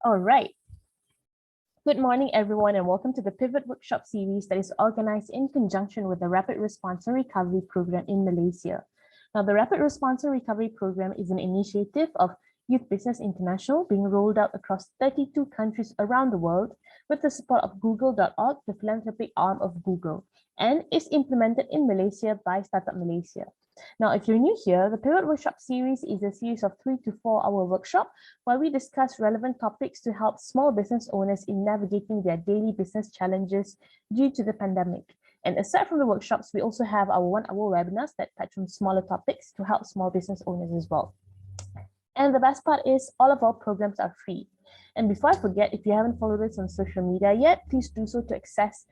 All right. Good morning, everyone, and welcome to the Pivot Workshop series that is organized in conjunction with the Rapid Response and Recovery Program in Malaysia. Now, the Rapid Response and Recovery Program is an initiative of Youth Business International being rolled out across 32 countries around the world with the support of Google.org, the philanthropic arm of Google, and is implemented in Malaysia by Startup Malaysia. Now, if you're new here, the Pivot Workshop series is a series of 3 to 4 hour workshop where we discuss relevant topics to help small business owners in navigating their daily business challenges due to the pandemic. And aside from the workshops, we also have our 1 hour webinars that touch on smaller topics to help small business owners as well. And the best part is all of our programs are free. And before I forget, if you haven't followed us on social media yet, please do so to access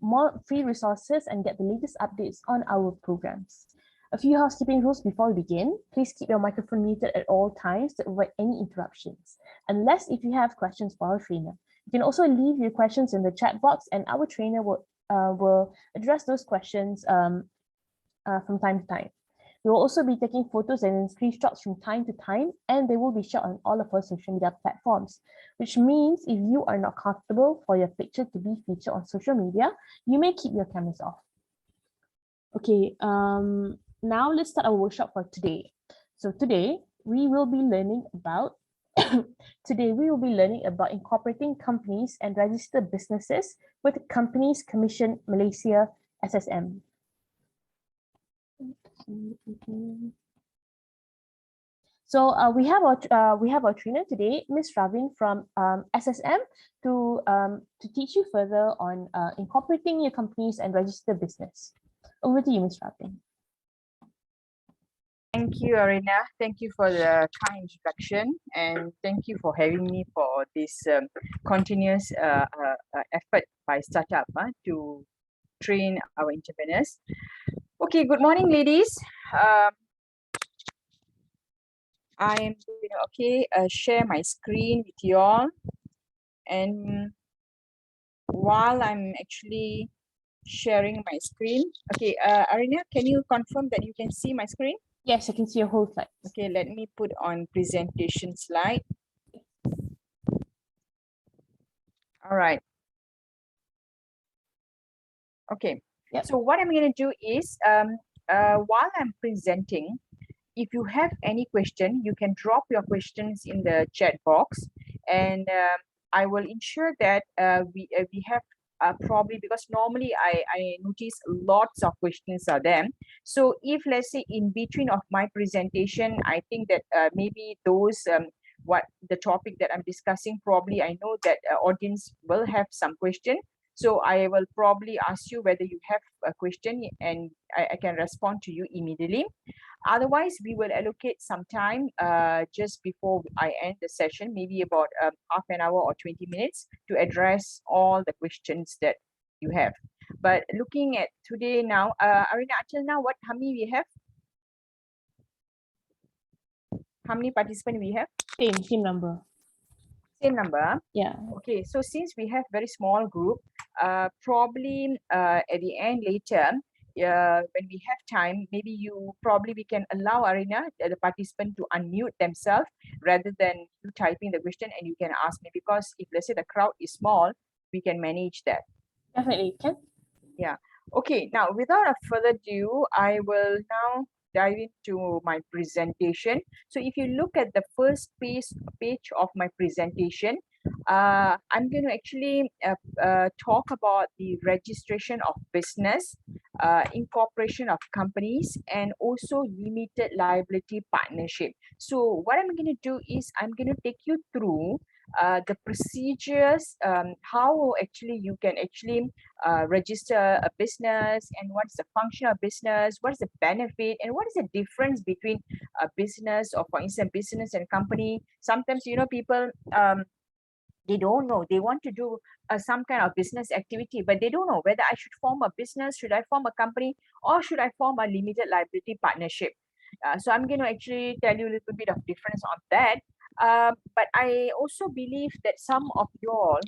more free resources and get the latest updates on our programs. A few housekeeping rules before we begin. Please keep your microphone muted at all times to avoid any interruptions, unless if you have questions for our trainer. You can also leave your questions in the chat box and our trainer will address those questions from time to time. We will also be taking photos and screenshots from time to time, and they will be shared on all of our social media platforms, which means if you are not comfortable for your picture to be featured on social media, you may keep your cameras off. Okay, now let's start our workshop for today. So today we will be learning about incorporating companies and registered businesses with Companies Commission Malaysia SSM. So we have our trainer today, Ms. Ravin from SSM, to teach you further on incorporating your companies and registered business. Over to you, Ms. Ravin. Thank you, Arina. Thank you for the kind introduction, and thank you for having me for this continuous effort by startup to train our entrepreneurs. Okay, good morning, ladies. I'm going to share my screen with you all, and while I'm actually sharing my screen, okay, Arina, can you confirm that you can see my screen? Yes, I can see your whole slide. Okay, let me put on presentation slide. All right. Okay. Yep. So what I'm going to do is, while I'm presenting, if you have any question, you can drop your questions in the chat box, and I will ensure that we have probably, because normally I notice lots of questions are there. So if, let's say, in between of my presentation, I think that maybe those what the topic that I'm discussing, probably I know that audience will have some question. So I will probably ask you whether you have a question, and I can respond to you immediately. Otherwise, we will allocate some time just before I end the session, maybe about half an hour or 20 minutes to address all the questions that you have. But looking at today now, Arina, until now, how many we have? How many participants we have? Same number. Same number? Yeah. Okay, so since we have very small group, probably at the end later, when we have time, maybe we can allow Arina, the participant, to unmute themselves rather than you typing the question, and you can ask me, because if, let's say, the crowd is small, we can manage that. Definitely can. Yeah. Okay, now without a further ado, I will now dive into my presentation. So if you look at the first page of my presentation, I'm going to actually talk about the registration of business, incorporation of companies, and also limited liability partnership. So what I'm going to do is I'm going to take you through the procedures, how actually you can actually register a business, and what's the function of business, what is the benefit, and what is the difference between a business, or for instance business and company. Sometimes people they don't know, they want to do some kind of business activity, but they don't know whether I should form a business, should I form a company, or should I form a limited liability partnership. So I'm going to actually tell you a little bit of difference on that. But I also believe that some of you all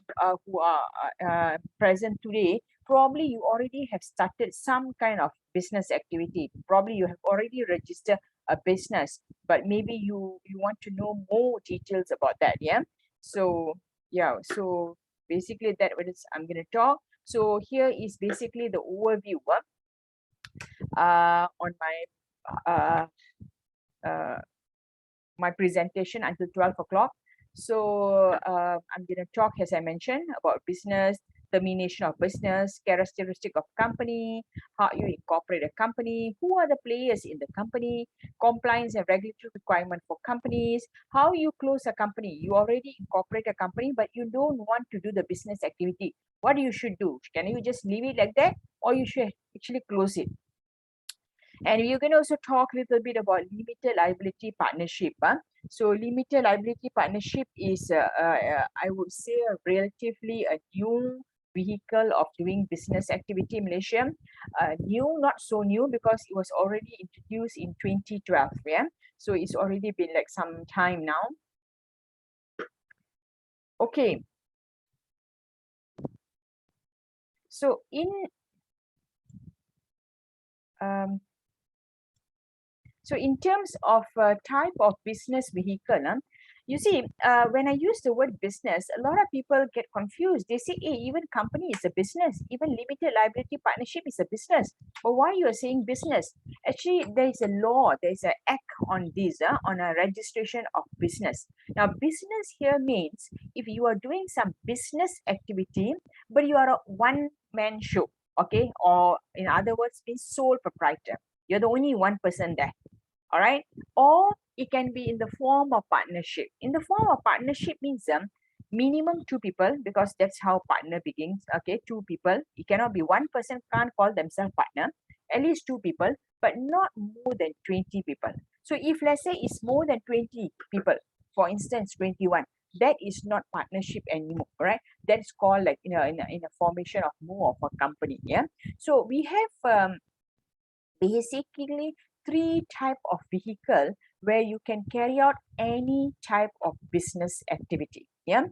who are present today, probably you already have started some kind of business activity. Probably you have already registered a business, but maybe you want to know more details about that. Yeah. So yeah, so basically that what is I'm going to talk. So here is basically the overview on uh, uh, my presentation until 12 o'clock. So I'm going to talk, as I mentioned, about business, termination of business, characteristic of company, how you incorporate a company, who are the players in the company, compliance and regulatory requirement for companies, how you close a company. You already incorporate a company, but you don't want to do the business activity. What you should do? Can you just leave it like that, or you should actually close it? And you can also talk a little bit about limited liability partnership. So limited liability partnership is, I would say, a relatively a new vehicle of doing business activity in Malaysia. New, not so new, because it was already introduced in 2012. Yeah, so it's already been like some time now. Okay. So um, in terms of type of business vehicle, you see, when I use the word business, a lot of people get confused. They say, hey, even company is a business, even limited liability partnership is a business. But why you are saying business? Actually, there is a law, there is an act on this, on a registration of business. Now, business here means if you are doing some business activity, but you are a one-man show, okay? Or in other words, means sole proprietor. You're the only one person there. All right, or it can be in the form of partnership. In the form of partnership means minimum two people, because that's how partner begins. Okay, two people. It cannot be one person, can't call themselves partner. At least two people, but not more than 20 people. So if let's say it's more than 20 people, for instance 21, that is not partnership anymore, right? That's called like in a formation of more of a company. Yeah, so we have basically three type of vehicle where you can carry out any type of business activity. Yeah,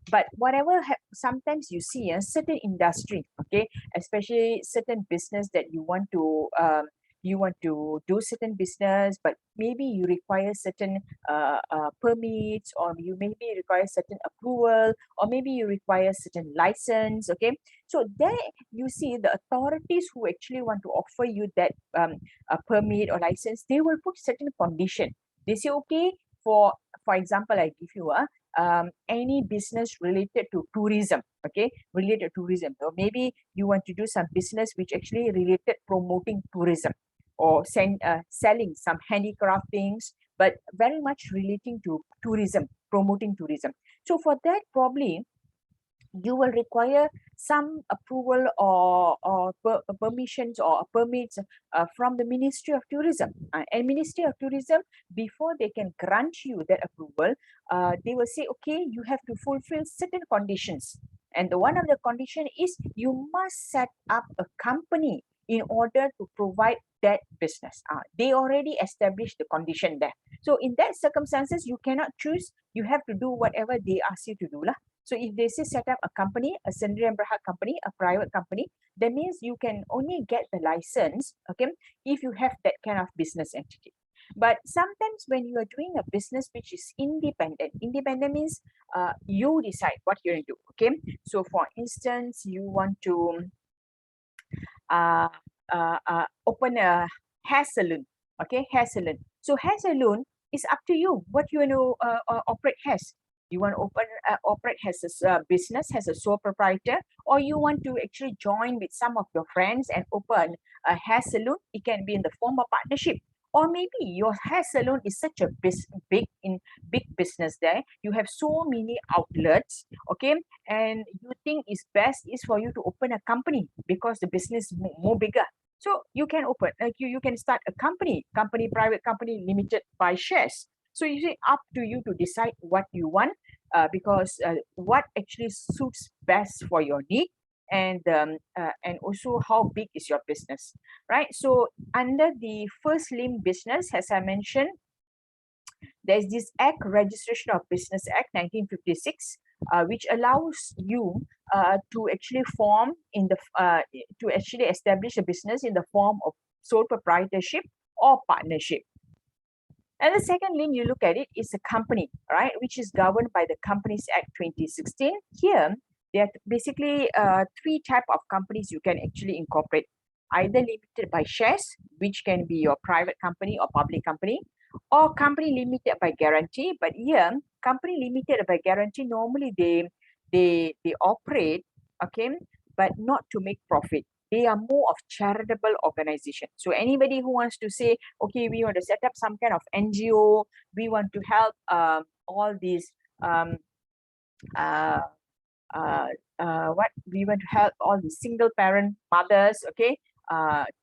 but whatever sometimes you see a certain industry, okay, especially certain business that you want to do certain business, but maybe you require certain permits, or you maybe require certain approval, or maybe you require certain license. Okay, so there you see the authorities who actually want to offer you that a permit or license, they will put certain condition. They say, okay, for example, I give you any business related to tourism, okay, related to tourism, or maybe you want to do some business which actually related promoting tourism, or selling some handicraft things, but very much relating to tourism, promoting tourism. So for that, probably you will require some approval or permissions or permits from the Ministry of Tourism. And Ministry of Tourism, before they can grant you that approval, they will say, okay, you have to fulfill certain conditions. And the one of the condition is you must set up a company in order to provide that business. They already established the condition there. So in that circumstances, you cannot choose. You have to do whatever they ask you to do lah. So if they say set up a company, a Sendiri and Berhad company, a private company, that means you can only get the license, okay, if you have that kind of business entity. But sometimes when you are doing a business which is independent means you decide what you're going to do, okay? So for instance, you want to open a hair salon, okay, hair salon. So hair salon is up to you what you want to operate as. You want to operate as a business, as a sole proprietor, or you want to actually join with some of your friends and open a hair salon. It can be in the form of partnership, or maybe your hair salon is such a big business there. You have so many outlets, okay, and you think it's best is for you to open a company because the business more bigger. So you can open, like you can start a company, private company, limited by shares. So you say up to you to decide what you want, because what actually suits best for your need, and also how big is your business, right? So under the first limb business, as I mentioned, there's this Act, Registration of Business Act 1956, which allows you to actually to actually establish a business in the form of sole proprietorship or partnership. And the second limb, you look at it, is a company, right, which is governed by the Companies Act 2016. Here, there are basically three types of companies you can actually incorporate. Either limited by shares, which can be your private company or public company, or company limited by guarantee. But here, company limited by guarantee, normally they operate, okay, but not to make profit. They are more of charitable organization. So anybody who wants to say, okay, we want to set up some kind of NGO, we want to help all these um, uh, what we want to help all the single parent mothers, okay,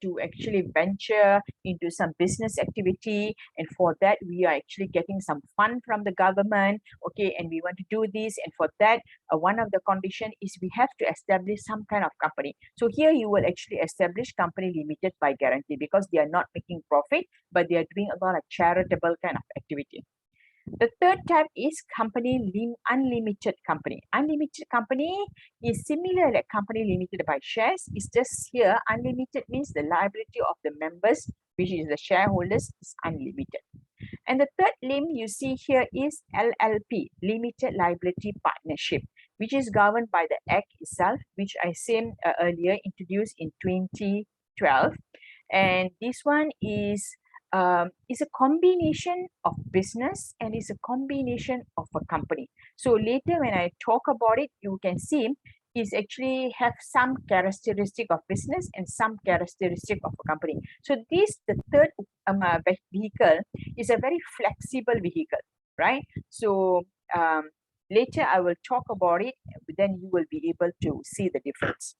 to actually venture into some business activity, and for that we are actually getting some fund from the government, okay, and we want to do this, and for that one of the condition is we have to establish some kind of company. So here you will actually establish company limited by guarantee, because they are not making profit, but they are doing a lot of charitable kind of activity. The third type is unlimited company. Unlimited company is similar like company limited by shares. It's just here unlimited means the liability of the members, which is the shareholders, is unlimited. And the third limb you see here is LLP, Limited Liability Partnership, which is governed by the Act itself, which I said earlier, introduced in 2012. And this one is a combination of business and is a combination of a company. So later when I talk about it, you can see is actually have some characteristic of business and some characteristic of a company. So this, the third vehicle, is a very flexible vehicle, right? So later I will talk about it, then you will be able to see the difference.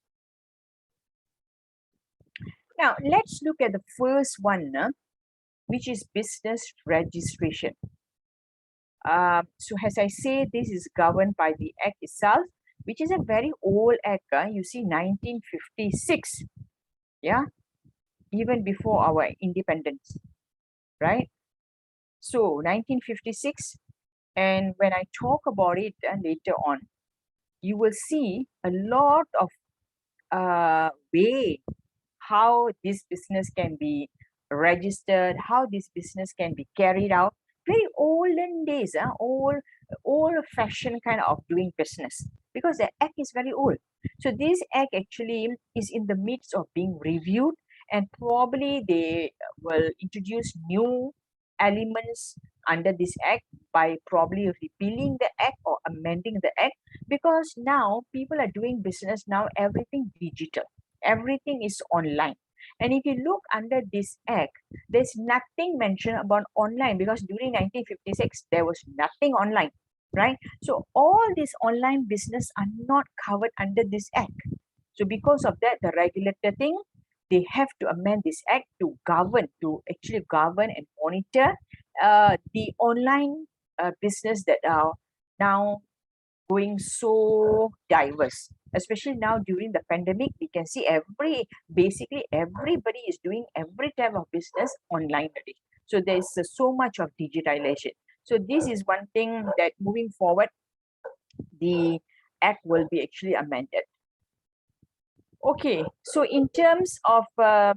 Now let's look at the first one, which is business registration. So as I say, this is governed by the Act itself, which is a very old Act. You see, 1956, yeah, even before our independence, right? So 1956, and when I talk about it later on, you will see a lot of way how this business can be registered, how this business can be carried out. Very olden days, old fashioned kind of doing business, because the Act is very old. So this Act actually is in the midst of being reviewed, and probably they will introduce new elements under this Act by probably repealing the Act or amending the Act, because now people are doing business now, everything digital, everything is online. And if you look under this Act, there's nothing mentioned about online, because during 1956 there was nothing online, right? So all these online business are not covered under this Act. So because of that, the regulator thing, they have to amend this Act to actually govern and monitor the online business that are now going so diverse. Especially now during the pandemic, we can see basically everybody is doing every type of business online today. So there's so much of digitalization. So this is one thing that moving forward, the Act will be actually amended. Okay, so in terms of number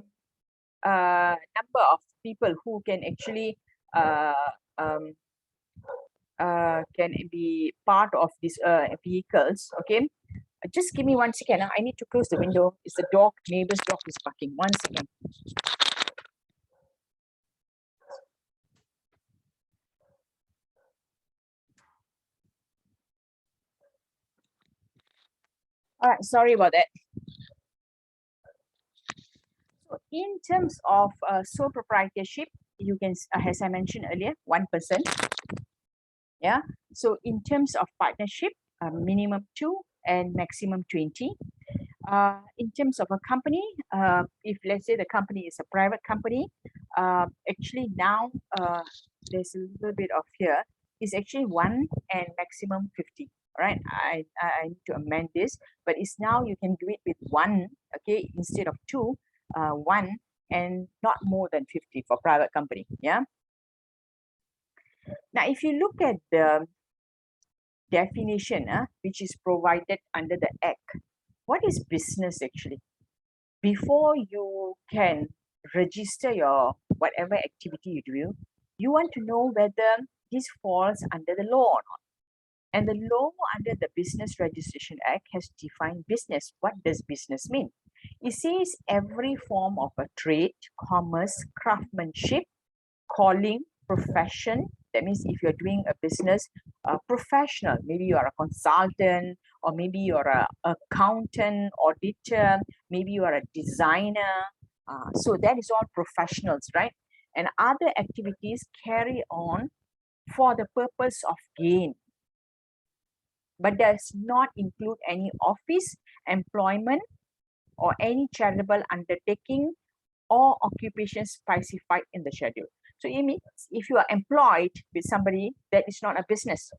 of people who can actually can be part of these vehicles, okay, just give me 1 second. I need to close the window. It's the dog, neighbor's dog is barking. 1 second. All right, sorry about that. So in terms of sole proprietorship, you can, as I mentioned earlier, 1%. Yeah. So in terms of partnership, minimum 2 and maximum 20. In terms of a company, if let's say the company is a private company, actually now there's a little bit of here, is actually 1 and maximum 50. All right, I need to amend this, but it's now you can do it with 1, okay, instead of 2, 1 and not more than 50 for private company. Yeah. Now, if you look at the definition which is provided under the Act, what is business actually? Before you can register your whatever activity you do, You want to know whether this falls under the law or not. And the law under the Business Registration Act has defined business. What does business mean? It says every form of a trade, commerce, craftsmanship, calling, profession. That means if you're doing a business, professional, maybe you are a consultant, or maybe you're a accountant, auditor, maybe you are a designer. So that is all professionals, right? And other activities carry on for the purpose of gain, but does not include any office, employment, or any charitable undertaking or occupation specified in the schedule. So it means if you are employed with somebody, that is not a business.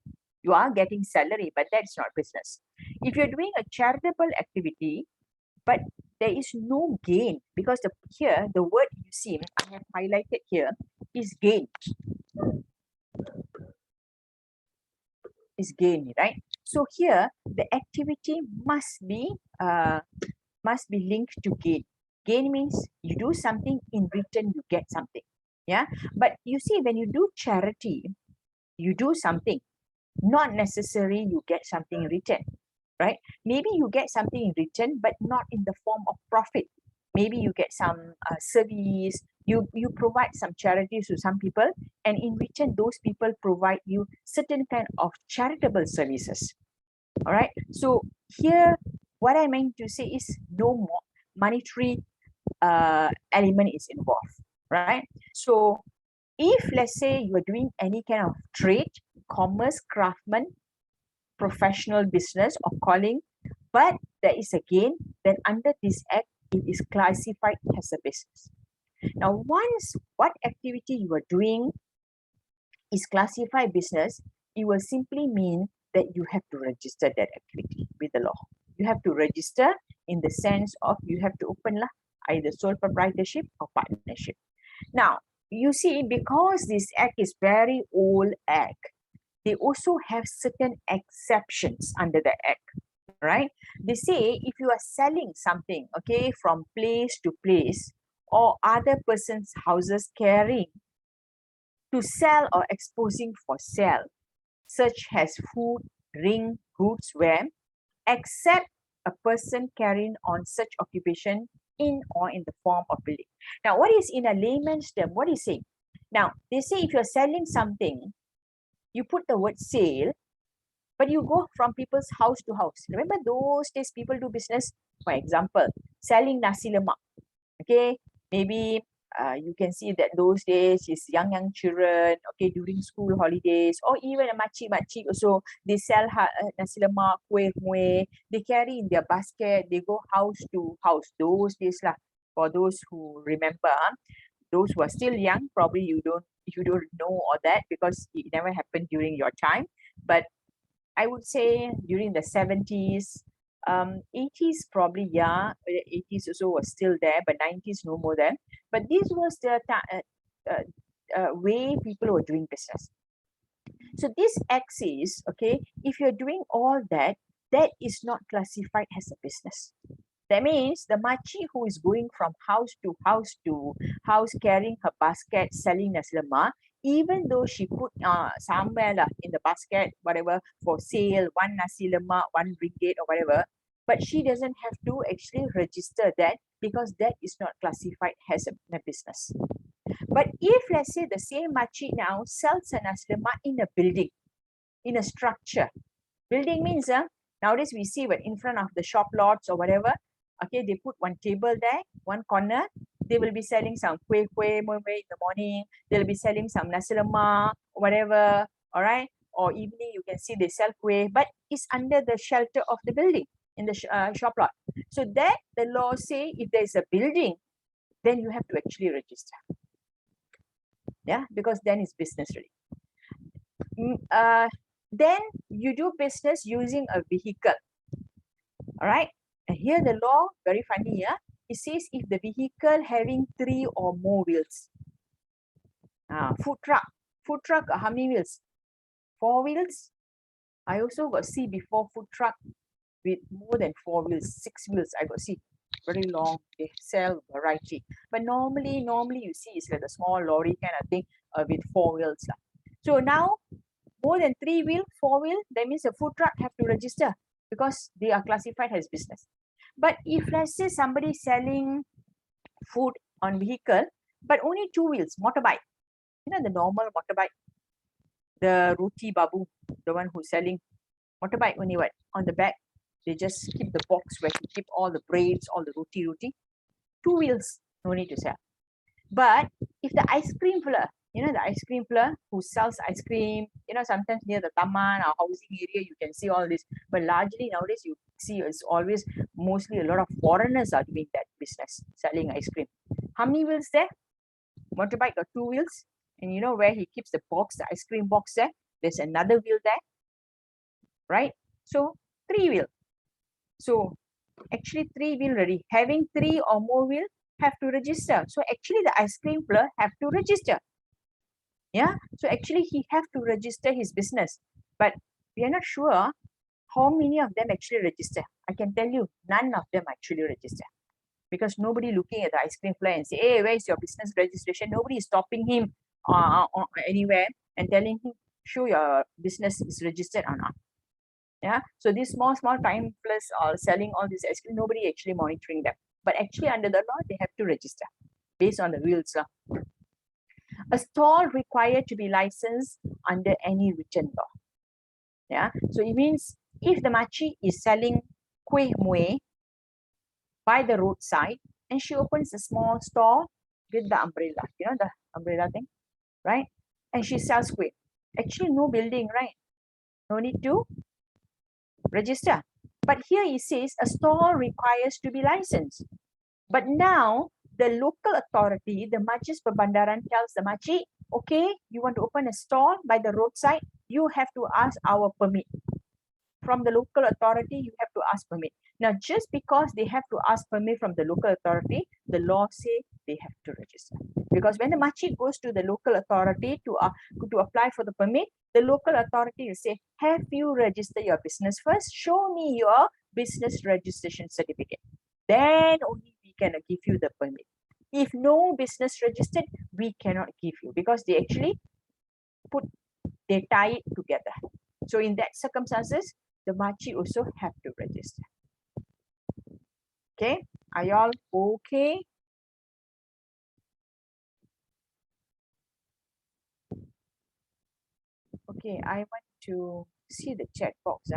You are getting salary, but that is not business. If you're doing a charitable activity, but there is no gain, because here the word you see I have highlighted here is gain. Is gain, right? So here the activity must be linked to gain. Gain means you do something, in return you get something. Yeah, but you see, when you do charity, you do something, not necessarily you get something in return, right? Maybe you get something in return, but not in the form of profit. Maybe you get some service, you provide some charities to some people, and in return those people provide you certain kind of charitable services. All right, so here what I meant to say is no more monetary element is involved, right? So if let's say you are doing any kind of trade, commerce, craftsman, professional business or calling, but there is a gain, then under this act it is classified as a business. Now once what activity you are doing is classified business, it will simply mean that you have to register that activity with the law. You have to register in the sense of you have to open either sole proprietorship or partnership. Now, you see, because this act is very old act, they also have certain exceptions under the act, right? They say if you are selling something, okay, from place to place or other person's houses carrying to sell or exposing for sale, such as food, ring, goods, wear, except a person carrying on such occupation in or in the form of building. Now, what is in a layman's term? What is saying? Now, they say if you're selling something, you put the word sale, but you go from people's house to house. Remember those days people do business, for example, selling nasi lemak. Okay, maybe you can see that those days is young children, okay, during school holidays, or even a makcik also, they sell nasi lemak, kuih, they carry in their basket, they go house to house. Those days lah, for those who remember, those who are still young, probably you don't know all that because it never happened during your time. But I would say during the 70s, 80s probably, yeah, 80s also was still there, but 90s no more then. But this was the way people were doing business. So this axis, okay, if you're doing all that, that is not classified as a business. That means the machi who is going from house to house carrying her basket selling nasi lemak, even though she put somewhere in the basket, whatever, for sale, one nasi lemak, one ringgit or whatever, but she doesn't have to actually register that because that is not classified as a business. But if let's say the same machi now sells a nasi lemak in a building, in a structure, building means nowadays we see what in front of the shop lots or whatever, okay, they put one table there, one corner, they will be selling some kuih in the morning, they'll be selling some nasi lemak, whatever, all right, or evening you can see they sell kuih, but it's under the shelter of the building in the shop lot. So that the law say if there's a building, then you have to actually register. Yeah, because then it's business really. Then you do business using a vehicle. All right. And here the law, very funny, yeah. It says if the vehicle having 3 or more wheels. Food truck. Food truck, how many wheels? 4 wheels. I also got see before food truck with more than 4 wheels, 6 wheels I got see. very long. They sell variety. But normally you see it's like a small lorry kind of thing with 4 wheels. So now more than 3 wheel, 4 wheel, that means a food truck have to register because they are classified as business. But if let's say somebody selling food on vehicle, but only 2 wheels, motorbike, the normal motorbike, the roti babu, the one who's selling motorbike only what? On the back, they just keep the box where you keep all the breads, all the roti. 2 wheels, no need to sell. But if the ice cream fella, the ice cream fella who sells ice cream, sometimes near the taman or housing area, you can see all this. But largely nowadays, you see it's always mostly a lot of foreigners are doing that business, selling ice cream. How many wheels there? Motorbike got 2 wheels. And you know where he keeps the box, the ice cream box there? There's another wheel there, right? So 3 wheel. So actually 3 wheel already. Having 3 or more wheel have to register. So actually the ice cream player have to register. Yeah. So actually he have to register his business. But we are not sure how many of them actually register. I can tell you none of them actually register. Because nobody looking at the ice cream player and say, hey, where is your business registration? Nobody is stopping him anywhere and telling him, show your business is registered or not. Yeah. So these small time plus selling all this ice cream, nobody actually monitoring them. But actually under the law, they have to register based on the wheels. A stall required to be licensed under any written law. Yeah. So it means if the makcik is selling kuih muih by the roadside and she opens a small stall with the umbrella, the umbrella thing, right? And she sells kuih. Actually, no building, right? No need to register. But here it says a stall requires to be licensed. But now the local authority, the Majlis Perbandaran tells the makcik, okay, you want to open a stall by the roadside, you have to ask our permit. From the local authority, you have to ask permit. Now, just because they have to ask permit from the local authority, the law say they have to register. Because when the makcik goes to the local authority to apply for the permit, the local authority will say, have you registered your business first? Show me your business registration certificate. Then only we can give you the permit. If no business registered, we cannot give you because they actually tie it together. So in that circumstances, the makcik also have to register. Okay, are y'all okay? Okay, I want to see the chat box.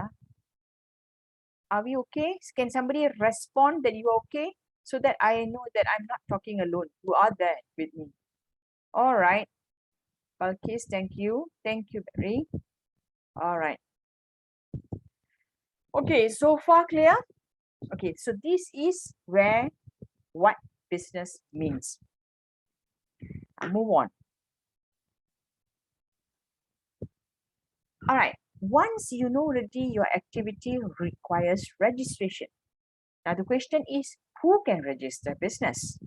Are we okay? Can somebody respond that you are okay? So that I know that I'm not talking alone. You are there with me. All right. Balkis, thank you. Thank you, Barry. All right. Okay, so far clear? Okay, so this is what business means. I'll move on. All right. Once you know already your activity requires registration. Now the question is, who can register business?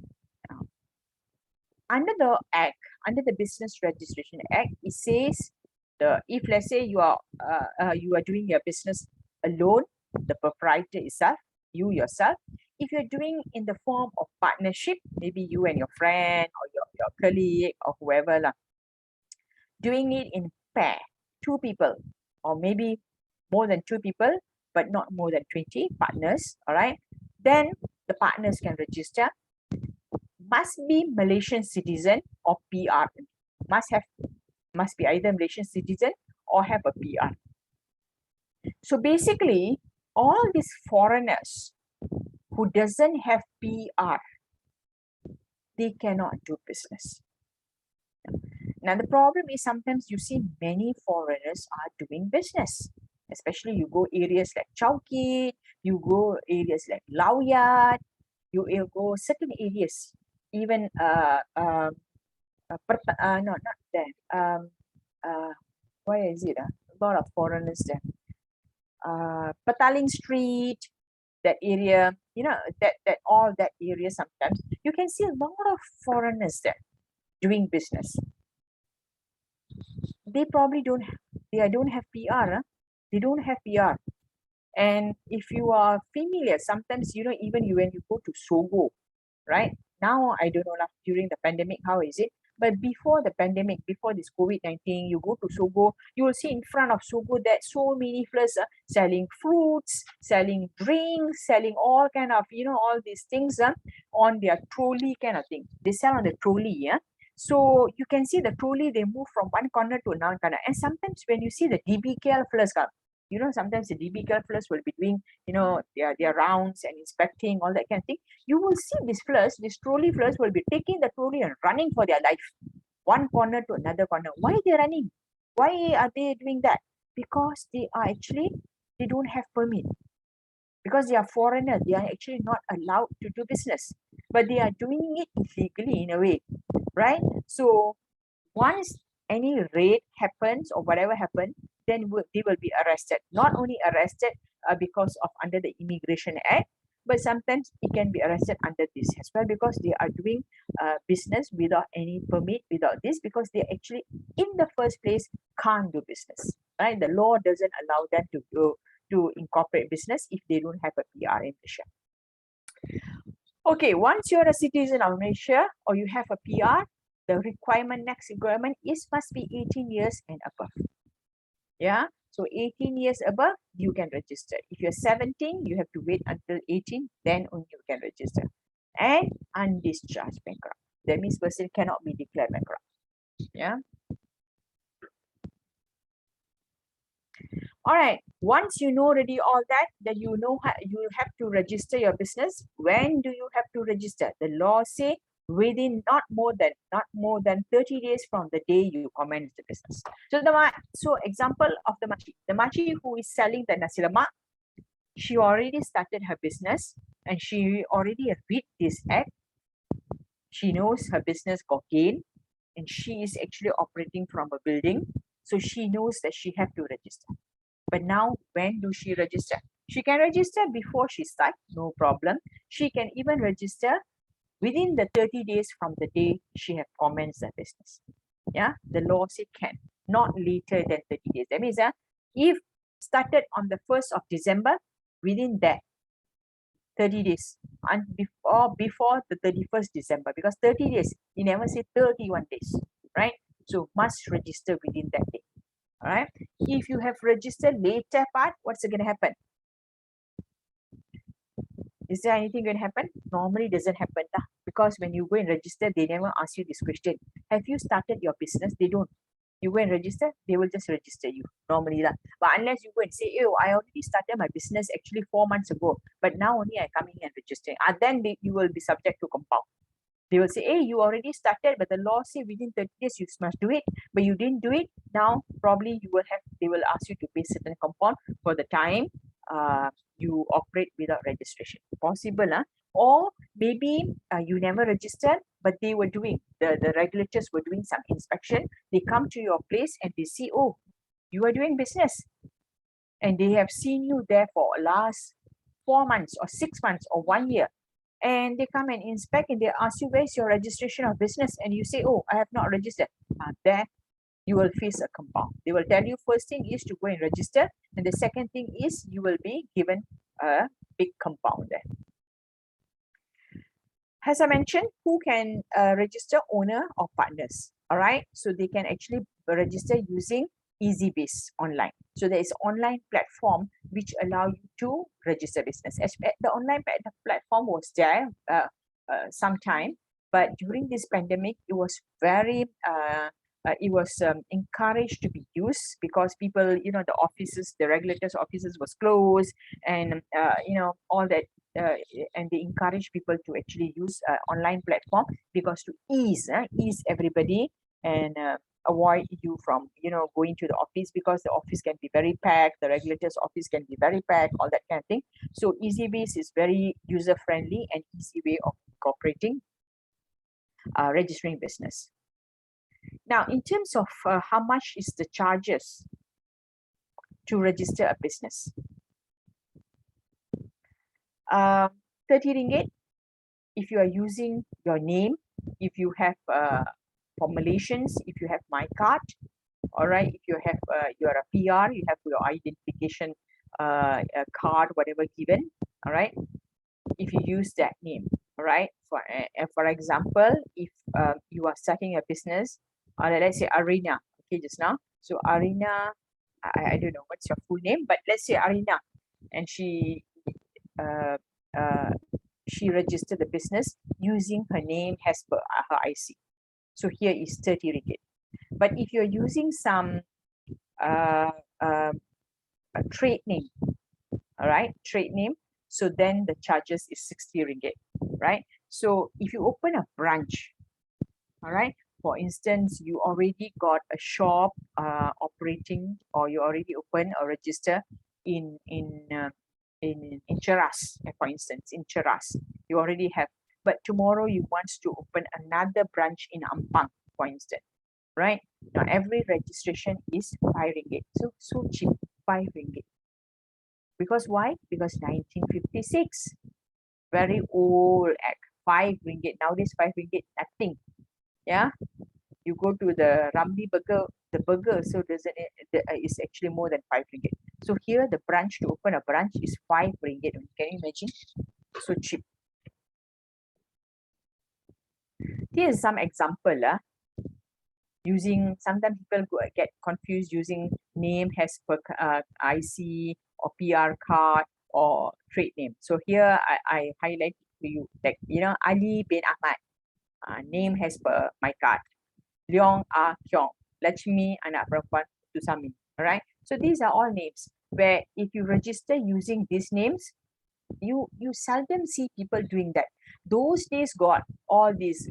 Under the Act, under the Business Registration Act, it says if let's say you are doing your business alone, the proprietor itself, you yourself. If you're doing in the form of partnership, maybe you and your friend or your colleague or whoever doing it in pair, 2 people, or maybe more than 2 people, but not more than 20 partners, all right? Then the partners can register. Must be Malaysian citizen or PR. Must be either Malaysian citizen or have a PR. So basically, all these foreigners who doesn't have PR, they cannot do business. Now the problem is sometimes you see many foreigners are doing business. Especially you go areas like Chowkit, you go areas like Lawyat, you go certain areas, even not there. Where is it? A lot of foreigners there. Petaling Street, that area, that all that area sometimes you can see a lot of foreigners there doing business. They probably don't have PR. They don't have PR. And if you are familiar, sometimes, you know, even you, when you go to Sogo, right? Now, I don't know lah, during the pandemic, how is it? But before the pandemic, before this COVID-19, you go to Sogo, you will see in front of Sogo that so many fleurs selling fruits, selling drinks, selling all kind of, you know, all these things on their trolley kind of thing. They sell on the trolley, yeah. So you can see the trolley, they move from one corner to another corner. And sometimes when you see the DBKL fleurs, you know, sometimes the DBKL fleurs will be doing, you know, their rounds and inspecting, all that kind of thing. You will see these fleurs, these trolley fleurs will be taking the trolley and running for their life, one corner to another corner. Why they running? Why are they doing that? Because they are actually, they don't have permit. Because they are foreigners, they are actually not allowed to do business. But they are doing it illegally in a way, right? So once any raid happens or whatever happens, then they will be arrested. Not only arrested because of under the Immigration Act, but sometimes it can be arrested under this as well, because they are doing business without any permit, without this, because they actually in the first place can't do business, right? The law doesn't allow them to go to incorporate business if they don't have a PR in Malaysia. Okay, once you're a citizen of Malaysia or you have a PR, the requirement, next requirement is must be 18 years and above. Yeah, so 18 years above, you can register. If you're 17, you have to wait until 18, then only you can register. And undischarged bankrupt. That means person cannot be declared bankrupt. Yeah. All right, once you know already all that, then you know how you have to register your business. When do you have to register? The law say within not more than 30 days from the day you commence the business. So example of the machi who is selling the nasi lemak, she already started her business and she already read this act. She knows her business got gain and she is actually operating from a building. So she knows that she have to register. But now, when do she register? She can register before she starts, no problem. She can even register within the 30 days from the day she have commenced the business. Yeah, the law says can, not later than 30 days. That means if started on the 1st of December, within that 30 days, and before the 31st December, because 30 days, you never say 31 days, right? So must register within that day. All right. If you have registered later part, what's going to happen? Is there anything going to happen? Normally, it doesn't happen because when you go and register, they never ask you this question. Have you started your business? They don't. You go and register, they will just register you normally lah. But unless you go and say, oh, I already started my business actually 4 months ago, but now only I come in and registering. Then you will be subject to compound. They will say, hey, you already started, but the law say within 30 days you must do it, but you didn't do it. Now, probably they will ask you to pay certain compound for the time you operate without registration. Possible, or maybe you never registered, but they were doing, the regulators were doing some inspection. They come to your place and they see, oh, you are doing business. And they have seen you there for last 4 months or 6 months or 1 year. And they come and inspect and they ask you, where's your registration of business? And you say, oh, I have not registered. There you will face a compound. They will tell you first thing is to go and register. And the second thing is you will be given a big compound there. As I mentioned, who can register? Owner or partners. All right. So they can actually register using EasyBiz online. So there is online platform which allow you to register business. The online platform was there sometime, but during this pandemic, it was very encouraged to be used because people, you know, the offices, the regulators' offices was closed, and you know, all that. And they encourage people to actually use online platform because to ease everybody and avoid you from, you know, going to the office, because the office can be very packed, the regulator's office can be very packed, all that kind of thing. So EasyBiz is very user friendly and easy way of incorporating registering business. Now, in terms of how much is the charges to register a business, 30 ringgit if you are using your name, if you have for Malaysians, if you have my card, all right, if you have you're a PR, you have your identification a card, whatever given, all right, if you use that name, all right. For example, if you are starting a business, let's say Arena, okay, just now. So Arena, I don't know what's your full name, but let's say Arena, and uh, uh, she registered the business using her name as per her IC. So here is 30 ringgit. But if you're using some uh, uh, a trade name, all right, trade name, so then the charges is 60 ringgit, right? So if you open a branch, all right, for instance, you already got a shop operating, or you already open or register in Cheras, for instance, in Cheras, you already have, but tomorrow you want to open another branch in Ampang, for instance, right? Now every registration is 5 ringgit, so cheap, 5 ringgit. Because why? Because 1956, very old act, 5 ringgit. Nowadays 5 ringgit nothing. Yeah, you go to the Ramly burger, the burger so doesn't is actually more than 5 ringgit. So here the branch, to open a branch is 5 ringgit. Can you imagine? So cheap. Here's some example. Using, sometimes people get confused using name as per IC or PR card or trade name. So here I highlight to you, like, Ali bin Ahmad, name as per my card. Leong Ah Kyong, Lakshmi anak perempuan Tusami. All right. So these are all names where if you register using these names, you seldom see people doing that. Those days got all these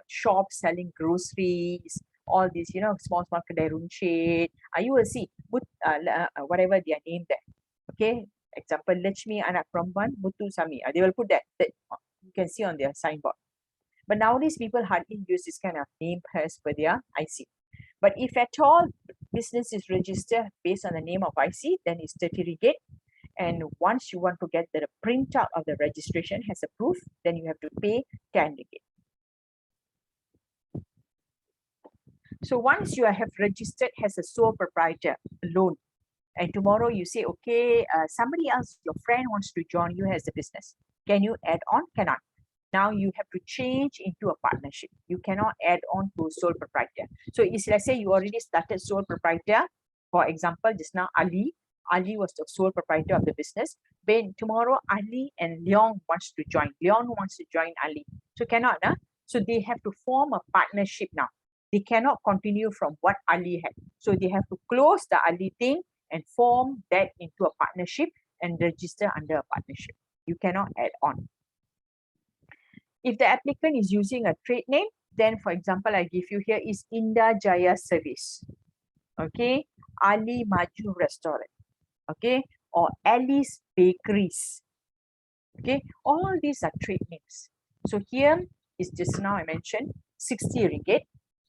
shops selling groceries, all these small kedai runcit. You will see whatever they are named there. Okay, example Lakshmi anak perempuan Mutu Sami. They will put that you can see on their signboard. But nowadays people hardly use this kind of name as per their IC. But if at all business is registered based on the name of IC, then it's 30 ringgit. And once you want to get the printout of the registration as a proof, then you have to pay 10 ringgit. So once you have registered as a sole proprietor alone, and tomorrow you say, okay, somebody else, your friend wants to join you as a business. Can you add on? Cannot. Now you have to change into a partnership. You cannot add on to sole proprietor. So let's say you already started sole proprietor. For example, just now Ali was the sole proprietor of the business. Then tomorrow Ali and Leong wants to join. Leong wants to join Ali. So cannot. So they have to form a partnership now. They cannot continue from what Ali had. So they have to close the Ali thing and form that into a partnership and register under a partnership. You cannot add on. If the applicant is using a trade name, then for example, I give you here is Indah Jaya Service, okay, Ali Maju Restaurant, okay, or Alice Bakeries, okay, all these are trade names. So here is just now I mentioned 60 ringgit,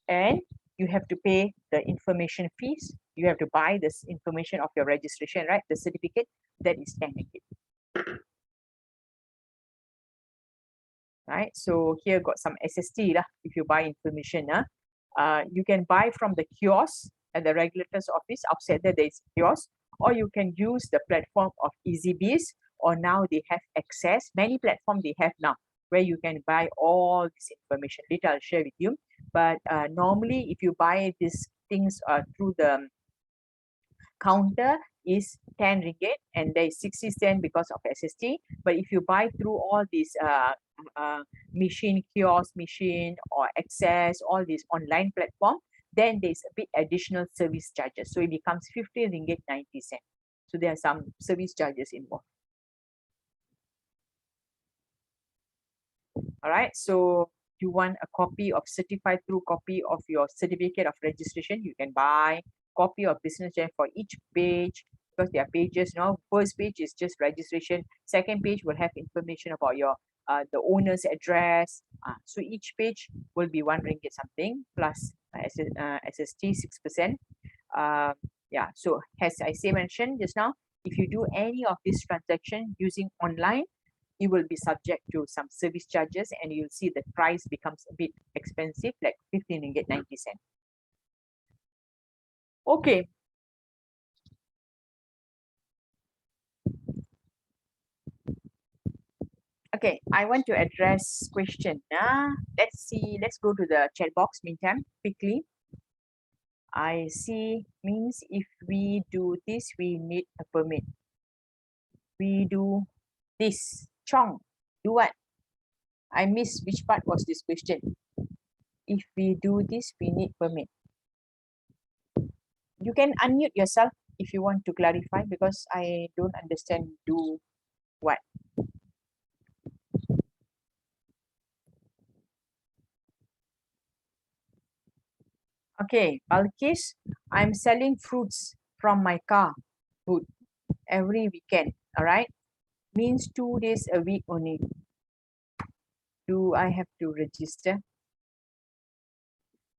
and you have to pay the information fees. You have to buy this information of your registration, right? The certificate, that is 10 ringgit. Right, so here got some SST lah. If you buy information, you can buy from the kiosk at the regulator's office. Outside there is kiosk, or you can use the platform of EasyBiz, or now they have access. Many platforms they have now where you can buy all this information. Later I'll share with you. But normally, if you buy these things through the counter, is 10 ringgit, and there is 60 cents because of SST. But if you buy through all these machine, kiosk machine, or access, all these online platform, then there's a bit additional service charges. So it becomes 50 ringgit 90 cents. So there are some service charges involved. All right, so you want a copy of certified through copy of your certificate of registration, you can buy copy of business share for each page, because there are pages. First page is just registration, second page will have information about your the owner's address. So each page will be 1 ringgit something plus SST 6%. Yeah, so as I mentioned just now, if you do any of this transaction using online, you will be subject to some service charges, and you'll see the price becomes a bit expensive, like 15 ringgit 90 cents. Okay. Okay, I want to address question. Let's see. Let's go to the chat box meantime quickly. I see means if we do this, we need a permit. We do this. Chong, do what? I missed which part was this question. If we do this, we need permit. You can unmute yourself if you want to clarify because I don't understand do what. Okay, Balkis, I'm selling fruits from my car boot every weekend. All right, means 2 days a week only. Do I have to register?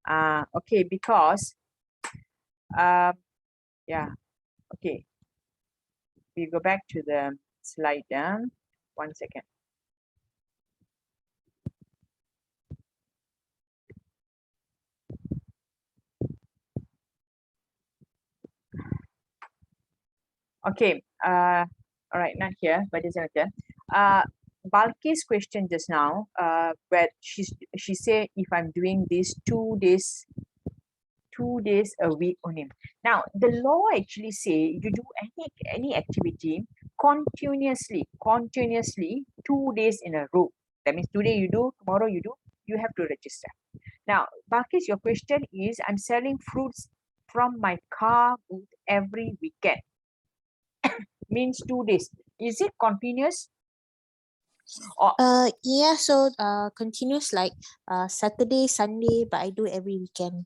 Okay, because yeah, okay. We go back to the slide down. 1 second. Okay, all right, not here, but it's not there. Balki's question just now, where she said if I'm doing this 2 days a week only. Now the law actually say you do any activity continuously 2 days in a row. That means today you do, tomorrow you do, you have to register. Now, Balkis, your question is I'm selling fruits from my car booth every weekend. Means 2 days. Is it continuous? Or Yeah, so continuous like Saturday, Sunday, but I do every weekend.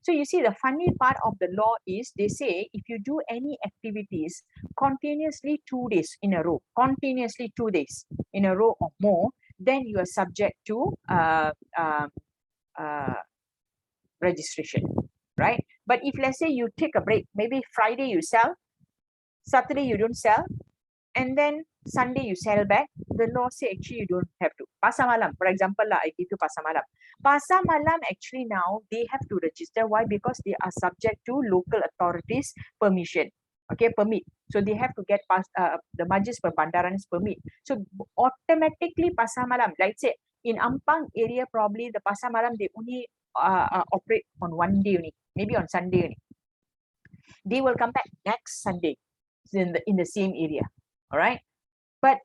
So you see the funny part of the law is they say if you do any activities continuously 2 days in a row, continuously 2 days in a row or more, then you are subject to registration, right? But if let's say you take a break, maybe Friday you sell, Saturday you don't sell, and then Sunday you sell back, the law say actually you don't have to. Pasar malam, for example, I give you pasar malam. Pasar malam actually now they have to register. Why? Because they are subject to local authorities permission. Okay, permit. So they have to get the Majlis Perbandaran's permit. So automatically pasar malam, like say in Ampang area, probably the pasar malam they only operate on one day only, maybe on Sunday only. They will come back next Sunday in the same area. All right, but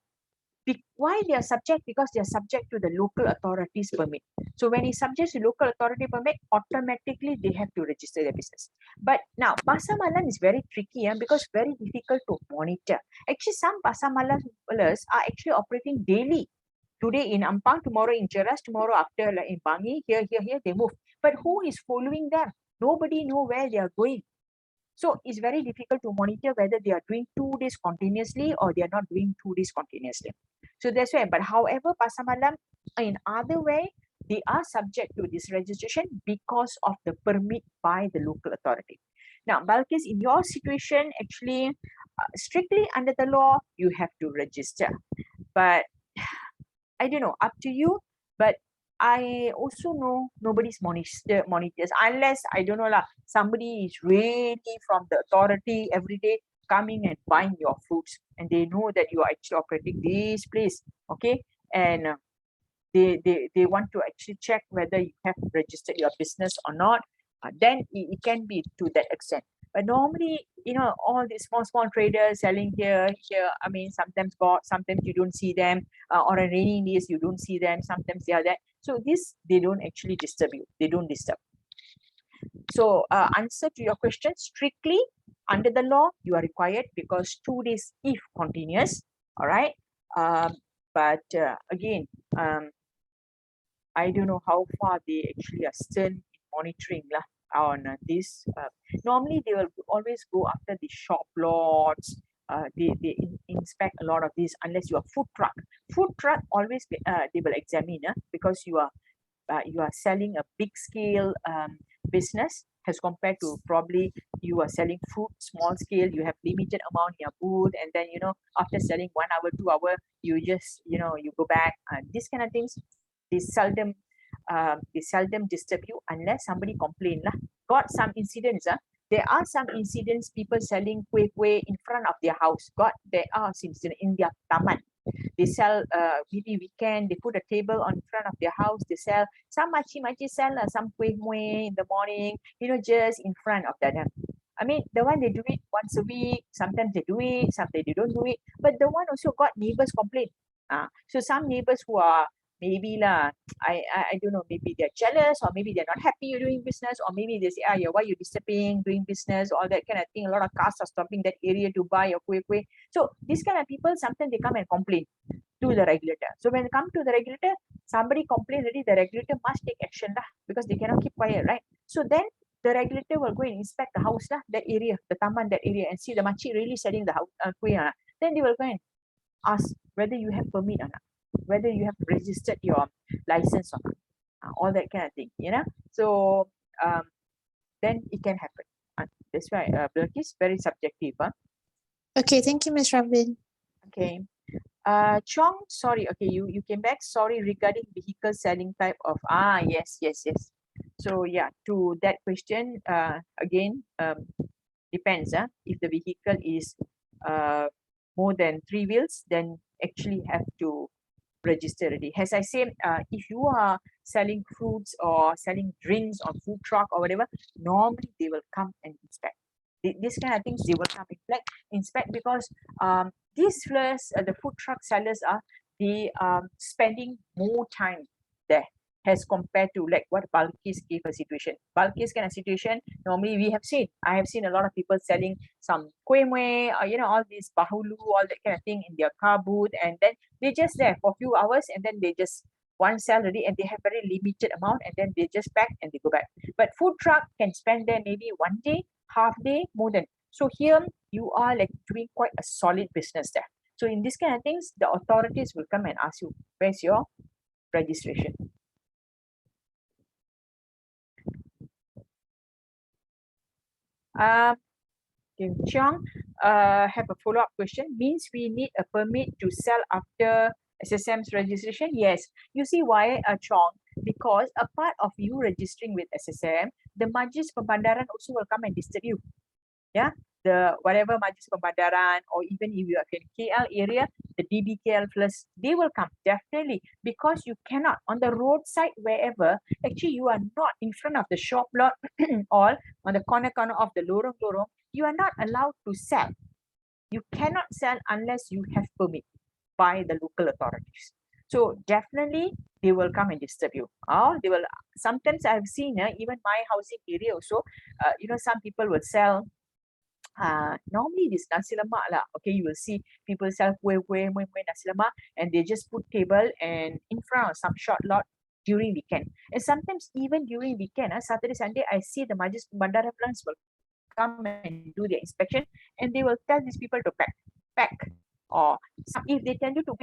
why they are subject? Because they are subject to the local authorities permit. So when it's subject to local authority permit, automatically they have to register their business. But now pasar malam is very tricky because very difficult to monitor. Actually, some pasar malam are actually operating daily. Today in Ampang, tomorrow in Cheras, tomorrow after like in Bangi, here, they move. But who is following them? Nobody know where they are going. So it's very difficult to monitor whether they are doing 2 days continuously or they are not doing 2 days continuously. So that's why. But however, pasar malam in other way, they are subject to this registration because of the permit by the local authority. Now, Balkis, in your situation, actually, strictly under the law, you have to register. But I don't know, up to you. But I also know nobody's monitors unless I don't know lah. Somebody is really from the authority every day coming and buying your fruits, and they know that you are actually operating this place, okay? And they want to actually check whether you have registered your business or not. Then it can be to that extent. But normally, all these small traders selling here. I mean, sometimes sometimes you don't see them, or on rainy days you don't see them. Sometimes they are there. So this they don't actually disturb you. They don't disturb. So answer to your question, strictly under the law, you are required because 2 days if continuous. All right. But again, I don't know how far they actually are still monitoring lah on this. Normally, they will always go after the shop lots. They inspect a lot of these unless you are food truck. Food truck always they will examine because you are selling a big scale business as compared to probably you are selling food small scale. You have limited amount in your booth, and then after selling 1 hour, 2 hour, you just you go back and these kind of things. They seldom disturb you unless somebody complain lah. Got some incidents there are some incidents people selling kueh in front of their house. There are some incidents in their taman. they sell maybe weekend, they put a table on front of their house, they sell some machi sell some kueh mueh in the morning, you know, just in front of them. I mean, the one they do it once a week, sometimes they do it, sometimes they don't do it, but the one also got neighbors complain. So some neighbors who are maybe lah, I don't know, maybe they're jealous, or maybe they're not happy you're doing business, or maybe they say, yeah, why you disturbing doing business, all that kind of thing. A lot of cars are stopping that area to buy your kueh. So these kind of people, sometimes they come and complain to the regulator. So when they come to the regulator, somebody complain already, the regulator must take action lah, because they cannot keep quiet, right? So then the regulator will go and inspect the house lah, that area, the taman, that area, and see the makcik really selling the house, kueh. Then they will go and ask whether you have permit or not, whether you have registered your license or not, all that kind of thing, you know. So then it can happen. That's why Bilkis, very subjective. Okay, thank you, Ms. Ravin. Okay. Chong, sorry. Okay, you came back. Sorry, regarding vehicle selling type of yes. So yeah, to that question, again, depends. If the vehicle is more than 3 wheels, then actually have to register already. As I said, if you are selling fruits or selling drinks on food truck or whatever, normally they will come and inspect. These kind of things, they will come and inspect, because these flares, the food truck sellers they spending more time there as compared to like what Balkis gave a situation. Balkis kind of situation, normally I have seen a lot of people selling some kueh mueh, or you know, all these bahulu, all that kind of thing in their car booth, and then they just there for a few hours, and then they just one salary, and they have very limited amount, and then they just pack and they go back. But food truck can spend there maybe 1 day, half day, more than. So here you are like doing quite a solid business there. So in this kind of things, the authorities will come and ask you, where's your registration? Kim Chiang have a follow-up question. Means we need a permit to sell after SSM's registration? Yes. You see why, Chong? Because a part of you registering with SSM, the Majlis Pembandaran also will come and disturb you. Yeah, the whatever Majlis Pembandaran, or even if you are in KL area, the DBKL plus, they will come definitely, because you cannot on the roadside wherever. Actually, you are not in front of the shop lot or on the corner of the lorong. You are not allowed to sell. You cannot sell unless you have permit by the local authorities. So definitely they will come and disturb you. They will. Sometimes I have seen even my housing area also. You know, some people will sell. Normally this nasi lemak lah. Okay, you will see people sell kueh nasi lemak, and they just put table and in front of some short lot during weekend. And sometimes even during weekend, Saturday, Sunday, I see the Majlis Bandara plants will come and do their inspection, and they will tell these people to pack. Or if they tell you to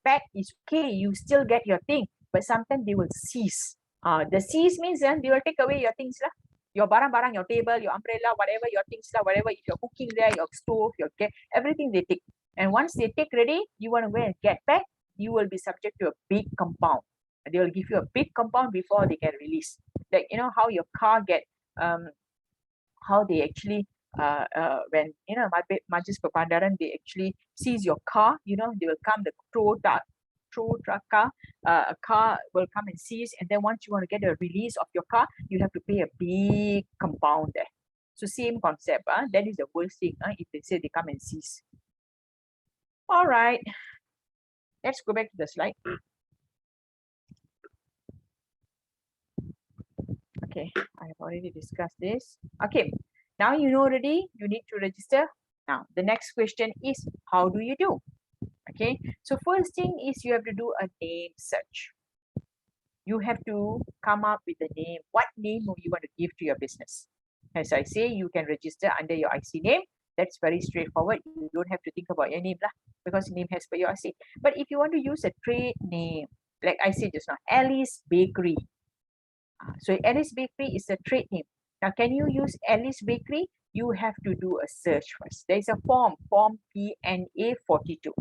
pack, is okay, you still get your thing, but sometimes they will seize. The seize means they will take away your things lah. Your barang-barang, your table, your umbrella, whatever your things lah, whatever, if you're cooking there, your stove, your gas, everything they take. And once they take ready, you want to go and get back, you will be subject to a big compound. They will give you a big compound before they get released. Like, you know, how your car get, how they actually, when, you know, Majlis Pembandaran, they actually seize your car, you know, they will come, the truck car, a car will come and seize, and then once you want to get a release of your car, you have to pay a big compound there. So same concept. That is the worst thing if they say they come and seize. All right, let's go back to the slide. Okay, I have already discussed this. Okay, now you know already, you need to register. Now the next question is, how do you do? Okay, so first thing is you have to do a name search. You have to come up with a name. What name do you want to give to your business? As I say, you can register under your IC name. That's very straightforward. You don't have to think about your name lah, because name has for your IC. But if you want to use a trade name, like I said just now, Alice Bakery. So Alice Bakery is a trade name. Now, can you use Alice Bakery? You have to do a search first. There is a form PNA 42.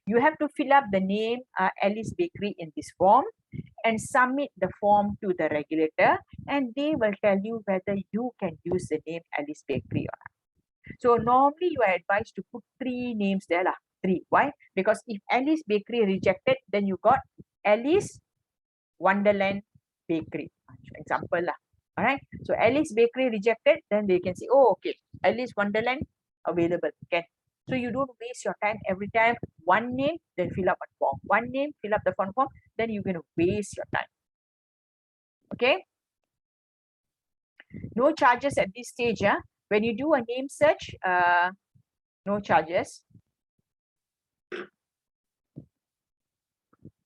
You have to fill up the name Alice Bakery in this form and submit the form to the regulator, and they will tell you whether you can use the name Alice Bakery or not. So normally you are advised to put 3 names there lah. 3. Why? Because if Alice Bakery rejected, then you got Alice Wonderland Bakery. Example lah. All right. So Alice Bakery rejected, then they can say, oh, okay, Alice Wonderland available. Okay. So you don't waste your time every time one name, then fill up one form. One name, fill up the form, then you're going to waste your time. Okay. No charges at this stage. Yeah. When you do a name search, no charges.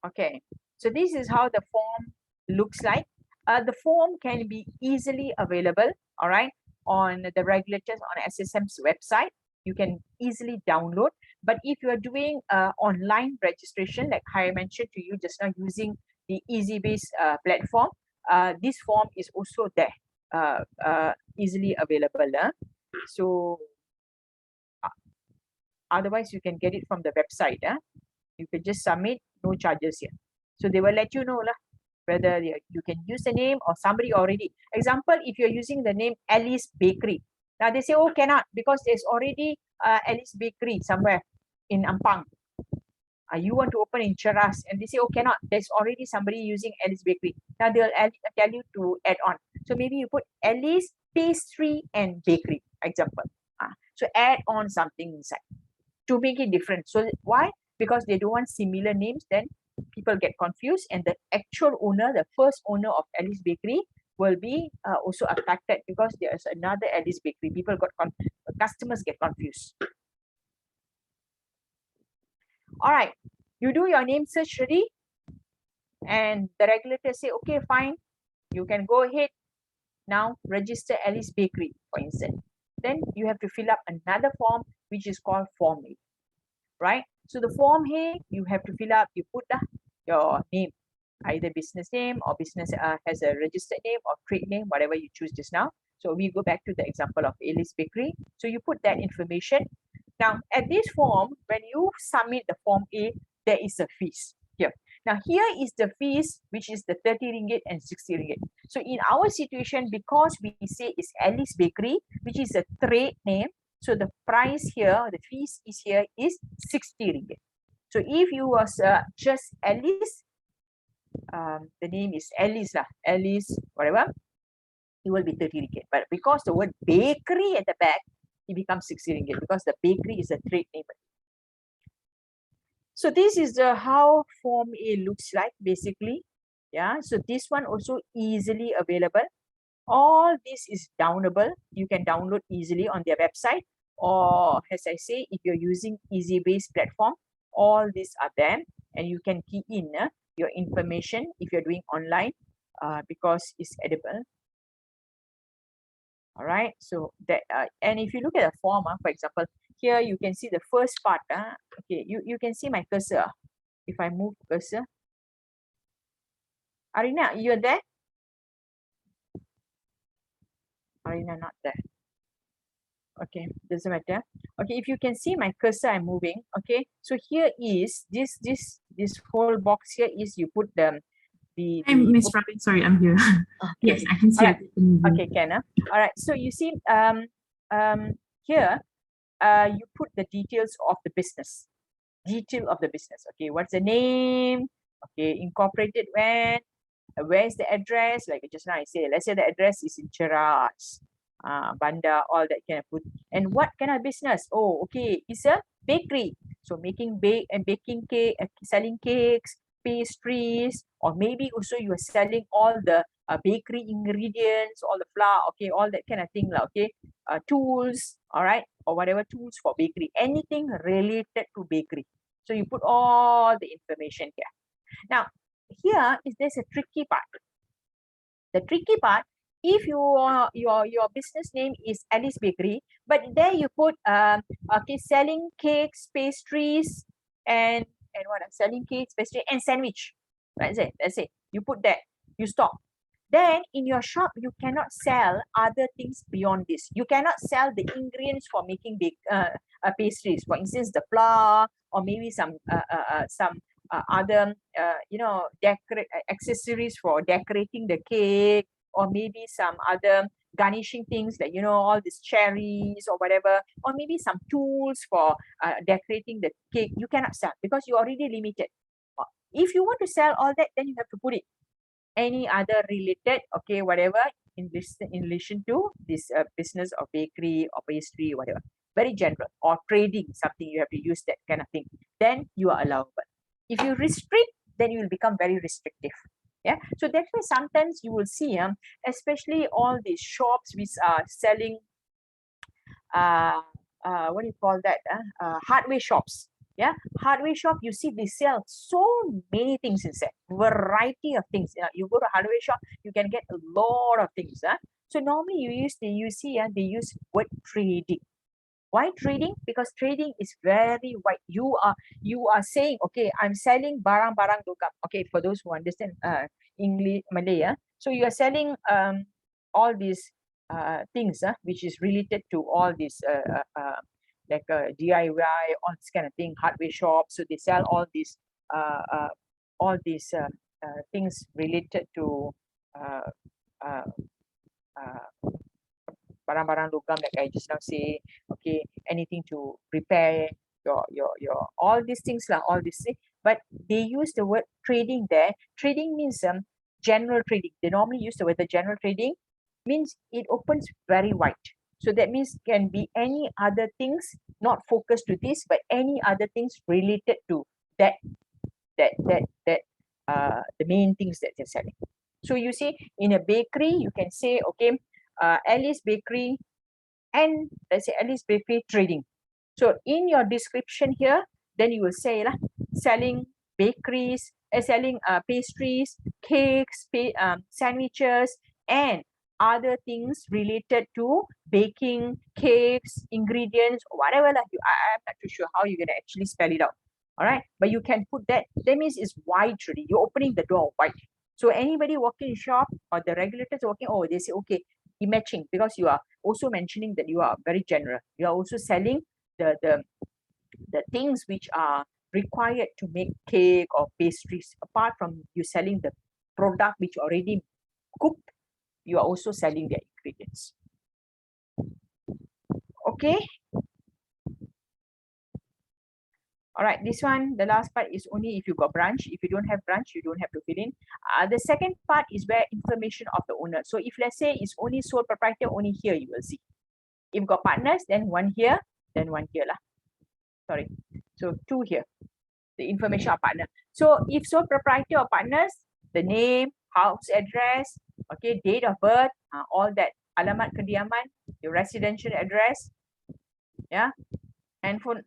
Okay. So this is how the form looks like. The form can be easily available, all right, on the regulators on SSM's website. You can easily download. But if you are doing online registration, like I mentioned to you just now, using the EasyBase platform, this form is also there, easily available. So otherwise, you can get it from the website. You can just submit, no charges here. So they will let you know whether you can use the name or somebody already. Example, if you're using the name Alice Bakery. Now they say, oh, cannot, because there's already Alice Bakery somewhere in Ampang. You want to open in Cheras, and they say, oh, cannot, there's already somebody using Alice Bakery. Now they'll tell you to add on. So maybe you put Alice Pastry and Bakery, example. So add on something inside to make it different. So why? Because they don't want similar names, then people get confused, and the actual owner, the first owner of Alice Bakery, will be also affected because there's another Alice Bakery. Customers get confused. All right, you do your name search ready, and the regulator say, okay, fine, you can go ahead now, register Alice Bakery, for instance. Then you have to fill up another form, which is called Form A, right? So the Form A, you have to fill up, you put your name, either business name or business has a registered name or trade name, whatever you choose just now. So we go back to the example of Alice Bakery. So you put that information. Now, at this form, when you submit the Form A, there is a fees here. Now, here is the fees, which is the 30 ringgit and 60 ringgit. So in our situation, because we say it's Alice Bakery, which is a trade name, so the price here, the fees is here is 60 ringgit. So if you was just Alice, the name is Alice Alice, whatever, it will be 30 ringgit. But because the word bakery at the back, it becomes 60 ringgit because the bakery is a trade name. So this is how Form A looks like basically. Yeah, so this one also easily available. All this is downloadable. You can download easily on their website, or as I say, if you're using EasyBase platform, all these are there, and you can key in your information if you're doing online because it's edible. All right, so that and if you look at the form, for example, here you can see the first part. Okay, you can see my cursor. If I move cursor, Arina, you're there? Arina not there. Okay, doesn't matter. Okay, if you can see my cursor, I'm moving. Okay, so here is this whole box here is you put the Hi, Miss Ravin, sorry, I'm here. Okay. Yes, I can see All right. it. Okay, can. All right, so you see here you put the details of the business. Detail of the business. Okay, what's the name? Okay, incorporated when? Where's the address? Like just now I say, let's say the address is in Cheras, Bandar, all that kind of put. And what kind of business? Oh, okay, it's a bakery. So making baking cake, selling cakes, pastries, or maybe also you are selling all the bakery ingredients, all the flour, okay, all that kind of thing, okay, tools, all right, or whatever tools for bakery, anything related to bakery. So you put all the information here. Now, here is there's a tricky part. The tricky part, if your business name is Alice Bakery, but there you put okay, selling cakes, pastries, and what selling cakes, pastry, and sandwich. That's it. That's it. You put that. You stop. Then in your shop, you cannot sell other things beyond this. You cannot sell the ingredients for making pastries. For instance, the flour, or maybe some other accessories for decorating the cake, or maybe some other garnishing things like, all these cherries or whatever, or maybe some tools for decorating the cake, you cannot sell because you're already limited. If you want to sell all that, then you have to put it any other related, okay, whatever, in relation to this business of bakery or pastry, whatever, very general, or trading something, you have to use that kind of thing, then you are allowable. If you restrict, then you will become very restrictive. Yeah, so that's why sometimes you will see, especially all these shops which are selling, what do you call that? Hardware shops. Yeah, hardware shop, you see they sell so many things inside, variety of things. You go to hardware shop, you can get a lot of things. So normally you see they use word trading. Why trading? Because trading is very wide. You are saying, okay, I'm selling barang-barang logam. Okay, for those who understand English, Malay, so you are selling all these things which is related to all these like DIY, all this kind of thing, hardware shops. So they sell all these things related to uh, uh, uh, barang-barang logam, like I just now say, okay, anything to repair your all these things lah, all these things. But they use the word trading there. Trading means general trading. They normally use the word the general trading, means it opens very wide. So that means can be any other things, not focused to this, but any other things related to that the main things that they're selling. So you see, in a bakery, you can say, okay, Alice Bakery, and let's say Alice Bakery Trading. So in your description here, then you will say selling bakeries, selling pastries, cakes, sandwiches, and other things related to baking, cakes, ingredients, whatever. I'm not too sure how you're going to actually spell it out. All right. But you can put that. That means it's wide already. You're opening the door wide. So anybody walking in shop or the regulators walking, oh, they say, okay, matching, because you are also mentioning that you are very general. You are also selling the things which are required to make cake or pastries. Apart from you selling the product which already cooked, you are also selling their ingredients. Okay. All right, this one, the last part is only if you got branch. If you don't have branch, you don't have to fill in. The second part is where information of the owner. So if let's say it's only sole proprietor, only here you will see. If you got partners, then one here, then one here lah. Sorry. So two here, the information of partner. So if sole proprietor or partners, the name, house address, okay, date of birth, all that, alamat kediaman, your residential address, yeah, handphone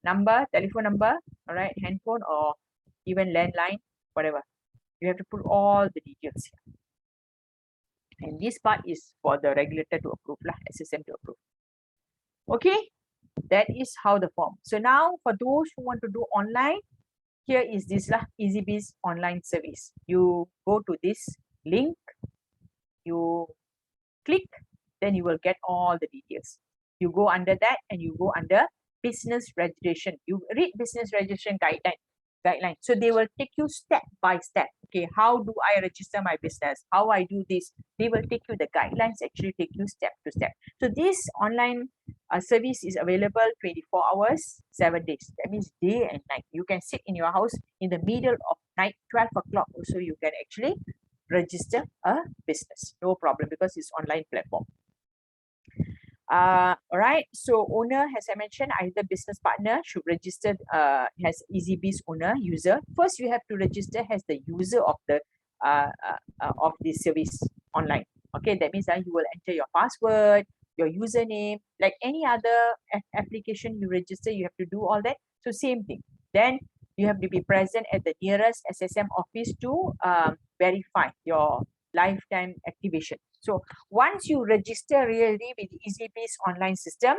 number, telephone number, all right, handphone or even landline, whatever. You have to put all the details here. And this part is for the regulator to approve lah, SSM to approve. Okay, that is how the form. So now for those who want to do online, here is this lah, EasyBiz online service. You go to this link, you click, then you will get all the details. You go under that and you go under business registration. You read business registration guideline. So they will take you step by step. Okay, how do I register my business? How I do this? They will take you, the guidelines actually take you step to step. So this online service is available 24 hours, 7 days. That means day and night. You can sit in your house in the middle of night, 12 o'clock. Also, you can actually register a business. No problem, because it's online platform. All right, so owner, as I mentioned, either business partner should register has EasyBiz owner user. First, you have to register as the user of the service online. Okay, that means that you will enter your password, your username, like any other application you register, you have to do all that. So same thing. Then you have to be present at the nearest SSM office to verify your lifetime activation. So once you register really with the EasyBiz online system,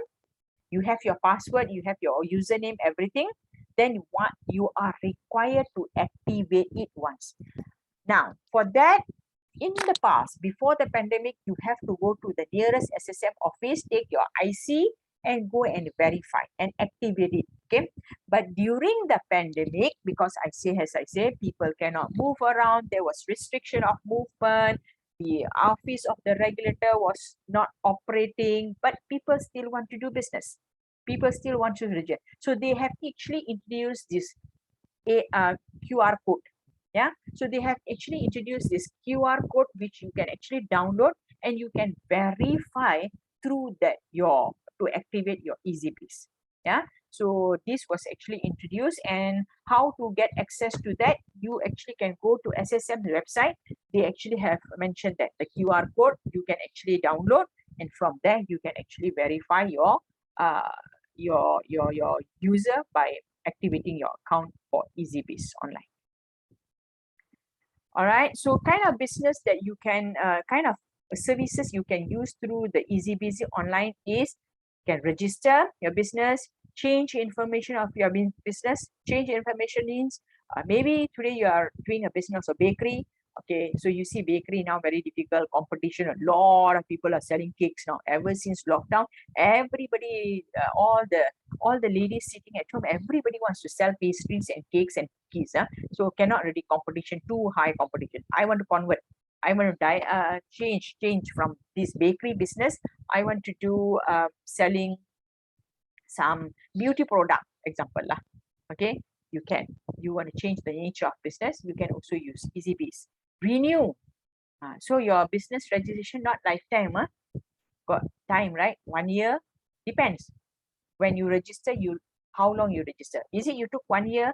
you have your password, you have your username, everything, then what you are required to activate it once. Now, for that, in the past, before the pandemic, you have to go to the nearest SSM office, take your IC and go and verify and activate it. Okay, but during the pandemic, because as I say, people cannot move around, there was restriction of movement, the office of the regulator was not operating, but people still want to do business. People still want to register. So they have actually introduced this QR code. Yeah, so they have actually introduced this QR code which you can actually download and you can verify through that your to activate your EasyBiz. Yeah, so this was actually introduced, and how to get access to that, you actually can go to SSM website. They actually have mentioned that the QR code you can actually download, and from there you can actually verify uh your user by activating your account for EasyBiz online. All right, so kind of business that you can kind of services you can use through the EasyBiz online is can register your business, change information of your business. Change information means maybe today you are doing a business of bakery. Okay, so you see bakery now very difficult competition. A lot of people are selling cakes now. Ever since lockdown, everybody, all the ladies sitting at home, everybody wants to sell pastries and cakes and cookies. So cannot really competition, too high competition. I want to convert. I want to change from this bakery business. I want to do selling some beauty product, example lah. Okay, you can. You want to change the nature of business, you can also use EasyBiz. Renew. So your business registration not lifetime. Got time, right? 1 year. Depends. When you register, how long you register? Is it you took 1 year,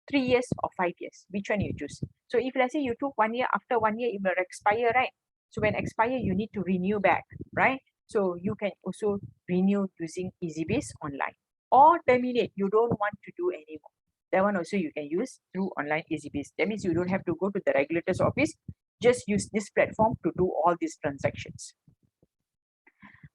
3 years, or 5 years? Which one you choose? So if let's say you took 1 year, after 1 year it will expire, right? So when expire, you need to renew back, right? So you can also renew using EasyBiz online, or terminate. You don't want to do anymore. That one also you can use through online EasyBiz. That means you don't have to go to the regulator's office. Just use this platform to do all these transactions.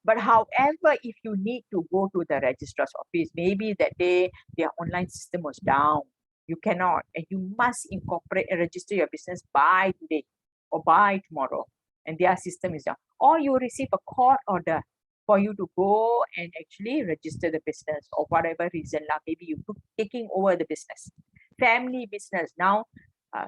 But however, if you need to go to the registrar's office, maybe that day their online system was down, you cannot, and you must incorporate and register your business by today or by tomorrow, and their system is down, or you receive a court order for you to go and actually register the business, or whatever reason lah, maybe you taking over the business. Family business now,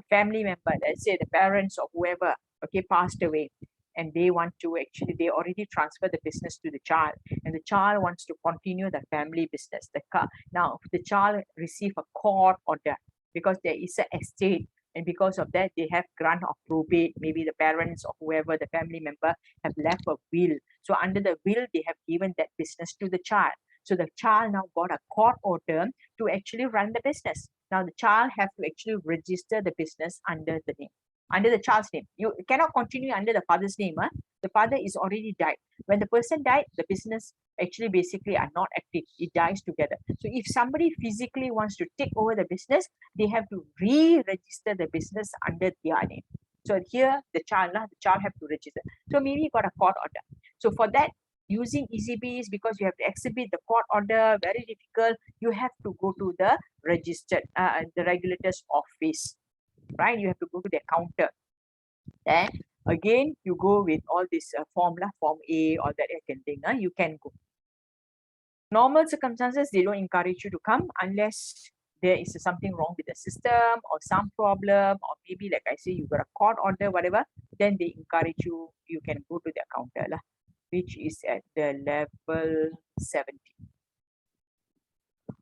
family member, let's say the parents or whoever, okay, passed away, and they want to actually, they already transfer the business to the child, and the child wants to continue the family business. Now the child receive a court order because there is an estate, and because of that they have grant of probate. Maybe the parents or whoever the family member have left a will, so under the will they have given that business to the child. So the child now got a court order to actually run the business. Now the child have to actually register the business under the name, under the child's name. You cannot continue under the father's name. The father is already died. When the person died, the business actually basically are not active. It dies together. So if somebody physically wants to take over the business, they have to re-register the business under their name. So here the child have to register. So maybe you got a court order. So for that, using EasyBiz, because you have to exhibit the court order, very difficult. You have to go to the registered, the regulator's office, right? You have to go to their counter. Then again, you go with all this form A or that kind of thing. You can go. Normal circumstances, they don't encourage you to come unless there is something wrong with the system or some problem, or maybe like I say, you got a court order, whatever. Then they encourage you. You can go to their counter lah, which is at the level 70.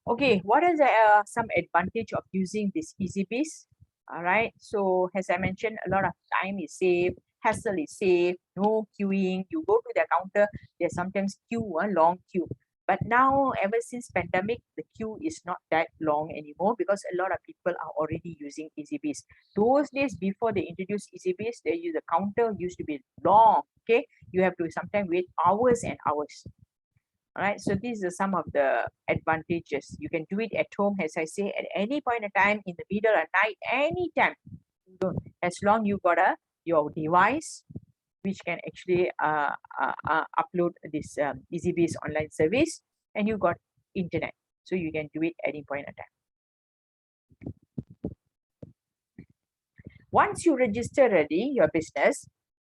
Okay, what is some advantage of using this EasyBiz? All right, so as I mentioned, a lot of time is saved, hassle is saved, no queuing. You go to the counter, there's sometimes queue, a long queue. But now, ever since pandemic, the queue is not that long anymore because a lot of people are already using EasyBiz. Those days before they introduced EasyBiz, the counter used to be long. Okay, you have to sometimes wait hours and hours. All right, so these are some of the advantages. You can do it at home, as I say, at any point in time, in the middle of night, anytime. As long you got your device, which can actually upload this EasyBiz online service, and you got internet, so you can do it any point in time. Once you register already your business,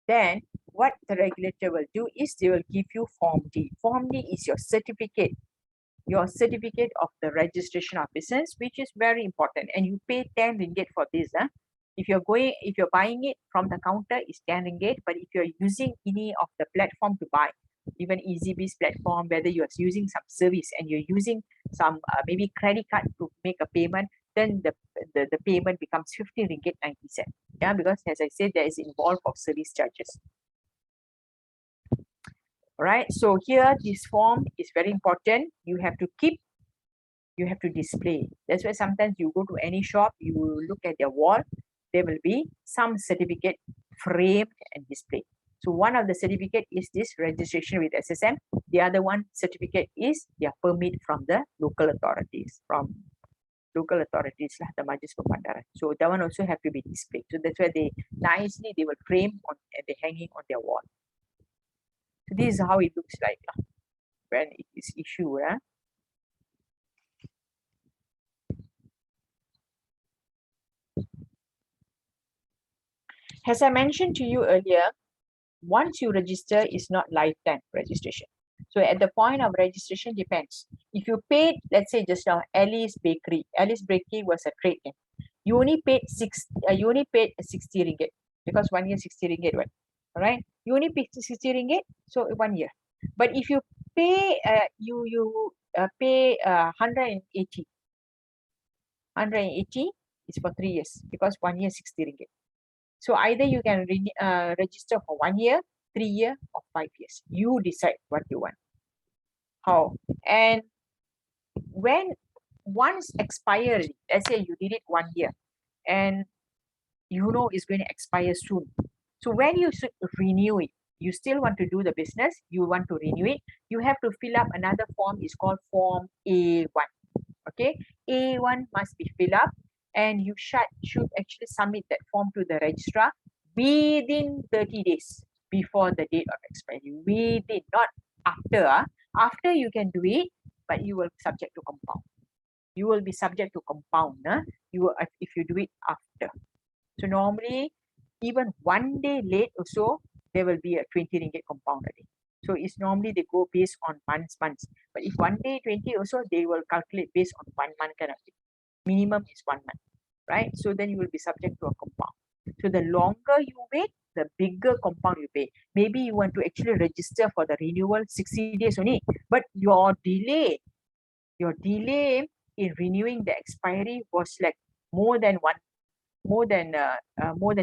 then what the regulator will do is they will give you Form D. Form D is your certificate of the registration of business, which is very important, and you pay 10 ringgit for this. If you're buying it from the counter, it's 10 ringgit. But if you're using any of the platform to buy, even EasyBiz platform, whether you're using some service and you're using some maybe credit card to make a payment, then the payment becomes 50 ringgit 90 cent. Yeah, because as I said, there is involved of service charges. All right. So here, this form is very important. You have to keep. You have to display. That's why sometimes you go to any shop, you look at their wall, there will be some certificate framed and displayed. So one of the certificate is this registration with SSM. The other one certificate is their permit from the local authorities, the Majlis Pemandaran. So that one also have to be displayed. So that's why they will frame on and they hanging on their wall. So this is how it looks like when it is issued. As I mentioned to you earlier, once you register, it's not lifetime registration. So at the point of registration depends. If you paid, let's say just now, Alice Bakery was a trade name. You only paid 60 ringgit because 1 year 60 ringgit, right? All right. You only paid 60 ringgit, so 1 year. But if you pay, pay 180 is for 3 years because 1 year 60 ringgit. So either you can register for 1 year, 3 year, or 5 years. You decide what you want. How? And when once expired, let's say you did it 1 year, and you know it's going to expire soon. So when you should renew it, you still want to do the business, you want to renew it, you have to fill up another form. It's called Form A1. Okay, A1 must be filled up, and you should actually submit that form to the registrar within 30 days before the date of expiry. Within, not after. After you can do it, but you will be subject to compound. You will be subject to compound. If you do it after. So normally, even 1 day late also, there will be a 20 ringgit compound a day. So it's normally they go based on months. But if 1 day 20 also, they will calculate based on 1 month kind of thing. Minimum is 1 month, right? So then you will be subject to a compound. So the longer you wait, the bigger compound you pay. Maybe you want to actually register for the renewal 60 days only, but your delay in renewing the expiry was like more than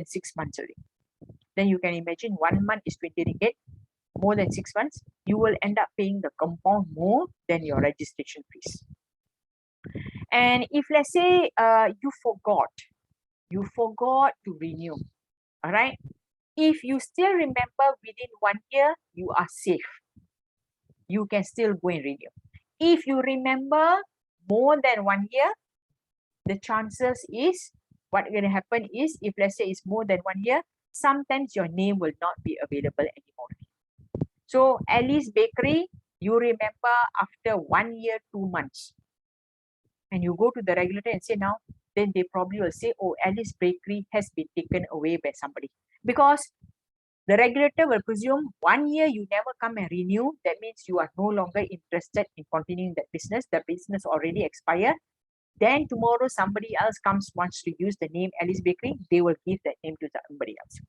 6 months already. Then you can imagine 1 month is 20 ringgit, more than 6 months, you will end up paying the compound more than your registration fees. And if let's say you forgot to renew, all right? If you still remember within 1 year, you are safe. You can still go and renew. If you remember more than 1 year, the chances is what going to happen is if let's say it's more than 1 year, sometimes your name will not be available anymore. So Alice Bakery, you remember after 1 year, 2 months, and you go to the regulator and say now, then they probably will say, oh, Alice Bakery has been taken away by somebody. Because the regulator will presume 1 year you never come and renew. That means you are no longer interested in continuing that business. The business already expired. Then tomorrow somebody else comes, wants to use the name Alice Bakery. They will give that name to somebody else.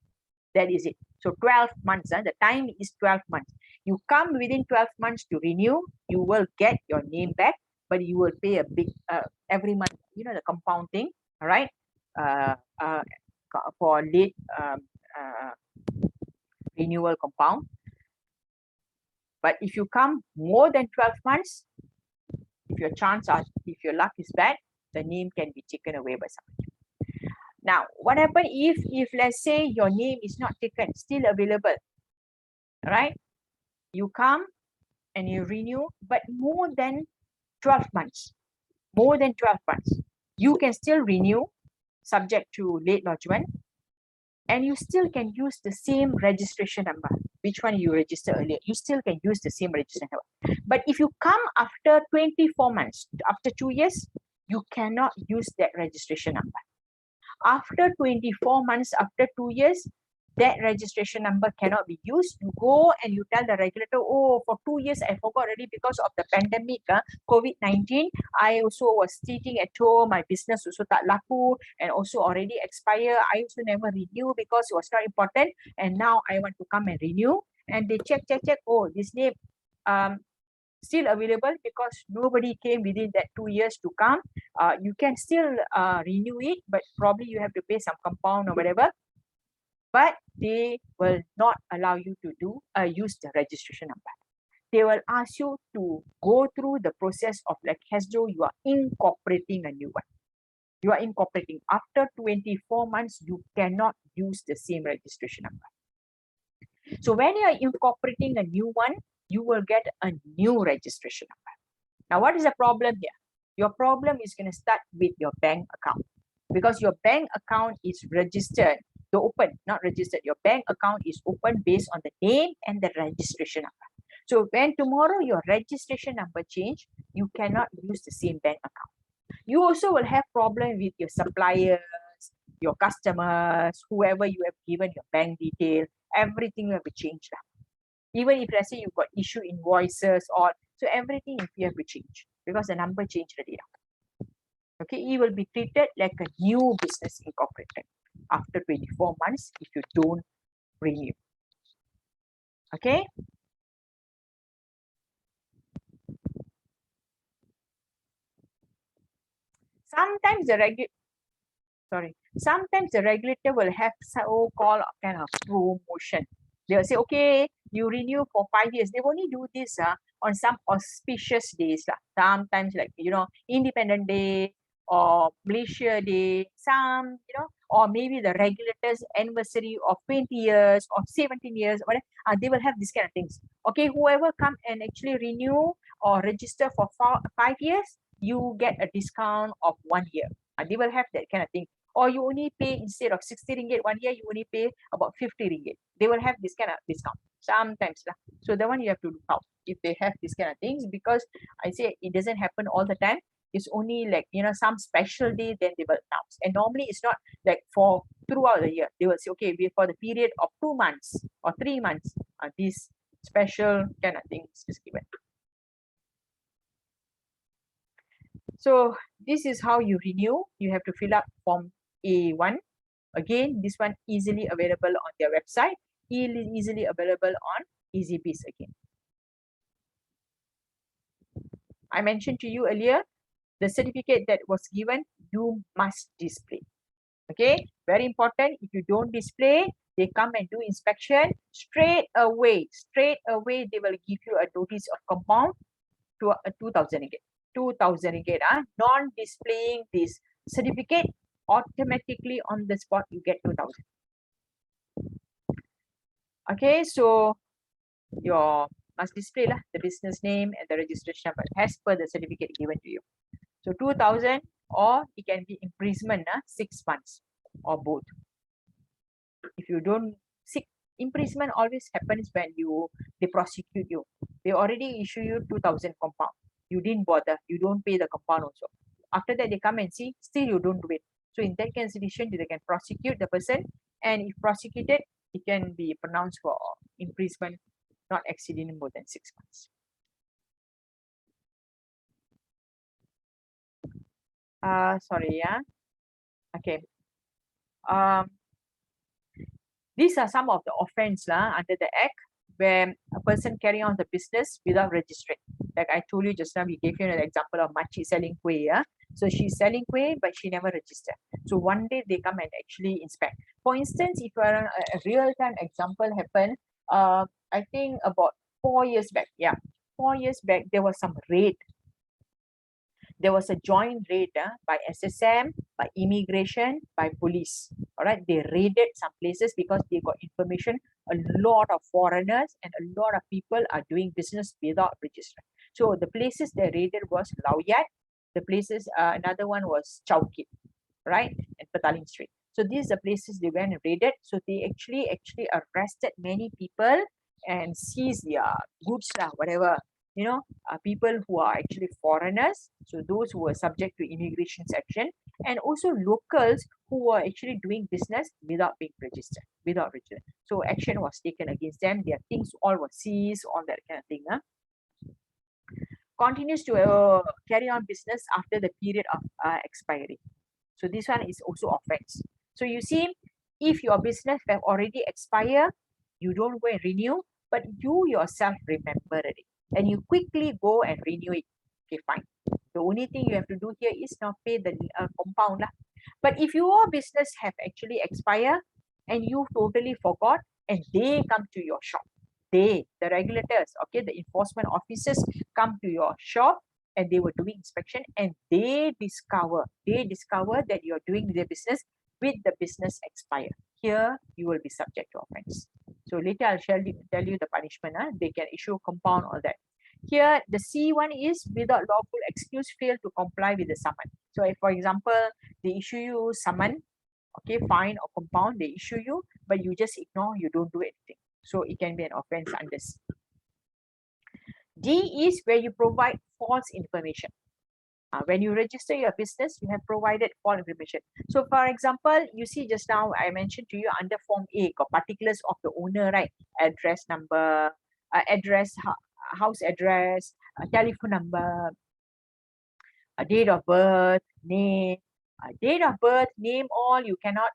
That is it. So 12 months, the time is 12 months. You come within 12 months to renew, you will get your name back, but you will pay a big, every month, the compounding, all right, for late renewal compound. But if you come more than 12 months, if your luck is bad, the name can be taken away by somebody. Now, what happens if let's say your name is not taken, still available, right? You come and you renew, but more than 12 months, you can still renew subject to late lodgement, and you still can use the same registration number. Which one you registered earlier, you still can use the same registration number. But if you come after 24 months, after 2 years, you cannot use that registration number. After 24 months, after 2 years, that registration number cannot be used. You go and you tell the regulator, oh, for 2 years I forgot already because of the pandemic, COVID-19. I also was sitting at home, my business also tak laku and also already expire. I also never renew because it was not important, and now I want to come and renew. And they check, oh, this name still available because nobody came within that 2 years to come. You can still renew it, but probably you have to pay some compound or whatever. But they will not allow you to use the registration number. They will ask you to go through the process of like as though you are incorporating a new one. You are incorporating. After 24 months, you cannot use the same registration number. So when you are incorporating a new one, you will get a new registration number. Now, what is the problem here? Your problem is going to start with your bank account, because your bank account is registered to open, not registered. Your bank account is open based on the name and the registration number. So when tomorrow your registration number change, you cannot use the same bank account. You also will have problem with your suppliers, your customers, whoever you have given your bank detail, everything will be changed. Even if let's say you've got issue invoices or so everything you have to change because the number changed already. Okay, it will be treated like a new business incorporated after 24 months if you don't renew. Okay. Sometimes the regulator will have so-called kind of promotion. They will say, okay, you renew for 5 years. They only do this on some auspicious days. Sometimes like, Independent Day or Malaysia Day, or maybe the regulator's anniversary of 20 years or 17 years, whatever, they will have these kind of things. Okay, whoever come and actually renew or register for 5 years, you get a discount of 1 year. They will have that kind of thing. Or you only pay, instead of 60 ringgit 1 year, you only pay about 50 ringgit. They will have this kind of discount sometimes. So the one you have to look out if they have these kind of things, because I say it doesn't happen all the time. It's only like, some special day, then they will announce. And normally it's not like for throughout the year. They will say, okay, for the period of 2 months or 3 months, these special kind of things is given. So this is how you renew. You have to fill up form A1. Again, this one easily available on their website, easily available on EasyBiz again. I mentioned to you earlier, the certificate that was given, you must display. Okay, very important. If you don't display, they come and do inspection straight away. They will give you a notice of compound to 2,000 ringgit. 2,000 ringgit. Non-displaying this certificate, automatically on the spot you get 2,000. Okay, so your must display the business name and the registration number as per the certificate given to you. So 2,000, or it can be imprisonment 6 months, or both. If you don't seek imprisonment, always happens when they prosecute you. They already issue you 2,000 compound. You didn't bother. You don't pay the compound also. After that, they come and see, still you don't do it. So in that condition, they can prosecute the person, and if prosecuted, it can be pronounced for imprisonment not exceeding more than 6 months. Sorry, okay. These are some of the offense under the act where a person carrying on the business without registering. Like I told you just now, we gave you an example of Makcik selling kuih. So she's selling kuih, but she never registered. So one day they come and actually inspect. For instance, if a real-time example happened, I think about 4 years back. 4 years back, there was some raid. There was a joint raid by SSM, by immigration, by police. All right, they raided some places because they got information. A lot of foreigners and a lot of people are doing business without registering. So the places they raided was Lawyat. The places, another one was Chowkit, right, and Petaling Street. So these are the places they went and raided. So they actually arrested many people and seized their goods, whatever. people who are actually foreigners, so those who are subject to immigration section, and also locals who are actually doing business without being registered, So action was taken against them. Their things all were seized, all that kind of thing. Continues to carry on business after the period of expiry. So this one is also offense. So you see, if your business have already expired, you don't go and renew, but you yourself remember it and you quickly go and renew it. Okay, fine. The only thing you have to do here is now pay the compound lah. But if your business have actually expired and you totally forgot and they come to your shop, the regulators, okay, the enforcement officers come to your shop and they were doing inspection and they discover that you're doing their business with the business expired. Here you will be subject to offense. So later I'll tell you the punishment. They can issue compound, all that. Here the C1 is without lawful excuse fail to comply with the summon. So if, for example, they issue you summon, okay, fine or compound, they issue you, but you just ignore, you don't do anything. So it can be an offense under C. D is where you provide false information. When you register your business, you have provided false information. So for example, you see just now I mentioned to you under Form A, got particulars of the owner, right? Address number, house address, telephone number, date of birth, name, date of birth, name, all you cannot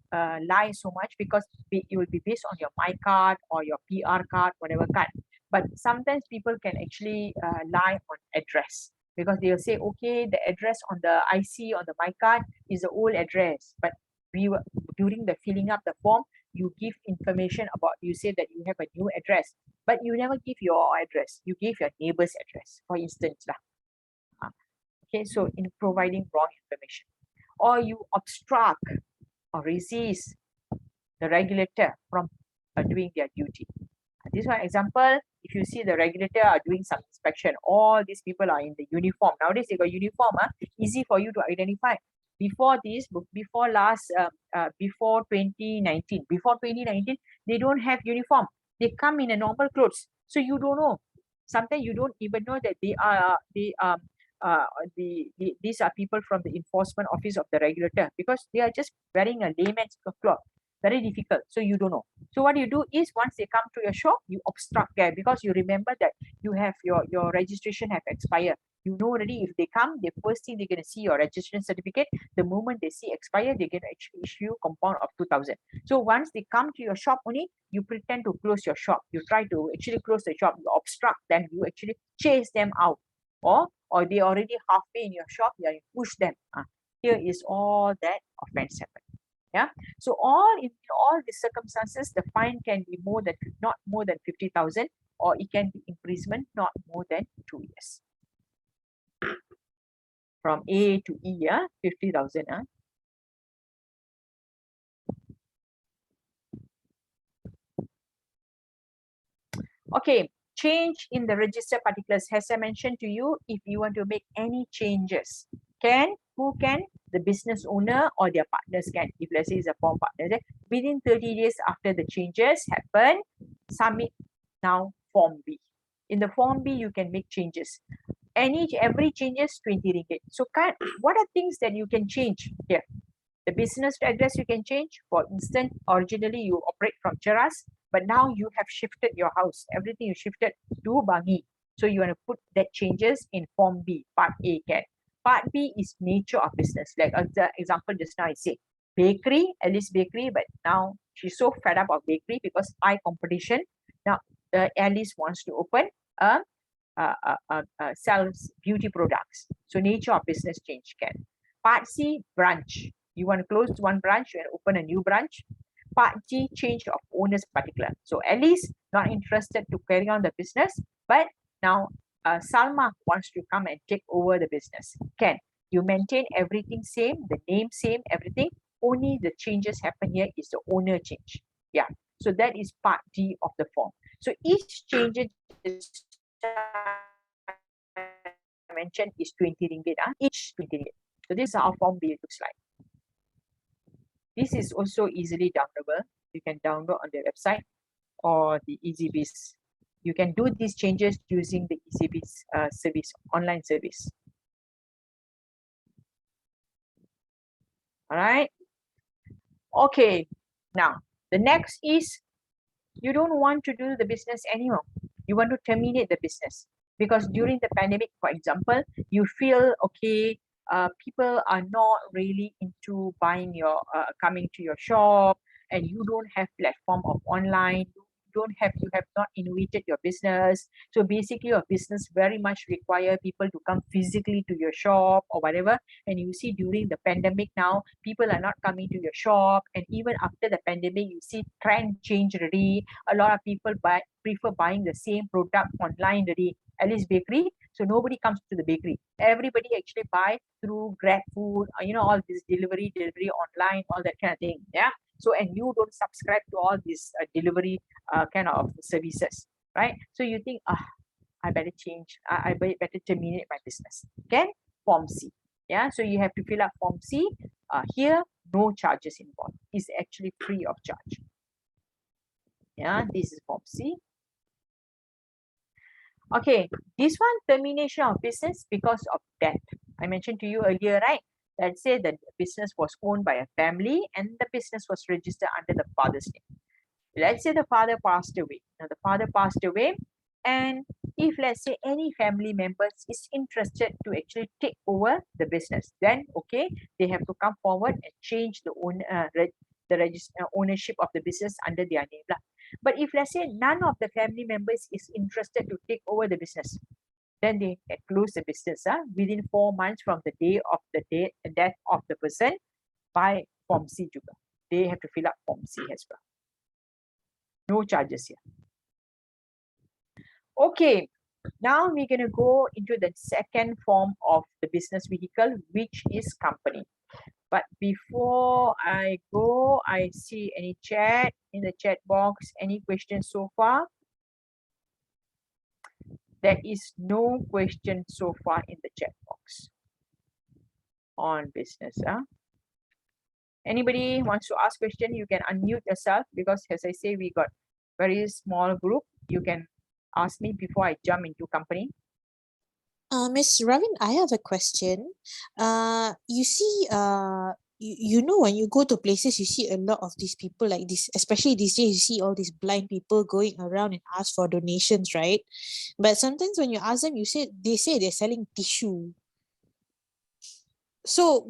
lie so much because it will be based on your my card or your PR card, whatever card. But sometimes people can actually lie on address because they will say, okay, the address on the IC on the my card is the old address, but during the filling up the form, you give information about, you say that you have a new address, but you never give your address, you give your neighbor's address, for instance lah. Okay, so in providing wrong information, or you obstruct or resist the regulator from doing their duty. This one example, if you see the regulator are doing some inspection, all these people are in the uniform. Nowadays they got uniform, easy for you to identify. Before this, before 2019, they don't have uniform. They come in a normal clothes, so you don't know. Sometimes you don't even know that these are people from the enforcement office of the regulator because they are just wearing a layman's cloth. Very difficult, so you don't know. So what you do is once they come to your shop, you obstruct there because you remember that you have your registration have expired. You know already if they come, the first thing they're going to see your registration certificate. The moment they see expired, they're going to actually issue compound of 2,000. So once they come to your shop only, you pretend to close your shop. You try to actually close the shop, you obstruct them, you actually chase them out. Or they already halfway in your shop, you push them. Here is all that offense happen. Yeah. So in all these circumstances, the fine can be not more than 50,000, or it can be imprisonment not more than 2 years. From A to E, 50,000. Okay, change in the register particulars. As I mentioned to you, if you want to make any changes, who can? The business owner or their partners can. If let's say it's a form partner, within 30 days after the changes happen, submit now Form B. In the Form B, you can make changes. Every changes 20 ringgit. So what are things that you can change here? The business address you can change. For instance, originally you operate from Cheras, but now you have shifted your house. Everything you shifted to Bangi. So you want to put that changes in Form B. Part A can. Part B is nature of business. Like the example just now I say, bakery, Alice Bakery, but now she's so fed up of bakery because high competition. Now Alice wants to open sells beauty products. So nature of business change can. Part C, branch. You want to close one branch and open a new branch. Part G, change of owner's particular. So Alice not interested to carry on the business, but now Salma wants to come and take over the business. Can. You maintain everything same, the name same, everything. Only the changes happen here is the owner change. Yeah. So that is part D of the form. So each change mentioned is 20 ringgit. Each 20 ringgit. So this is how Form B looks like. This is also easily downloadable. You can download on the website or the EasyBiz You can do these changes using the e-service service, online service. All right. Okay. Now, the next is you don't want to do the business anymore. You want to terminate the business because during the pandemic, for example, you feel okay. People are not really into buying your coming to your shop, and you don't have platform of online. You have not innovated your business. So basically, your business very much require people to come physically to your shop or whatever. And you see during the pandemic now, people are not coming to your shop, and even after the pandemic, you see trend change already. A lot of people prefer buying the same product online already, at least bakery. So nobody comes to the bakery. Everybody actually buy through Grab food, all this delivery online, all that kind of thing. Yeah. So, and you don't subscribe to all these delivery kind of services, right? So you think, I better change. I better terminate my business. Okay, Form C. Yeah, so you have to fill up Form C. Here, no charges involved. It's actually free of charge. Yeah, this is Form C. Okay, this one, termination of business because of death. I mentioned to you earlier, right? Let's say the business was owned by a family and the business was registered under the father's name. Let's say the father passed away. Now the father passed away, and if let's say any family members is interested to actually take over the business, then okay, they have to come forward and change the ownership of the business under their name lah. But if let's say none of the family members is interested to take over the business, then they can close the business within 4 months from the day of the death of the person by Form C juga. They have to fill up Form C as well. No charges here. Okay, now we're going to go into the second form of the business vehicle, which is company. But before I go, I see any chat in the chat box. Any questions so far? There is no question so far in the chat box on business. Anybody wants to ask question, you can unmute yourself, because as I say, we got very small group. You can ask me before I jump into company. Miss Ravin, I have a question. You see, you know, when you go to places, you see a lot of these people like this, especially these days, you see all these blind people going around and ask for donations, right? But sometimes when you ask them, they say they're selling tissue. So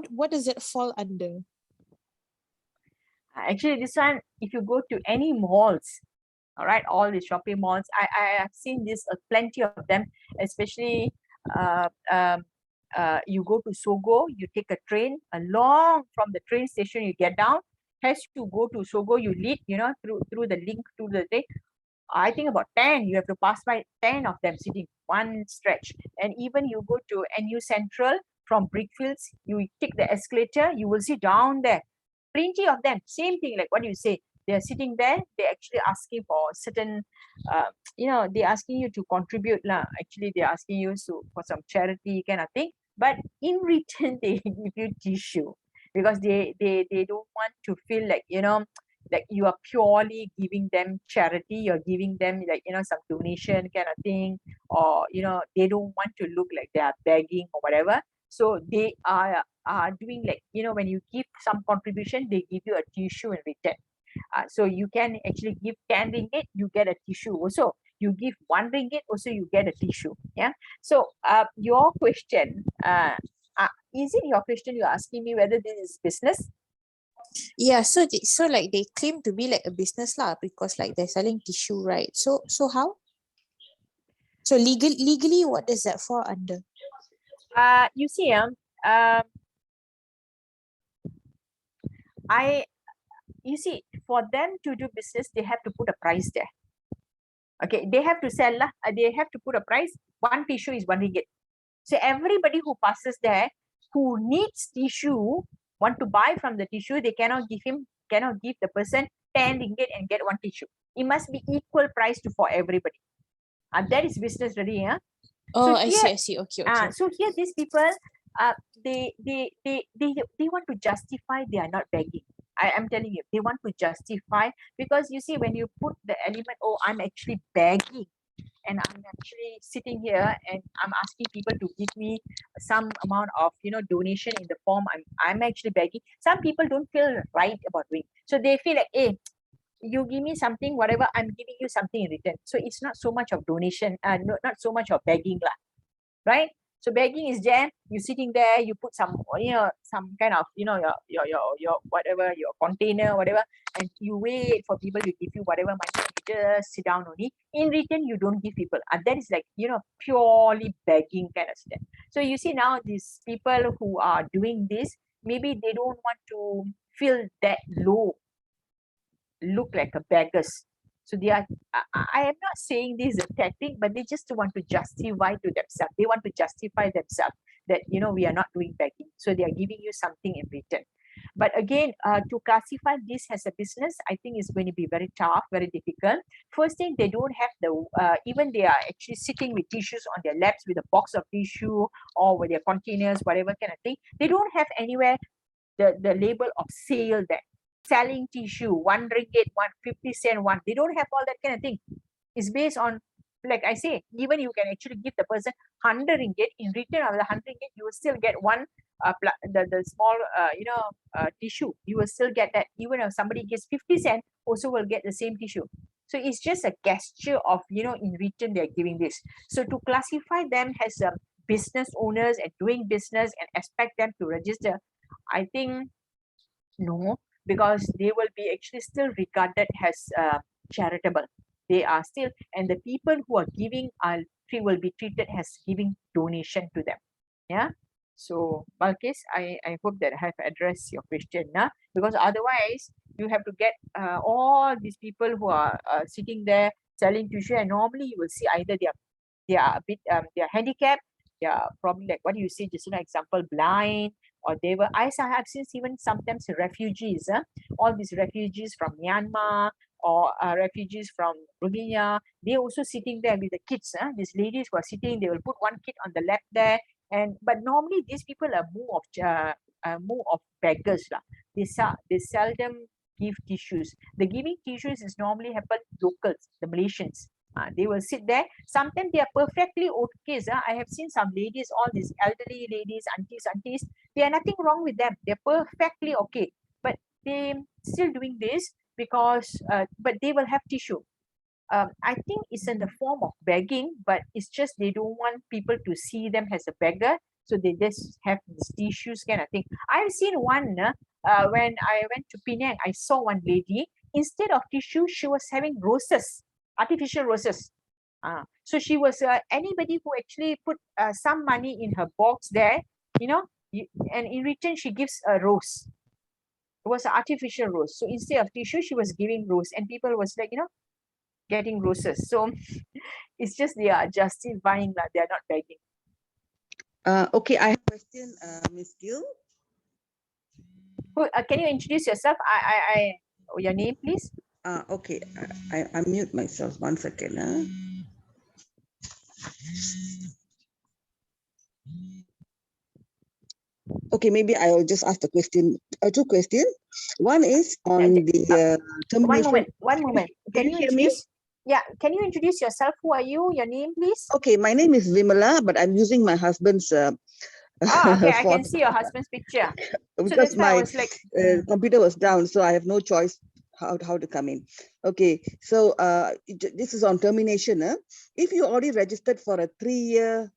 what does that fall under? Actually, this one, if you go to any malls, all right, all the shopping malls, I have seen this plenty of them, especially you go to Sogo, you take a train along from the train station, you get down, has to go to Sogo, you lead, through the link to the train. I think about 10, you have to pass by 10 of them sitting one stretch. And even you go to NU Central from Brickfields, you take the escalator, you will see down there plenty of them, same thing like what you say. They're sitting there, they're actually asking for certain, they're asking you to contribute lah. Actually, they're asking you for some charity kind of thing. But in return, they give you tissue, because they don't want to feel like, like you are purely giving them charity, you're giving them like, some donation kind of thing, or, they don't want to look like they are begging or whatever. So they are doing like, when you give some contribution, they give you a tissue in return. So you can actually give 10 ringgit, you get a tissue also. You give 1 ringgit, also you get a tissue. Yeah. So your question, is it your question you're asking me whether this is business? Yeah, so like they claim to be like a business lah, because like they're selling tissue, right? So how? So legally, what does that fall under? You see, you see, for them to do business, they have to put a price there. Okay, they have to sell lah. They have to put a price. 1 tissue is 1 ringgit. So everybody who passes there, who needs tissue, want to buy from the tissue, they cannot give the person 10 ringgit and get 1 tissue. It must be equal price for everybody. And that is business ready, yeah. Oh, so here, I see. Okay. So here these people, they want to justify they are not begging. I am telling you, they want to justify, because you see, when you put the element, oh, I'm actually begging, and I'm actually sitting here and I'm asking people to give me some amount of, donation in the form, I'm actually begging. Some people don't feel right about doing. So they feel like, hey, you give me something, whatever, I'm giving you something in return. So it's not so much of donation, not so much of begging, lah, right? So begging is there, you sitting there, you put some, some kind of, your whatever, your container, whatever, and you wait for people to give you whatever money, you just sit down only. In return, you don't give people. And that is like, purely begging kind of stuff. So you see now these people who are doing this, maybe they don't want to feel that low, look like a beggars. So they are, I am not saying this is a tactic, but they just want to justify to themselves. They want to justify themselves that, we are not doing begging. So they are giving you something in return. But again, to classify this as a business, I think is going to be very tough, very difficult. First thing, they don't have the, even they are actually sitting with tissues on their laps with a box of tissue or with their containers, whatever kind of thing. They don't have anywhere the label of sale there. Selling tissue, 1 ringgit, 150 cent, one. They don't have all that kind of thing. It's based on, like I say, even you can actually give the person 100 ringgit. In return of the 100 ringgit, you will still get one, the small, tissue. You will still get that. Even if somebody gives 50 cent, also will get the same tissue. So it's just a gesture of, in return, they're giving this. So to classify them as business owners and doing business and expect them to register, I think no, because they will be actually still regarded as charitable. They are still, and the people who are giving will be treated as giving donation to them. Yeah. So Balkis, I hope that I have addressed your question, because otherwise you have to get all these people who are sitting there selling tissue, and normally you will see either they are a bit they are handicapped, they are probably like what you say, just an example, blind, or they were, I have seen even sometimes refugees, all these refugees from Myanmar or refugees from Romania, they also sitting there with the kids. These ladies who are sitting, they will put one kid on the lap there, and but normally these people are more of beggars lah. They seldom give tissues. The giving tissues is normally happen locals, the Malaysians. They will sit there. Sometimes they are perfectly okay. I have seen some ladies, all these elderly ladies, aunties, there are nothing wrong with them. They're perfectly okay. But they still doing this because, but they will have tissue. I think it's in the form of begging, but it's just they don't want people to see them as a beggar. So they just have these tissues kind of thing. I've seen one when I went to Penang, I saw one lady, instead of tissue, she was having roses, artificial roses. So she was, anybody who actually put some money in her box there, and in return, she gives a rose. It was an artificial rose. So instead of tissue, she was giving rose, and people was like, getting roses. So it's just they are justifying that they are not begging. Okay, I have a question, Miss Gill. Can you introduce yourself? Your name, please. Okay, I unmute myself. 1 second. Okay, maybe I will just ask the question. Two questions. One is on the termination. One moment. Can you hear me? Yeah, can you introduce yourself? Who are you? Your name, please? Okay, my name is Vimala, but I'm using my husband's. Okay, I can see your husband's picture. Because so my computer was down, so I have no choice how to come in. Okay, so this is on termination. If you already registered for a 3-year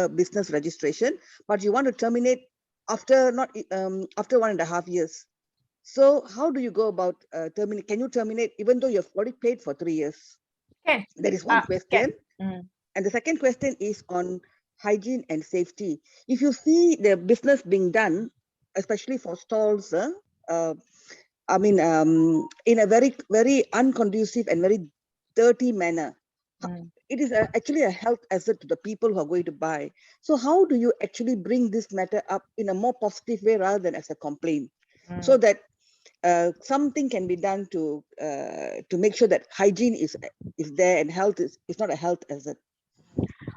business registration, but you want to terminate after after 1.5 years. So how do you go about terminate? Can you terminate even though you've already paid for 3 years? Can. That is one question. And the second question is on hygiene and safety. If you see the business being done, especially for stalls, I mean, in a very, very unconducive and very dirty manner, it is actually a health hazard to the people who are going to buy. So how do you actually bring this matter up in a more positive way rather than as a complaint, so that something can be done to make sure that hygiene is there and health is not a health hazard?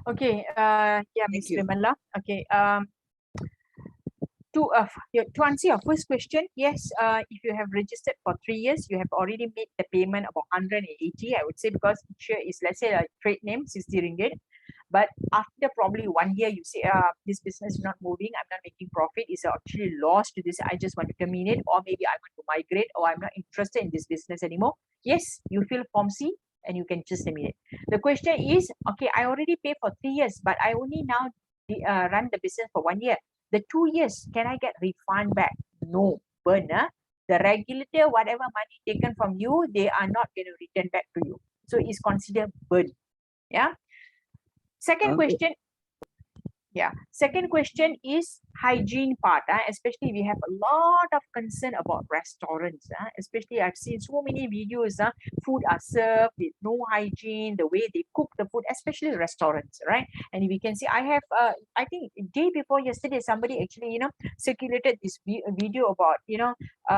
Okay, Ms. Vimala. Okay, to answer your first question, yes, if you have registered for 3 years, you have already made the payment of 180, I would say, because each year is, let's say, a trade name, 60 ringgit. But after probably 1 year, you say, this business is not moving, I'm not making profit, it's actually lost to this, I just want to terminate, or maybe I want to migrate, or I'm not interested in this business anymore. Yes, you fill Form C and you can just terminate. The question is, okay, I already paid for 3 years, but I only now run the business for 1 year. The 2 years, can I get refund back? No, burn. The regulator, whatever money taken from you, they are not going to return back to you. So it's considered burn. Yeah. Second question. Yeah. Second question is hygiene part, especially we have a lot of concern about restaurants. Especially I've seen so many videos, food are served with no hygiene, the way they cook the food, especially restaurants, right? And we can see, I have, I think day before yesterday, somebody actually, circulated this video about,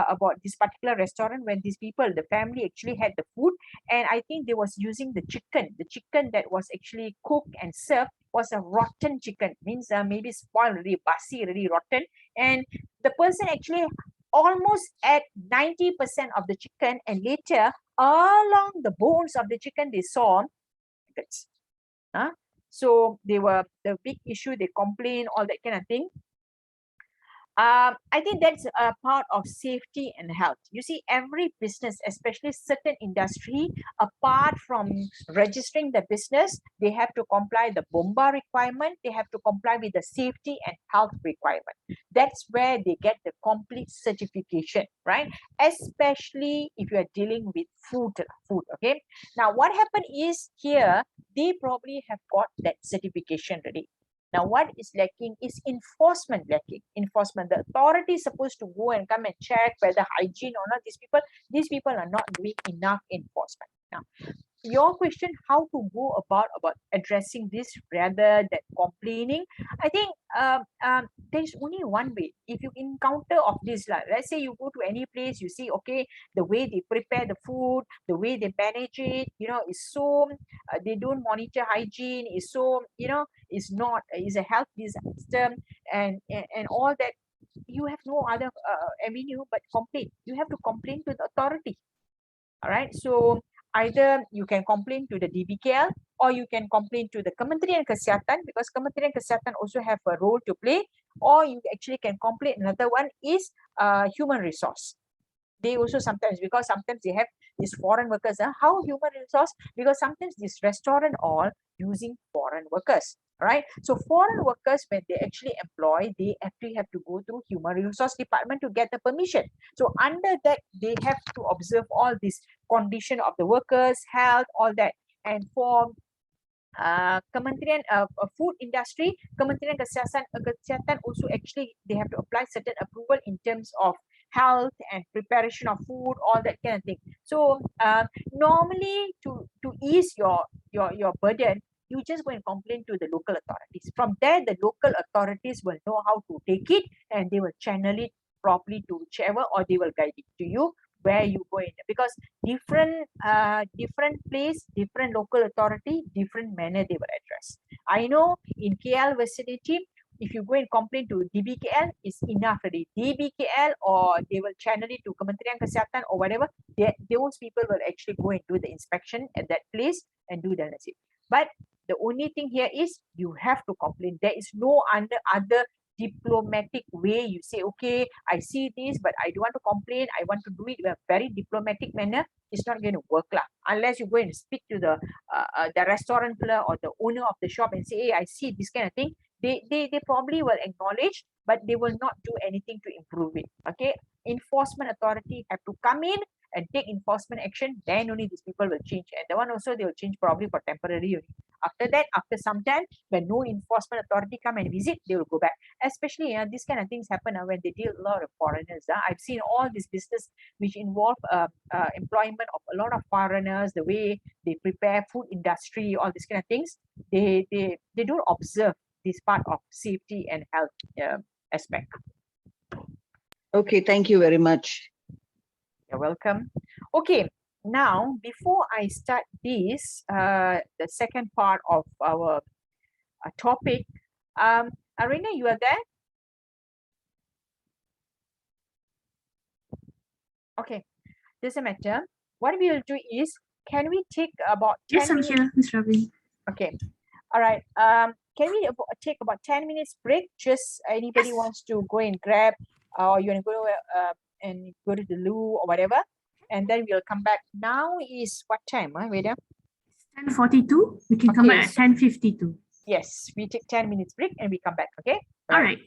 about this particular restaurant when these people, the family actually had the food, and I think they was using the chicken that was actually cooked and served was a rotten chicken, means maybe spoiled already, basi already, rotten, and the person actually almost ate 90% of the chicken, and later along the bones of the chicken they saw nuggets. So they were the big issue, they complain, all that kind of thing. I think that's a part of safety and health. You see, every business, especially certain industry, apart from registering the business, they have to comply the BOMBA requirement. They have to comply with the safety and health requirement. That's where they get the complete certification, right? Especially if you are dealing with food. Okay. Now, what happened is here, they probably have got that certification already. Now, what is lacking is enforcement lacking. Enforcement. The authority is supposed to go and come and check whether hygiene or not. These people are not doing enough enforcement. Now, your question, how to go about addressing this rather than complaining, I think there's only one way. If you encounter of this, let's say you go to any place, you see, okay, the way they prepare the food, the way they manage it, is so they don't monitor hygiene, is so, is not, is a health disaster, and all that, you have no other avenue but complain. You have to complain to the authority. All right, so either you can complain to the DBKL, or you can complain to the Kementerian Kesihatan, because Kementerian Kesihatan also have a role to play, or you actually can complain. Another one is human resource. They also sometimes, because sometimes they have these foreign workers. How human resource? Because sometimes this restaurant all using foreign workers, right? So foreign workers, when they actually employ, they actually have to go through human resource department to get the permission. So under that, they have to observe all this condition of the workers, health, all that. And for Kementerian food industry, Kementerian Kesihatan also actually, they have to apply certain approval in terms of health and preparation of food, all that kind of thing. So normally to ease your burden, you just go and complain to the local authorities. From there, the local authorities will know how to take it, and they will channel it properly to whichever, or they will guide it to you where you go in, because different place, different local authority, different manner they will address. I know in KL vicinity, if you go and complain to DBKL, it's enough already. DBKL, or they will channel it to Kementerian Kesihatan or whatever, those people will actually go and do the inspection at that place and do the analysis. But the only thing here is you have to complain. There is no other diplomatic way. You say, okay, I see this, but I don't want to complain, I want to do it in a very diplomatic manner. It's not going to work unless you go and speak to the restaurant or the owner of the shop and say, hey, I see this kind of thing. They probably will acknowledge, but they will not do anything to improve it. Okay, enforcement authority have to come in and take enforcement action. Then only these people will change, and the one also they will change probably for temporary only. After that, after some time, when no enforcement authority come and visit, they will go back. Especially these kind of things happen when they deal a lot of foreigners. I've seen all this business which involve employment of a lot of foreigners, the way they prepare food industry, all these kind of things. They don't observe this part of safety and health aspect. Okay, thank you very much. You're welcome. Okay, now before I start this, the second part of our topic, Arina, you are there? Okay, doesn't matter. What we will do is, can we take about Yes, 10 I'm minutes? here, Miss Ravin. Okay. All right. Can we take about 10 minutes break? Just anybody Yes. wants to go and grab, or you want to go and go to the loo or whatever, and then we'll come back. Now is what time, Veda? 10:42. We can come Okay, back at 10:52. Yes, we take 10 minutes break and we come back. Okay. All right.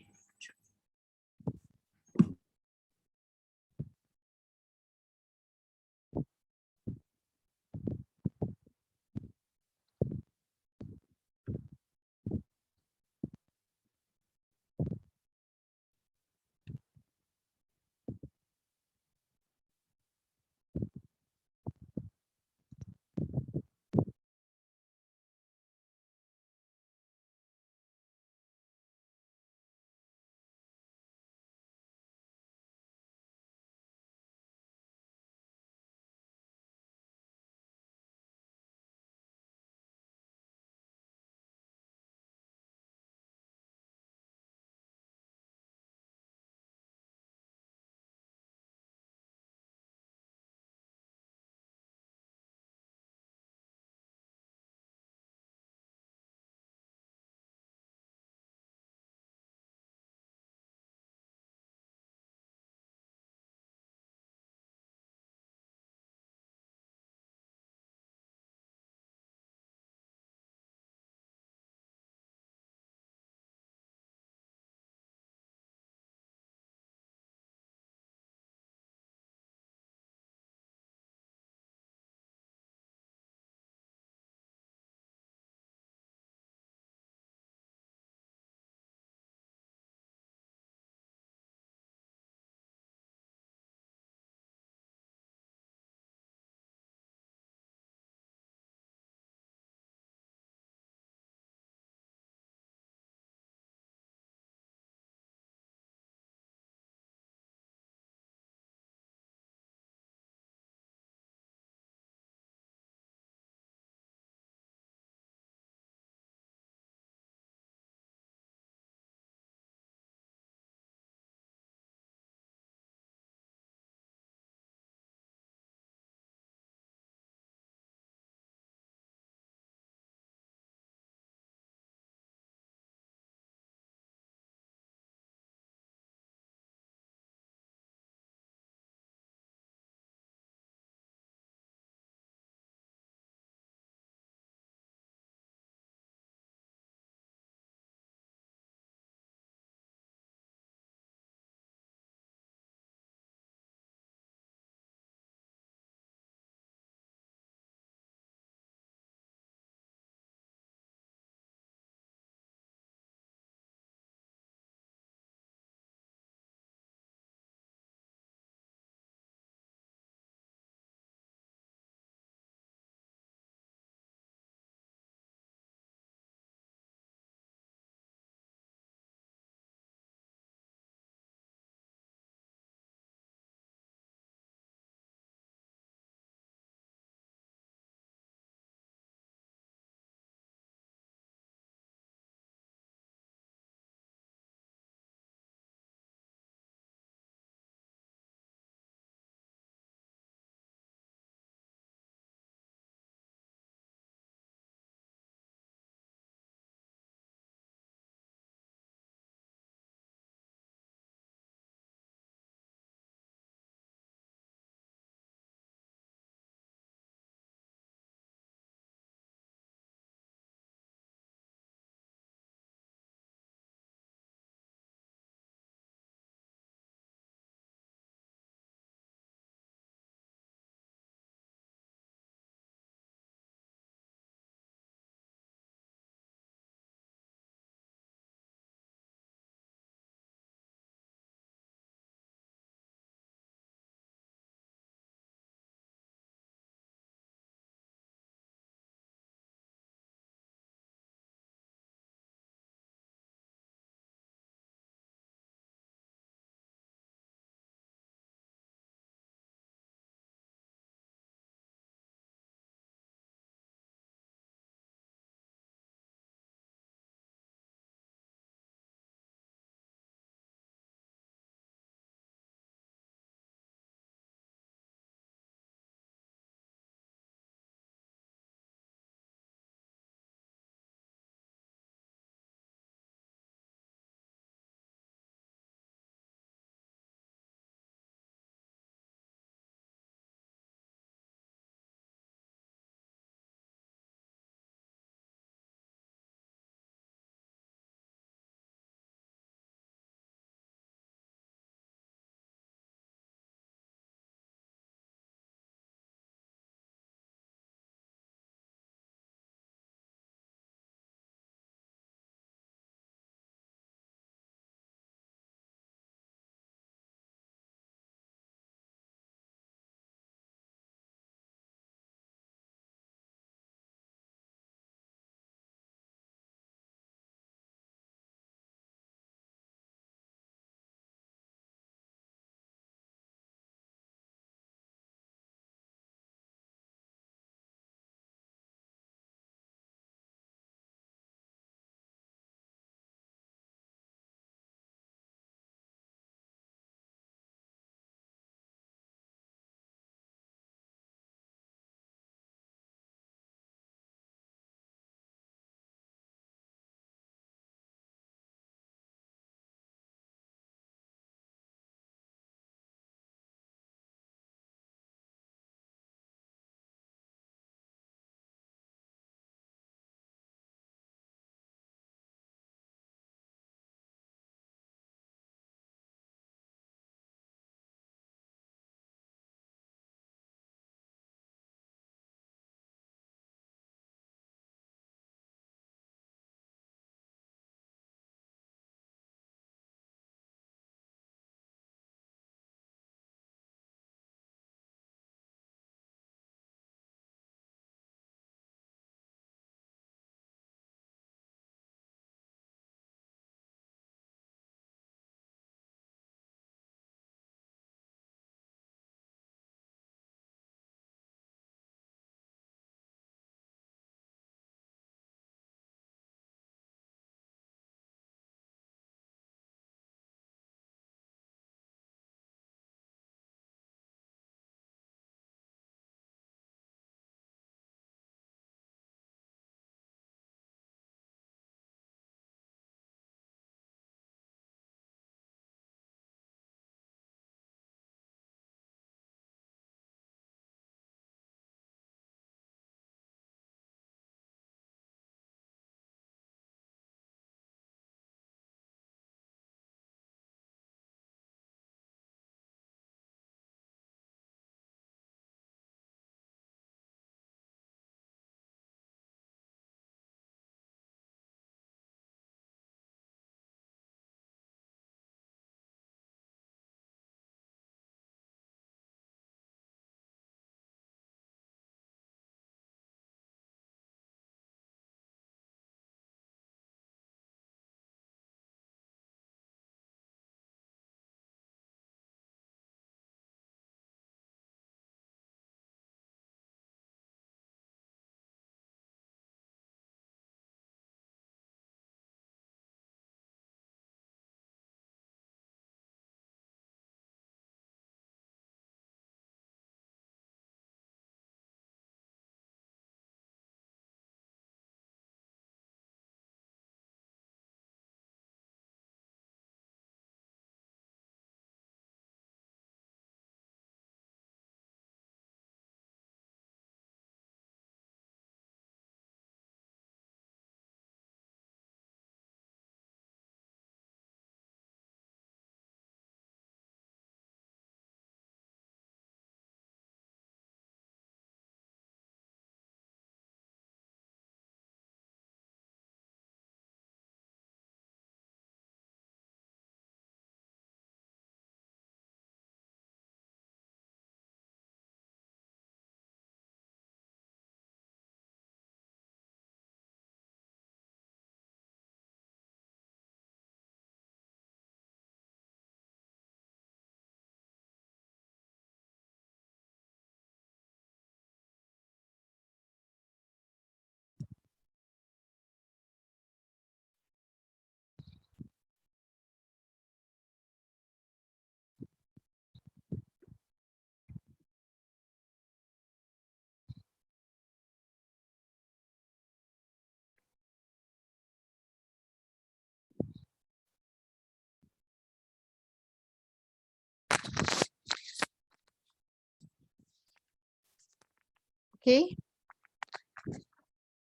Okay,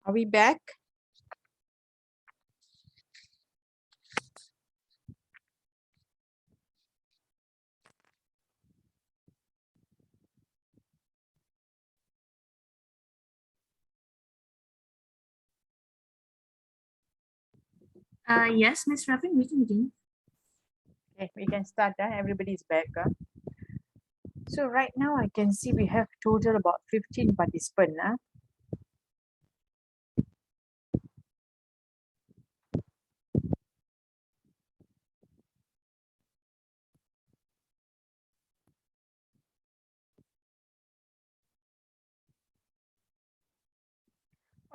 are we back? Yes, Miss Ravin, we can begin. Okay, we can start. Everybody's back. So right now I can see we have total about 15 participants.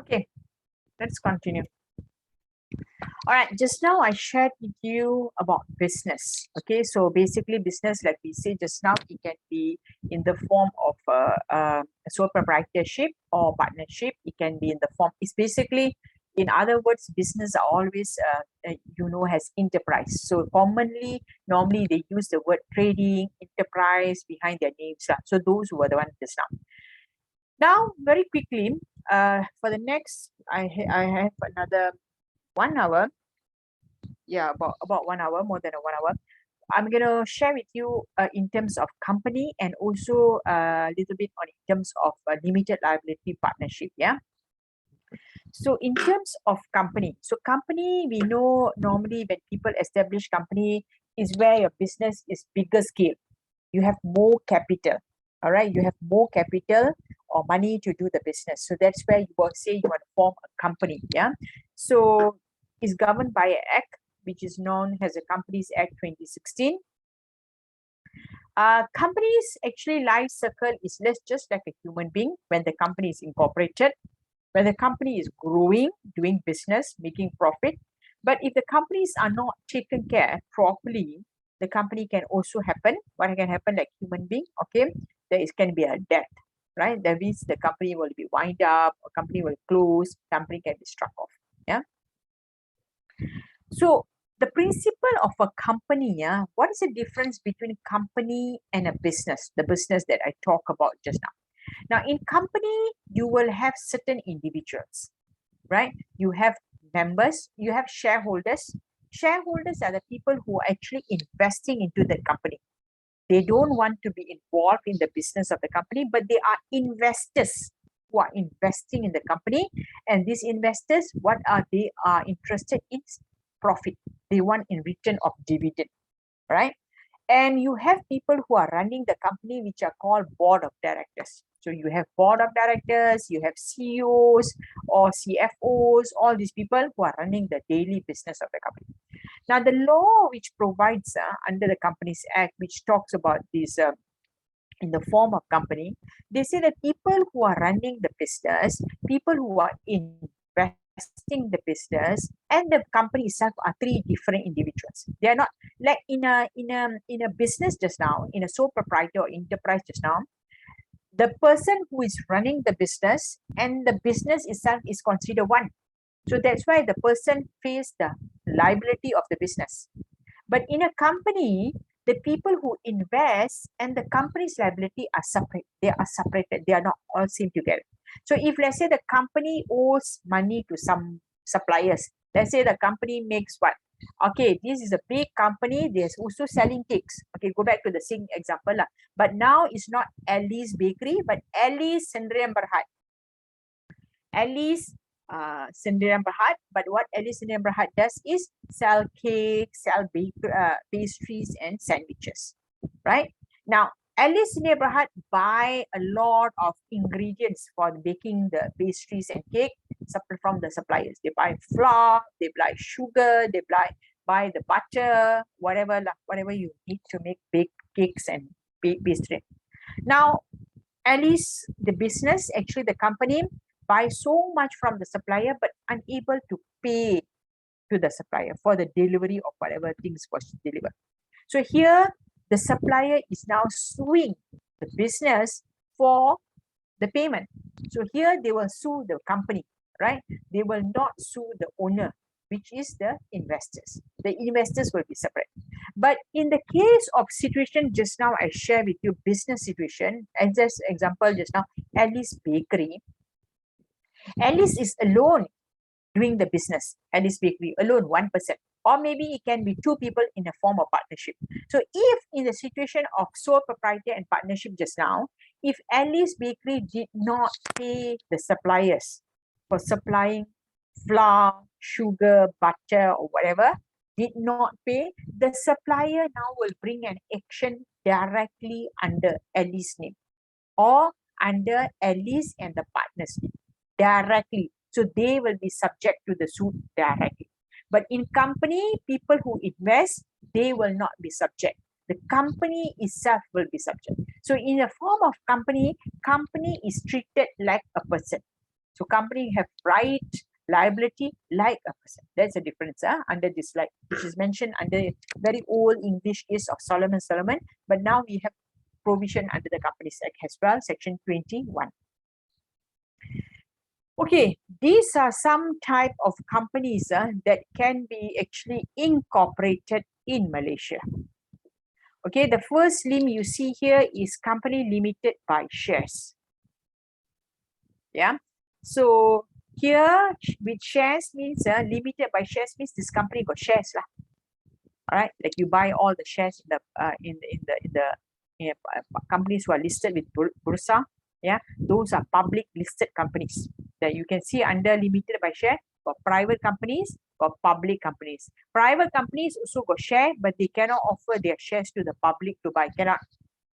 Okay, let's continue. All right, just now I shared with you about business. Okay, so basically business, like we say just now, it can be in the form of a sole proprietorship or partnership. It can be in the form, it's basically, in other words, business are always, has enterprise. So normally they use the word trading, enterprise behind their names. So those were the ones just now. Now, very quickly, for the next, I have another 1 hour. Yeah, about 1 hour, more than a 1 hour. I'm gonna share with you in terms of company and also a little bit on in terms of limited liability partnership. Yeah. So in terms of company, so company, we know normally when people establish company is where your business is bigger scale. You have more capital. All right, you have more capital or money to do the business. So that's where you will say you want to form a company. Yeah. So it's governed by an act which is known as the Companies Act 2016. Companies actually life circle is less just like a human being when the company is incorporated, when the company is growing, doing business, making profit. But if the companies are not taken care properly, the company can also happen. What can happen like human being? Okay, can be a death, right? That means the company will be wind up, or company will close, company can be struck off. Yeah. So the principle of a company, yeah, what is the difference between company and a business? The business that I talk about just now. Now, in company, you will have certain individuals, right? You have members, you have shareholders. Shareholders are the people who are actually investing into the company. They don't want to be involved in the business of the company, but they are investors who are investing in the company. And these investors, what are they are interested in? Profit. They want in return of dividend, right? And you have people who are running the company, which are called board of directors. So you have board of directors, you have CEOs or CFOs, all these people who are running the daily business of the company. Now, the law which provides under the Companies Act, which talks about this in the form of company, they say that people who are running the business, people who are investing the business, and the company itself are three different individuals. They are not like in a business just now, in a sole proprietor or enterprise just now. The person who is running the business and the business itself is considered one. So that's why the person faces the liability of the business. But in a company, the people who invest and the company's liability are separate. They are separated. They are not all seen together. So if let's say the company owes money to some suppliers, let's say the company makes what? Okay, this is a big company. They're also selling cakes. Okay, go back to the same example. But now it's not Alice Bakery, but Alice Sendirian Berhad. Alice Sendirian Berhad, but what Alice Sendirian Berhad does is sell cakes, sell pastries and sandwiches, right? Now, Alice Sendirian Berhad buy a lot of ingredients for baking the pastries and cake from the suppliers. They buy flour, they buy sugar, they buy the butter, whatever you need to make bake cakes and pastry. Now, Alice, the business, actually the company, buy so much from the supplier but unable to pay to the supplier for the delivery of whatever things was delivered. So here the supplier is now suing the business for the payment. So here they will sue the company, right? They will not sue the owner which is the investors. The investors will be separate. But in the case of situation just now, I share with you business situation, and just example just now, Alice Bakery. Alice is alone doing the business. Alice Bakery alone, one person, or maybe it can be two people in a form of partnership. So if in the situation of sole proprietor and partnership just now, if Alice Bakery did not pay the suppliers for supplying flour, sugar, butter, or whatever, did not pay, the supplier now will bring an action directly under Alice's name or under Alice and the partner's name directly. So they will be subject to the suit directly. But in company, people who invest, they will not be subject. The company itself will be subject. So in a form of company, company is treated like a person. So company have right, liability like a person. That's a difference under this slide, which is mentioned under very old English case of Solomon, but now we have provision under the Companies Act as well, section 21. Okay, these are some type of companies that can be actually incorporated in Malaysia. Okay, the first limb you see here is company limited by shares. Yeah, so here with shares means limited by shares means this company got shares lah. All right, like you buy all the shares in the companies who are listed with Bursa. Yeah, those are public listed companies that you can see under limited by share for private companies or public companies. Private companies also got share, but they cannot offer their shares to the public to buy. Cannot.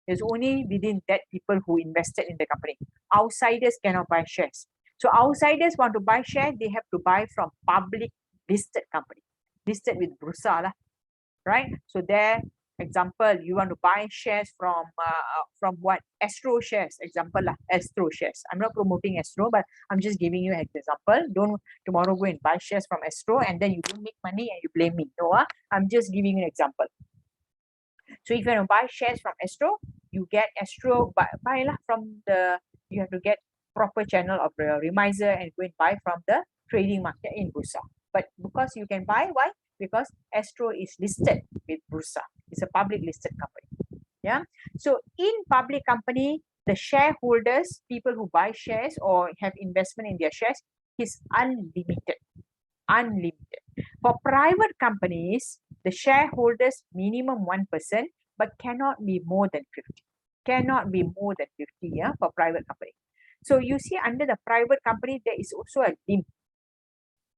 There's only within that people who invested in the company. Outsiders cannot buy shares. So outsiders want to buy share, they have to buy from public listed company, listed with Bursa lah, right? So there, example, you want to buy shares from what? Astro shares, example lah, Astro shares. I'm not promoting Astro, but I'm just giving you an example. Don't tomorrow go and buy shares from Astro and then you don't make money and you blame me. No, I'm just giving you an example. So if you want to buy shares from Astro, you get Astro, buy lah from the, you have to get proper channel of the remiser and go and buy from the trading market in Bursa. But because you can buy, why? Because Astro is listed with Bursa. It's a public listed company. Yeah. So in public company, the shareholders, people who buy shares or have investment in their shares, is unlimited. Unlimited. For private companies, the shareholders minimum 1%, but cannot be more than 50. Cannot be more than 50, yeah, for private company. So you see under the private company, there is also a link.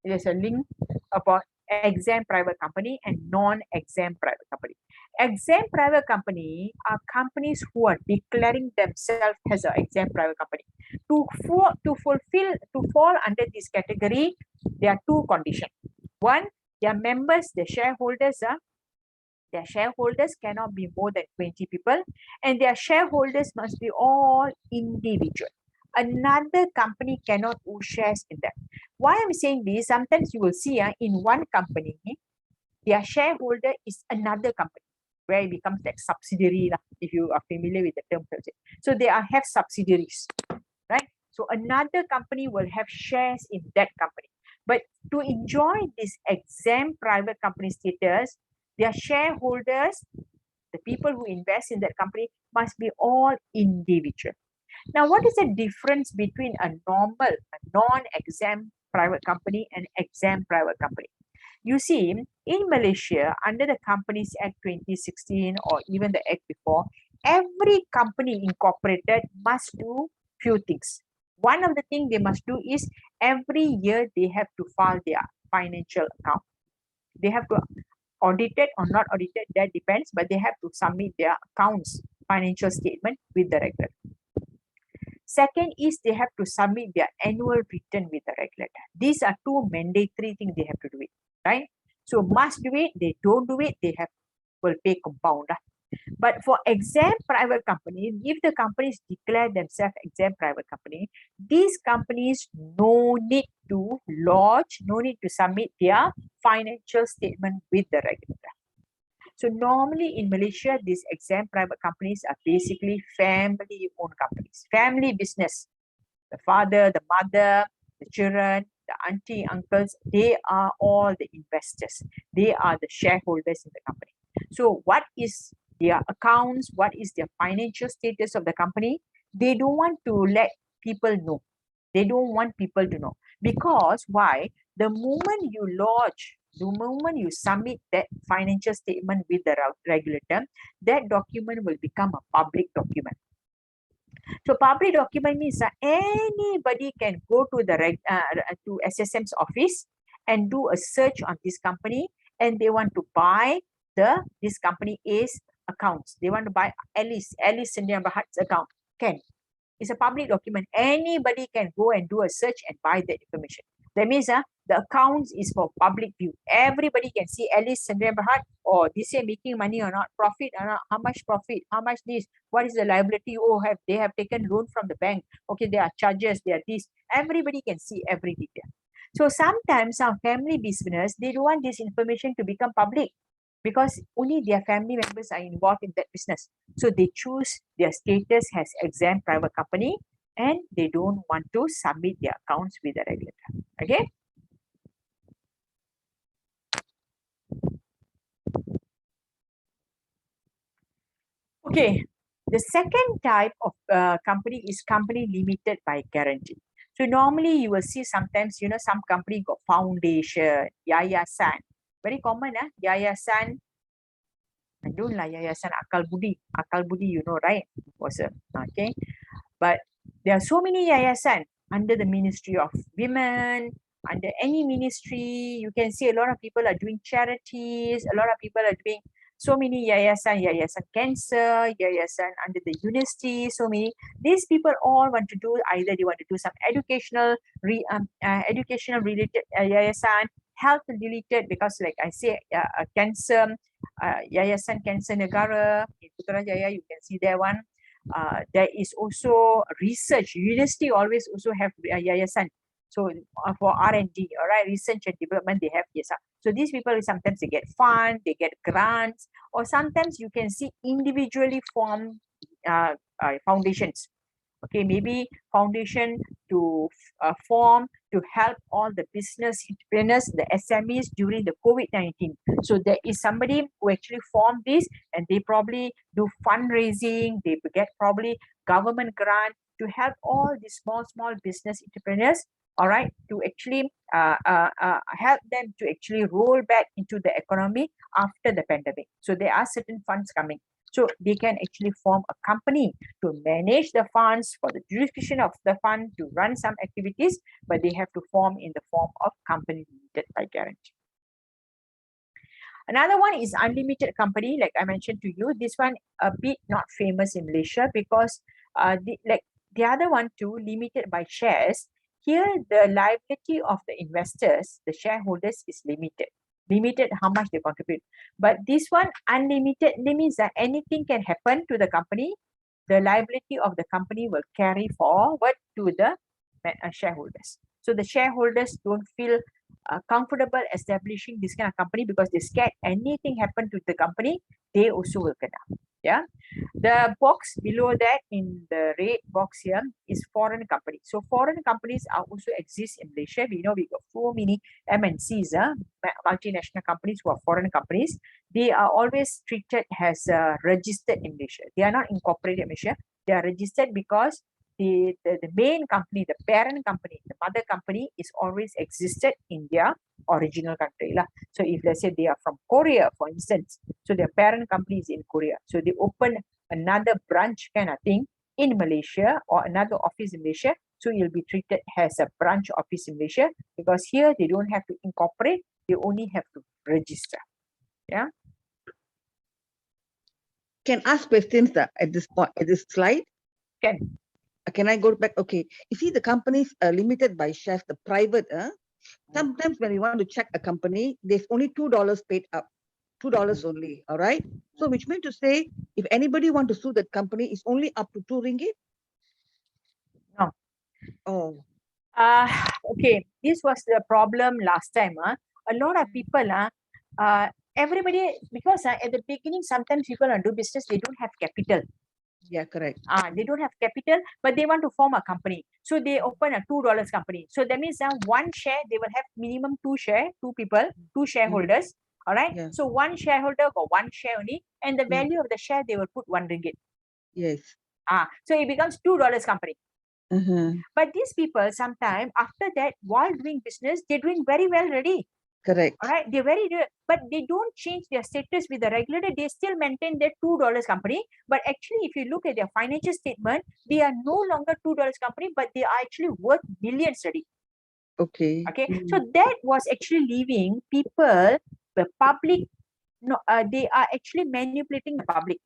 There's a link about exempt private company and non-exempt private company. Exempt private company are companies who are declaring themselves as an exempt private company. To fall under this category, there are two conditions. One, their members, the shareholders, their shareholders cannot be more than 20 people, and their shareholders must be all individual. Another company cannot own shares in them. Why I'm saying this, sometimes you will see in one company, their shareholder is another company, where it becomes like subsidiary, if you are familiar with the term. So they have subsidiaries, right? So another company will have shares in that company. But to enjoy this exempt private company status, their shareholders, the people who invest in that company, must be all individual. Now, what is the difference between a normal, a non-exempt private company and exempt private company? You see, in Malaysia, under the Companies Act 2016 or even the act before, every company incorporated must do few things. One of the things they must do is every year they have to file their financial account. They have to audit it or not audited, that depends, but they have to submit their accounts, financial statement with the regulator. Second is they have to submit their annual return with the regulator. These are two mandatory things they have to do it, right? So must do it, they don't do it, they will pay compound. But for exempt private companies, if the companies declare themselves exempt private company, these companies no need to lodge, no need to submit their financial statement with the regulator. So normally in Malaysia, these exempt private companies are basically family-owned companies, family business. The father, the mother, the children, the auntie, uncles, they are all the investors. They are the shareholders in the company. So what is their accounts? What is their financial status of the company? They don't want to let people know. They don't want people to know. Because why? The moment you lodge, the moment you submit that financial statement with the regulator, that document will become a public document. So public document means that anybody can go to the to SSM's office and do a search on this company, and they want to buy this company A's accounts. They want to buy Alice Sendirian Berhad's account. Can. It's a public document. Anybody can go and do a search and buy that information. That means the accounts is for public view. Everybody can see Alice Sendirian Berhad, or this year making money or not, profit or not, how much profit, how much this, what is the liability, they have taken loan from the bank, okay, there are charges, there are this. Everybody can see every detail. So sometimes some family business, they don't want this information to become public because only their family members are involved in that business. So they choose their status as exempt private company, and they don't want to submit their accounts with the regulator. Okay. Okay. The second type of company is company limited by guarantee. So normally you will see sometimes, some company got foundation, yayasan. Very common, yayasan. I don't like yayasan Akal Budi. Akal Budi, right? Okay. But there are so many yayasan under the Ministry of Women, under any ministry. You can see a lot of people are doing charities. A lot of people are doing so many yayasan cancer, yayasan under the university. So many. These people all want to do, either they want to do some educational related yayasan, health related, because like I say, cancer, Yayasan Cancer Negara in Putrajaya, you can see that one. There is also research. University always also have Yayasan. So for R&D, all right, research and development, they have yes. So these people sometimes they get fund, they get grants, or sometimes you can see individually formed foundations. Okay, maybe foundation to form to help all the business entrepreneurs, the SMEs during the COVID-19. So there is somebody who actually formed this, and they probably do fundraising, they get probably government grant to help all these small business entrepreneurs, all right, to actually help them to actually roll back into the economy after the pandemic. So there are certain funds coming. So they can actually form a company to manage the funds, for the jurisdiction of the fund to run some activities, but they have to form in the form of company limited by guarantee. Another one is unlimited company, like I mentioned to you. This one a bit not famous in Malaysia because the other one too, limited by shares. Here the liability of the investors, the shareholders, is limited how much they contribute. But this one unlimited means that anything can happen to the company. The liability of the company will carry forward to the shareholders. So the shareholders don't feel comfortable establishing this kind of company because they're scared anything happen to the company, they also will get up. Yeah. The box below that in the red box here is foreign companies. So foreign companies are also exist in Malaysia. We know we got so many MNCs, multinational companies who are foreign companies. They are always treated as registered in Malaysia. They are not incorporated in Malaysia. They are registered because the main company, the parent company, the mother company is always existed in their original country. So if let's say they are from Korea, for instance, so their parent company is in Korea. So they open another branch kind of thing in Malaysia or another office in Malaysia. So you'll be treated as a branch office in Malaysia because here they don't have to incorporate, they only have to register. Yeah. Can ask questions at this point, at this slide? Can I go back? Okay. You see, the companies are limited by shares, the private. Sometimes when you want to check a company, there's only $2 paid up. $2 only. All right. So which means to say, if anybody want to sue that company, it's only up to 2 ringgit? No. Oh. Okay. This was the problem last time. A lot of people, everybody, because at the beginning, sometimes people do business, they don't have capital. Yeah, correct. They don't have capital, but they want to form a company. So they open a $2 company. So that means one share, they will have minimum two people, two shareholders. All right. Yeah. So one shareholder got one share only, and the value of the share, they will put 1 ringgit. Yes. So it becomes $2 company. Uh-huh. But these people, sometime after that, while doing business, they're doing very well already. Correct. All right, they're very good, but they don't change their status with the regulator. They still maintain their $2 company. But actually, if you look at their financial statement, they are no longer $2 company, but they are actually worth millions already. Okay. Okay, so that was actually leaving people, the public. No, they are actually manipulating the public.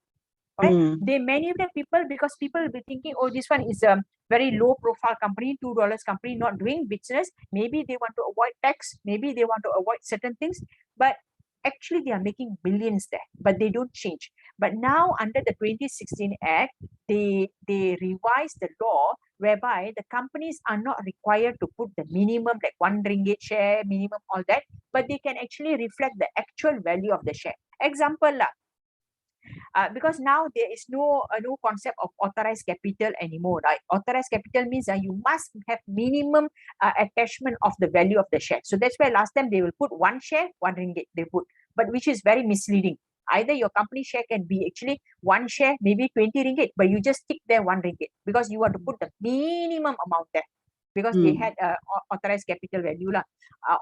Right? They manipulate people because people will be thinking, oh, this one is a very low profile company, $2 company, not doing business. Maybe they want to avoid tax. Maybe they want to avoid certain things. But actually, they are making billions there, but they don't change. But now, under the 2016 Act, they revised the law whereby the companies are not required to put the minimum, like 1 ringgit share, minimum, all that, but they can actually reflect the actual value of the share. Example, because now there is no concept of authorized capital anymore, right? Authorized capital means you must have minimum attachment of the value of the share. So that's why last time they will put one share, 1 ringgit they put, but which is very misleading. Either your company share can be actually one share, maybe 20 ringgit, but you just stick there 1 ringgit because you want to put the minimum amount there because they had authorized capital value lah.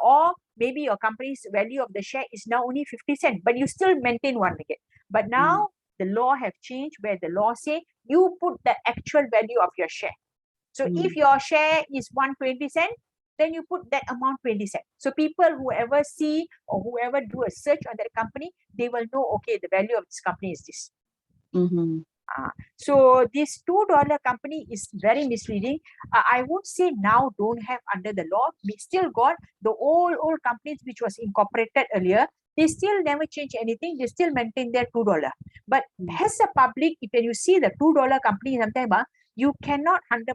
Or maybe your company's value of the share is now only 50 cents, but you still maintain 1 ringgit. But now the law have changed where the law say you put the actual value of your share. So if your share is 120 cent, then you put that amount 20 cent. So people whoever see or whoever do a search on that company, they will know, okay, the value of this company is this. So this $2 company is very misleading. I would say now don't have under the law. We still got the old companies which was incorporated earlier. They still never change anything. They still maintain their $2. But as a public, if you see the $2 company, sometimes you cannot 100%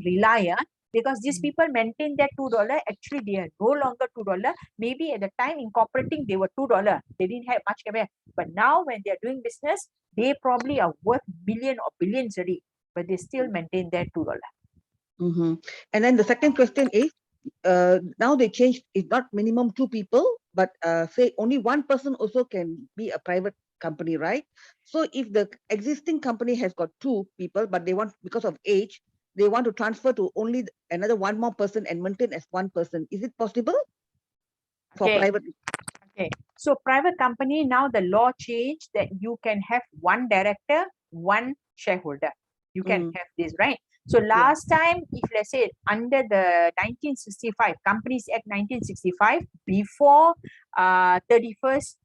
rely because these people maintain their $2. Actually, they are no longer $2. Maybe at the time incorporating, they were $2. They didn't have much capital. But now when they are doing business, they probably are worth million or billions already, but they still maintain their $2. And then the second question is, now they changed, it's not minimum 2 people, but say only one person also can be a private company, right? So if the existing company has got 2 people, but they want, because of age, they want to transfer to only another one more person and maintain as one person. Is it possible for private? Okay. So private company, now the law changed that you can have one director, one shareholder. You can have this, right? So last time, if let's say under the 1965, Companies Act 1965, before 31st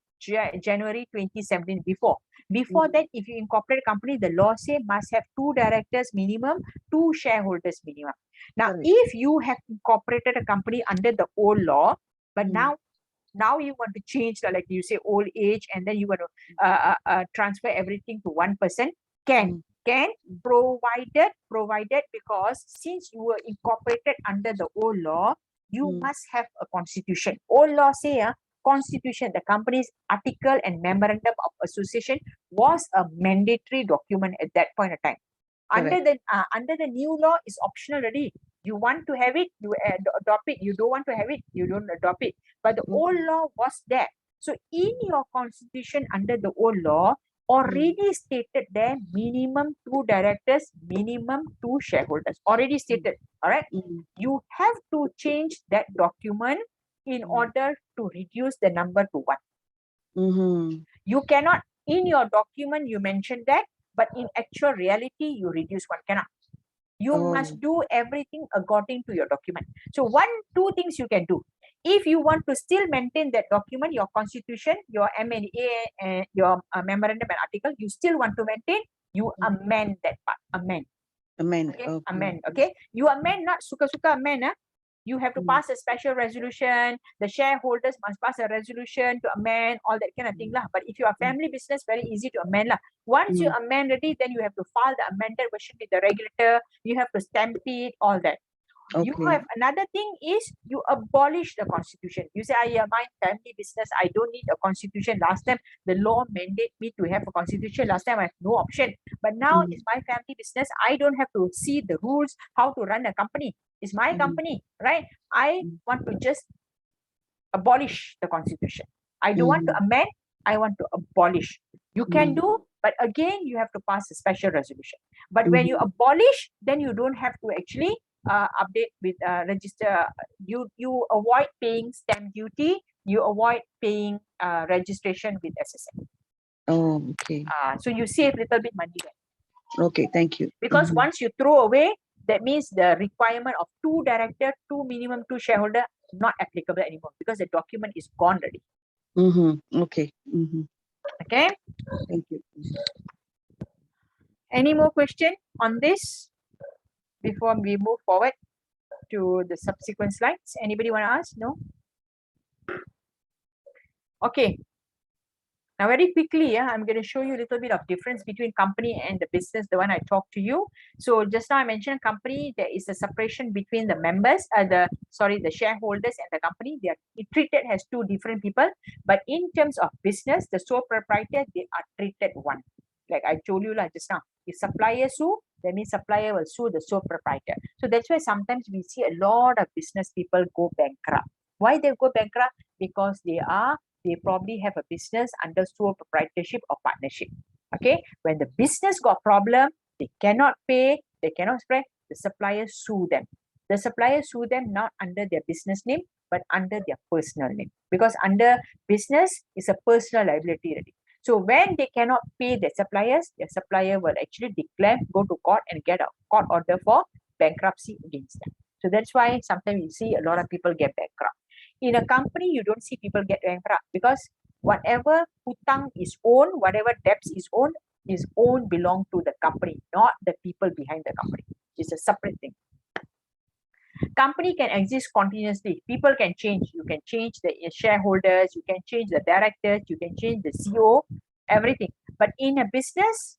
January 2017, before that, if you incorporate a company, the law say must have 2 directors minimum, 2 shareholders minimum. Now, if you have incorporated a company under the old law, but now you want to change, like you say, old age, and then you want to transfer everything to one person, can provided because since you were incorporated under the old law, you must have a constitution. Old law say constitution, the company's article and memorandum of association was a mandatory document at that point of time. Under the new law is optional already. You want to have it, you adopt it. You don't want to have it, you don't adopt it. But the old law was there. So in your constitution under the old law, already stated there minimum 2 directors, minimum 2 shareholders. Already stated. All right. You have to change that document in order to reduce the number to 1. You cannot, in your document, you mentioned that, but in actual reality, you reduce 1. Cannot. You must do everything according to your document. So 2 things you can do. If you want to still maintain that document, your constitution, your M&A, and your memorandum and article, you still want to maintain, you amend that part. Amend. Okay? Amend. Okay. You amend, not suka-suka amend. You have to pass a special resolution. The shareholders must pass a resolution to amend, all that kind of thing lah. But if you are family business, very easy to amend lah. Once you amend already, then you have to file the amended version with the regulator. You have to stamp it, all that. You have another thing is you abolish the constitution. You say, my family business, I don't need a constitution. Last time the law mandate me to have a constitution. Last time I have no option. But now it's my family business. I don't have to see the rules, how to run a company. It's my company, right? I want to just abolish the constitution. I don't want to amend. I want to abolish. You can do, but again, you have to pass a special resolution. But when you abolish, then you don't have to actually update with register. You avoid paying stamp duty. You avoid paying registration with SSM. Oh, okay. So you save little bit money there. Okay, thank you. Because once you throw away, that means the requirement of 2 director, minimum 2 shareholder, not applicable anymore because the document is gone already. Okay. Okay. Thank you. Any more question on this before we move forward to the subsequent slides? Anybody want to ask? No? Okay. Now, very quickly, I'm going to show you a little bit of difference between company and the business, the one I talked to you. So just now I mentioned company, there is a separation between the members, the shareholders and the company. They are treated as 2 different people. But in terms of business, the sole proprietor, they are treated one. Like I told you just now, if supplier sue, that means supplier will sue the sole proprietor. So that's why sometimes we see a lot of business people go bankrupt. Why they go bankrupt? Because they probably have a business under sole proprietorship or partnership. Okay, when the business got problem, they cannot pay, they cannot spread, the suppliers sue them. The suppliers sue them not under their business name, but under their personal name. Because under business is a personal liability already. So when they cannot pay their supplier will actually declare, go to court and get a court order for bankruptcy against them. So that's why sometimes you see a lot of people get bankrupt. In a company, you don't see people get bankrupt because whatever hutang is owned, whatever debts is owned belong to the company, not the people behind the company. It's a separate thing. Company can exist continuously. People can change. You can change the shareholders, you can change the directors, you can change the CEO, everything. But in a business,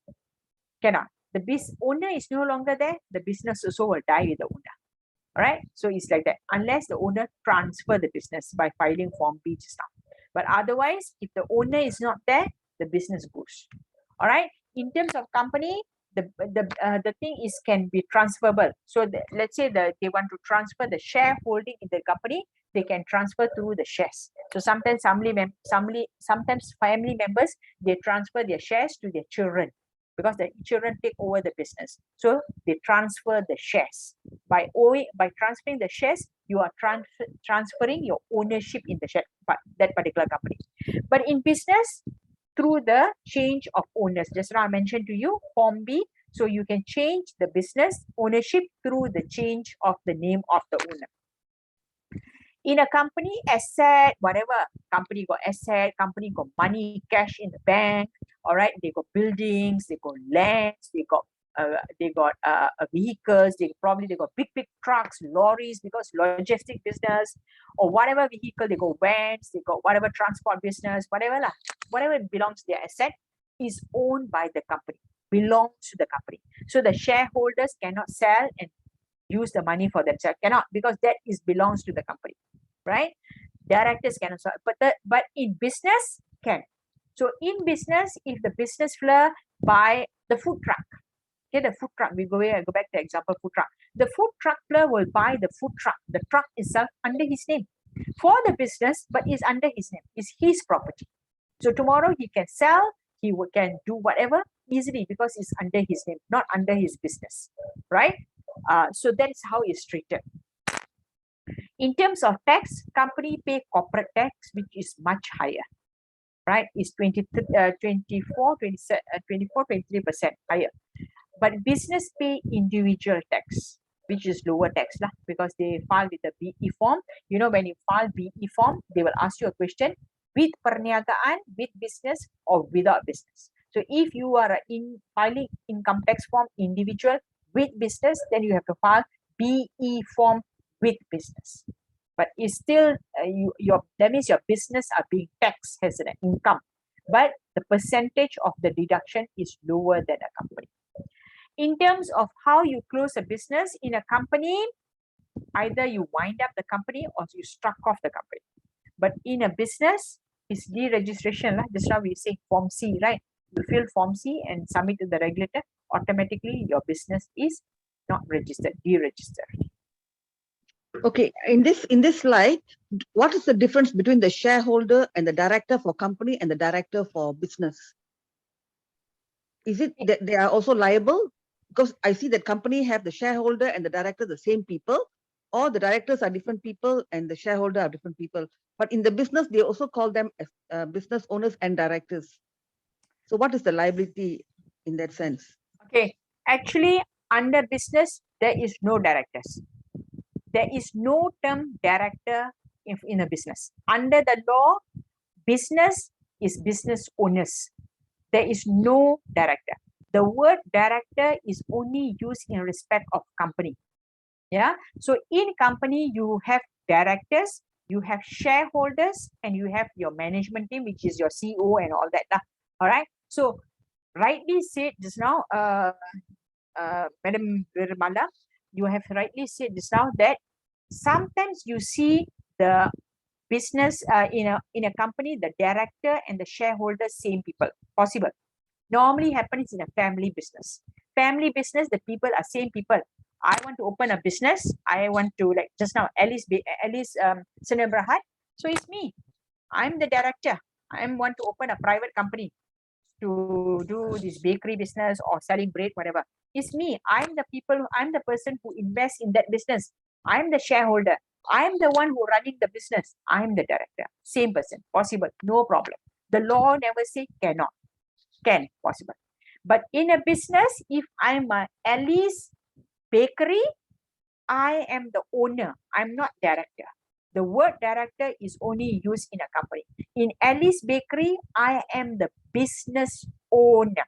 cannot. The owner is no longer there, the business also will die with the owner. All right, so it's like that unless the owner transfer the business by filing Form B just now. But otherwise, if the owner is not there, the business goes. All right, in terms of company, the thing is can be transferable. So let's say that they want to transfer the shareholding in the company, they can transfer through the shares. So sometimes sometimes family members, they transfer their shares to their children, because the children take over the business. So they transfer the shares. By transferring the shares, you are transferring your ownership in the share, that particular company. But in business, through the change of owners, just now I mentioned to you, Form B. So you can change the business ownership through the change of the name of the owner. In a company, asset, whatever, company got asset, company got money, cash in the bank, all right, they got buildings, they got lands, they got vehicles, they got big trucks, lorries, because logistic business, or whatever vehicle, they got vans, they got whatever transport business, whatever belongs to their asset is owned by the company, belongs to the company. So the shareholders cannot sell and use the money for themselves, cannot, because that belongs to the company, right? Directors cannot sell, but in business can. So in business, if the business floor buy the food truck, okay, the food truck, I go back to the example food truck. The food truck player will buy the food truck, the truck itself under his name for the business, but is under his name, is his property. So tomorrow he can sell, he can do whatever easily because it's under his name, not under his business, right? So that is how it's treated. In terms of tax, company pay corporate tax, which is much higher, right? It's 23% higher. But business pay individual tax, which is lower tax lah, because they file with the BE form. You know, when you file BE form, they will ask you a question with perniagaan, with business, or without business. So if you are filing income tax form individual with business, then you have to file BE form with business. But it's still that means your business are being taxed as an income, but the percentage of the deduction is lower than a company. In terms of how you close a business in a company, Either you wind up the company or you struck off the company. But in a business, it's deregistration. Just now we say Form C, right? You fill Form C and submit to the regulator. Automatically, your business is not registered, deregistered. Okay, in this slide, what is the difference between the shareholder and the director for company and the director for business? Is it that they are also liable? Because I see that company have the shareholder and the director the same people, or the directors are different people and the shareholder are different people. But in the business, they also call them as business owners and directors. So what is the liability in that sense? Okay, actually, under business, there is no directors. There is no term director in a business. Under the law, business is business owners. There is no director. The word director is only used in respect of company. Yeah. So in company, you have directors, you have shareholders, and you have your management team, which is your CEO and all that. All right. So rightly said just now, Madam Virmala, you have rightly said just now that sometimes you see the business in a company, the director and the shareholder same people. Possible. Normally happens in a family business. Family business, the people are same people. I want to open a business. I want to, like just now, Alice Senebrahat. So it's me. I'm the director. I want to open a private company to do this bakery business or selling bread, whatever. It's me. I'm the person who invests in that business. I'm the shareholder. I'm the one who running the business. I'm the director. Same person. Possible. No problem. The law never say cannot. Can. Possible. But in a business, if I'm a Alice Bakery, I am the owner. I'm not director. The word director is only used in a company. In Alice Bakery, I am the business owner.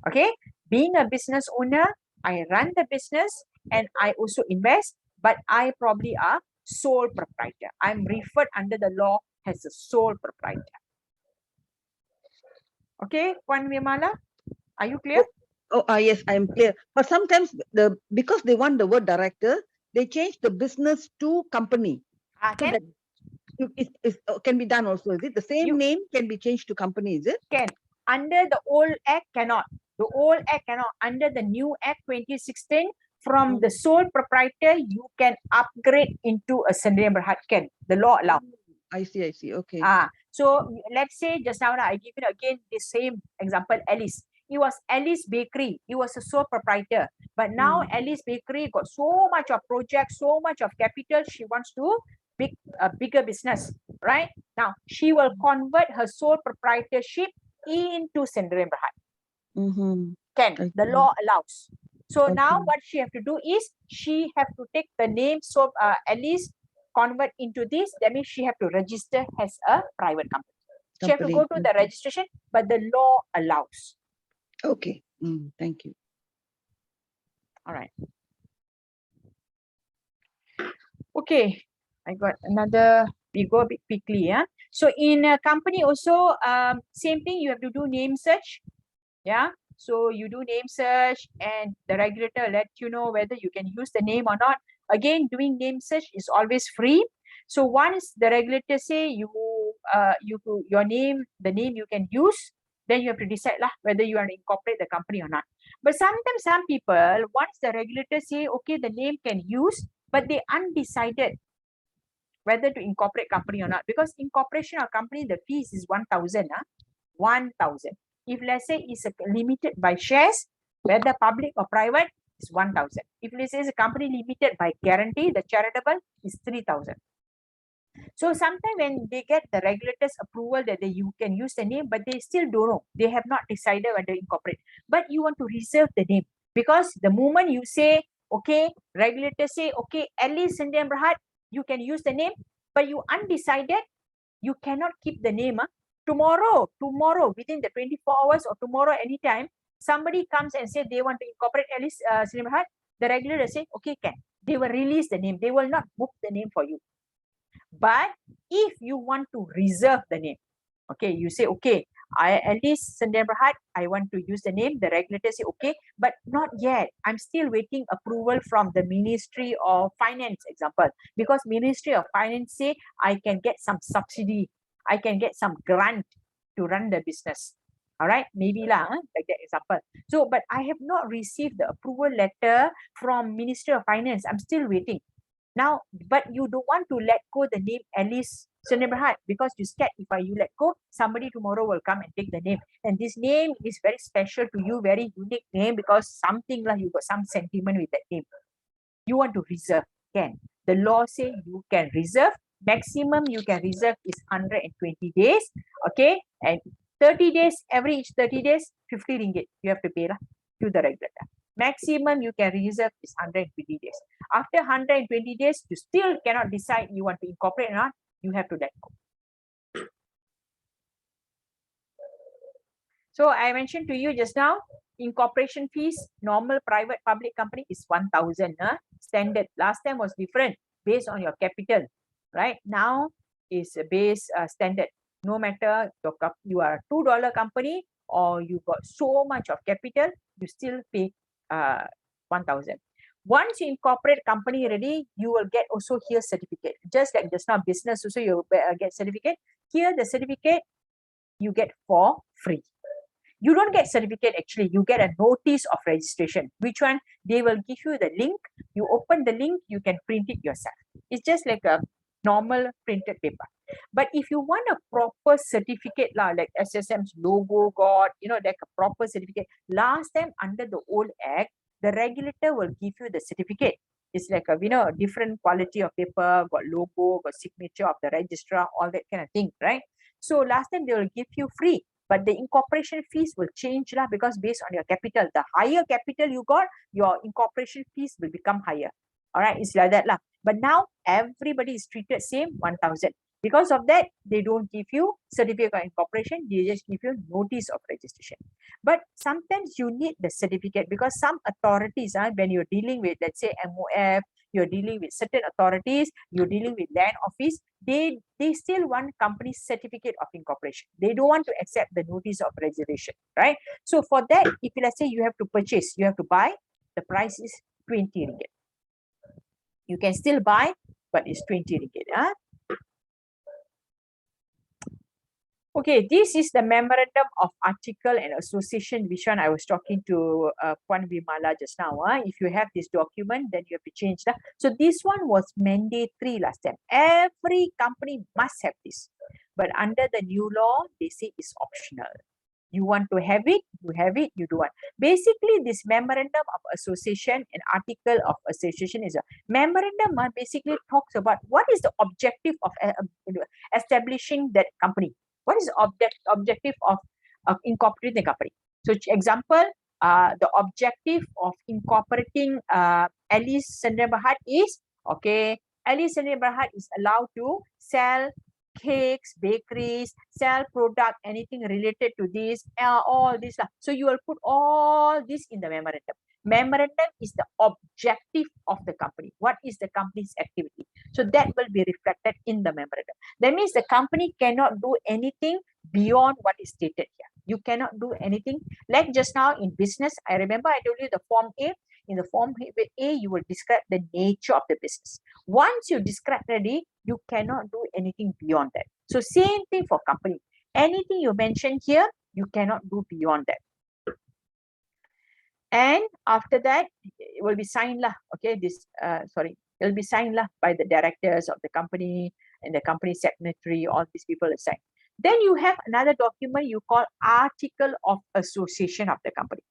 Okay? Being a business owner, I run the business and I also invest, but I probably are sole proprietor. I'm referred under the law as a sole proprietor. Okay, Puan Vimala, are you clear? Yes, I'm clear. But sometimes because they want the word director, they change the business to company. So that it can be done also. Is it the same name can be changed to company? Is it? Can. Under the old act cannot. The old act cannot. Under the new act 2016, from the sole proprietor, you can upgrade into a Sendirian Berhad. Can. The law allow. I see. Okay. So let's say just now I give it again the same example, Alice. It was Alice Bakery. It was a sole proprietor. But now Alice Bakery got so much of projects, so much of capital. She wants to a bigger business, right? Now she will convert her sole proprietorship into Sendirian Berhad. Can. The law allows. So now what she have to do is she have to take the name, so Alice convert into this. That means she have to register as a private company. She have to go to the registration, but the law allows. Okay. Thank you. All right. Okay. I got another. We go a bit quickly. Yeah. So in a company also, same thing. You have to do name search. Yeah. So you do name search and the regulator let you know whether you can use the name or not. Again, doing name search is always free. So once the regulator say your name, the name you can use, then you have to decide whether you want to incorporate the company or not. But sometimes some people, once the regulator say, okay, the name can use, but they undecided whether to incorporate company or not. Because incorporation of company, the fees is 1,000. 1,000. If let's say it's limited by shares, whether public or private, is 1,000. If let's say it's a company limited by guarantee, the charitable is 3,000. So sometimes when they get the regulators approval that you can use the name, but they still don't know. They have not decided whether to incorporate. But you want to reserve the name. Because the moment you say, okay, regulators say, okay, at least Sendirian Berhad, you can use the name, but you undecided, you cannot keep the name. Tomorrow, within the 24 hours or tomorrow, anytime, somebody comes and say they want to incorporate at least Sendirian Berhad, the regulator say, okay, can. They will release the name. They will not book the name for you. But if you want to reserve the name, okay, you say, okay, At least Sdn Bhd, I want to use the name. The regulator say okay, but not yet. I'm still waiting approval from the Ministry of Finance, example, because Ministry of Finance say I can get some subsidy, I can get some grant to run the business. All right, maybe lah, like that example. So, but I have not received the approval letter from Ministry of Finance. I'm still waiting. Now, but you don't want to let go the name Alice Sdn Bhd because you scared if you let go, somebody tomorrow will come and take the name. And this name is very special to you, very unique name because something like you got some sentiment with that name. You want to reserve, can. The law say you can reserve. Maximum you can reserve is 120 days. Okay. And 30 days, every each 30 days, 50 ringgit you have to pay lah, to the regulator. Maximum you can reserve is 120 days. After 120 days, you still cannot decide you want to incorporate or not, you have to let go. So I mentioned to you just now, incorporation fees, normal private public company is 1,000, standard. Last time was different, based on your capital, right? Now is base standard. No matter you are a $2 company or you got so much of capital, you still pay 1,000. Once you incorporate company already, you will get also here certificate. Just like just now business also you get certificate. Here the certificate you get for free. You don't get certificate actually, you get a notice of registration. Which one? They will give you the link. You open the link, you can print it yourself. It's just like a normal printed paper. But if you want a proper certificate like SSM's logo got, like a proper certificate. Last time under the old act, the regulator will give you the certificate. It's like a different quality of paper, got logo, got signature of the registrar, all that kind of thing, right? So last time they will give you free, but the incorporation fees will change lah, because based on your capital. The higher capital you got, your incorporation fees will become higher. All right, it's like that lah. But now everybody is treated same 1,000. Because of that, they don't give you certificate of incorporation, they just give you notice of registration. But sometimes you need the certificate because some authorities, when you're dealing with, let's say, MOF, you're dealing with certain authorities, you're dealing with land office, they still want company's certificate of incorporation. They don't want to accept the notice of registration, right? So for that, if let's say you have to purchase, you have to buy, the price is 20 ringgit. You can still buy, but it's 20 ringgit. Okay, this is the memorandum of article and association, which one I was talking to Puan Vimala just now. If you have this document, then you have to change that. So this one was mandatory last time. Every company must have this. But under the new law, they say it's optional. You want to have it, you have it, you do want. Basically, this memorandum of association and article of association is a memorandum basically talks about what is the objective of establishing that company. What is the objective of incorporating the company? So, example, the objective of incorporating Alice Sdn Bhd is, okay, Alice Sdn Bhd is allowed to sell cakes, bakeries, sell product, anything related to this, all this. So, you will put all this in the memorandum. Memorandum is the objective of the company. What is the company's activity? So that will be reflected in the memorandum. That means the company cannot do anything beyond what is stated here. You cannot do anything. Like just now in business, I remember I told you the form A. In the form A, you will describe the nature of the business. Once you describe ready, you cannot do anything beyond that. So same thing for company. Anything you mention here, you cannot do beyond that. And after that, it will be signed lah. Okay, this it will be signed lah by the directors of the company and the company secretary. All these people are signed. Then you have another document you call article of association of the company.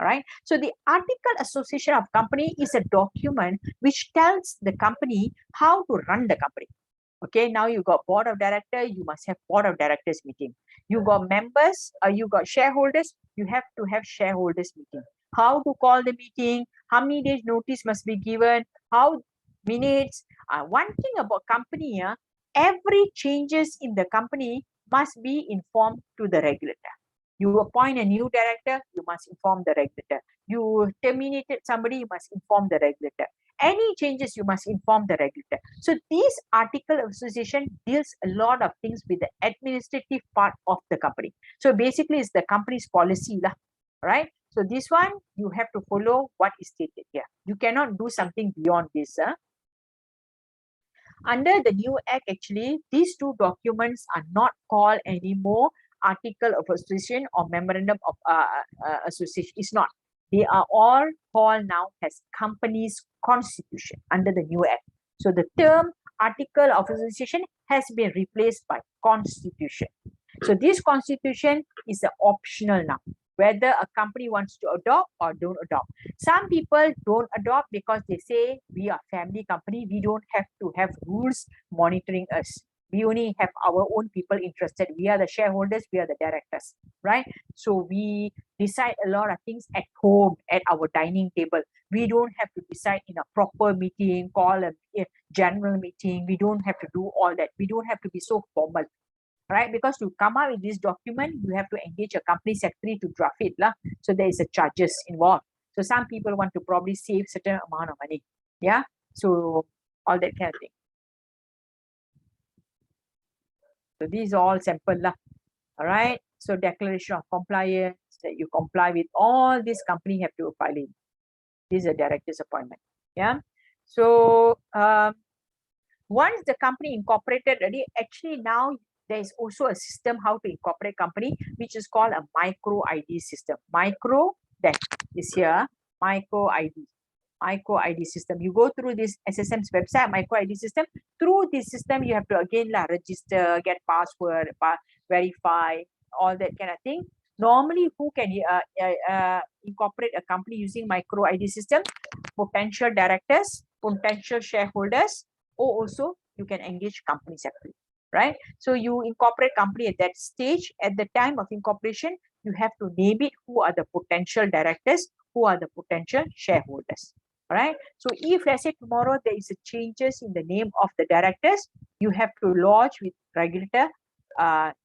All right. So the article association of company is a document which tells the company how to run the company. Okay, now you got board of directors, you must have board of directors meeting. You got members, you got shareholders, you have to have shareholders meeting. How to call the meeting, how many days notice must be given, how minutes. One thing about company, every changes in the company must be informed to the regulator. You appoint a new director, you must inform the regulator. You terminated somebody, you must inform the regulator. Any changes, you must inform the regulator. So this article of association deals a lot of things with the administrative part of the company. So basically, it's the company's policy, lah, right? So this one, you have to follow what is stated here. You cannot do something beyond this. Under the new act, actually, these two documents are not called anymore article of association or memorandum of association. It's not. They are all called now as company's constitution under the new act. So the term article of association has been replaced by constitution. So this constitution is optional now, whether a company wants to adopt or don't adopt. Some people don't adopt because they say we are family company. We don't have to have rules monitoring us. We only have our own people interested. We are the shareholders. We are the directors, right? So we decide a lot of things at home, at our dining table. We don't have to decide in a proper meeting, call a general meeting. We don't have to do all that. We don't have to be so formal, right? Because to come out with this document, you have to engage a company secretary to draft it, lah. So there is a charges involved. So some people want to probably save certain amount of money. Yeah. So all that kind of thing. So these are all sample lah. All right. So declaration of compliance, that you comply with all this company have to file in. This is a director's appointment. Yeah. So once the company incorporated already, actually now there is also a system how to incorporate company, which is called a micro ID system. Micro, that is here, micro ID system. You go through this SSM's website, micro ID system. Through this system, you have to again register, get password, verify, all that kind of thing. Normally, who can incorporate a company using micro ID system? Potential directors, potential shareholders, or also you can engage company secretary, right? So you incorporate company at that stage. At the time of incorporation, you have to name it who are the potential directors, who are the potential shareholders. All right. So if let's say tomorrow there is a changes in the name of the directors, you have to lodge with regulator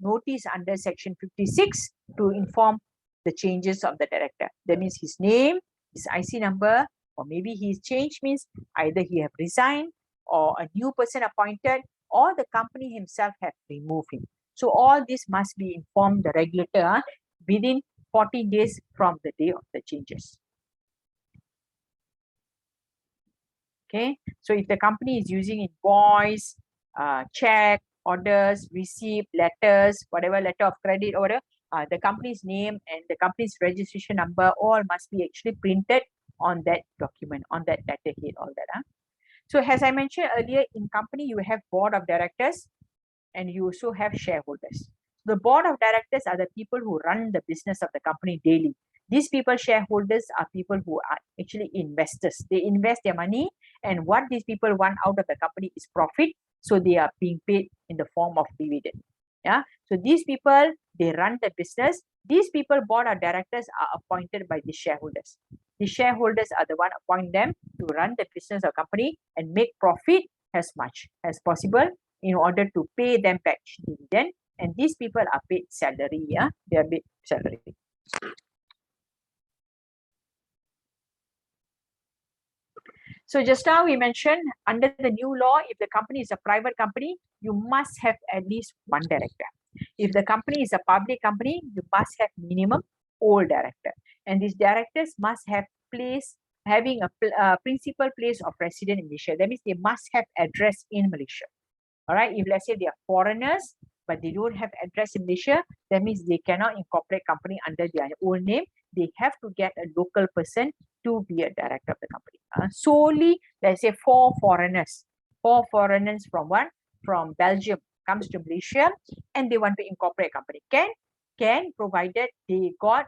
notice under section 56 to inform the changes of the director. That means his name, his IC number, or maybe he's changed, means either he have resigned or a new person appointed, or the company himself have removed him. So all this must be informed the regulator within 14 days from the day of the changes. Okay, so if the company is using invoice, check, orders, receipt, letters, whatever, letter of credit or whatever, the company's name and the company's registration number all must be actually printed on that document, on that letterhead, all that. So as I mentioned earlier, in company, you have board of directors and you also have shareholders. The board of directors are the people who run the business of the company daily. These people, shareholders, are people who are actually investors. They invest their money, and what these people want out of the company is profit. So they are being paid in the form of dividend. Yeah. So these people, they run the business. These people, board of directors, are appointed by the shareholders. The shareholders are the one appoint them to run the business of company and make profit as much as possible in order to pay them back dividend. And these people are paid salary. Yeah, they are paid salary. So just now we mentioned under the new law, if the company is a private company, you must have at least one director. If the company is a public company, you must have minimum all director. And these directors must have having a principal place of residence in Malaysia. That means they must have address in Malaysia. All right. If let's say they are foreigners, but they don't have address in Malaysia, that means they cannot incorporate company under their own name. They have to get a local person to be a director of the company. Solely, let's say 4 foreigners from Belgium comes to Malaysia and they want to incorporate a company. Can provided they got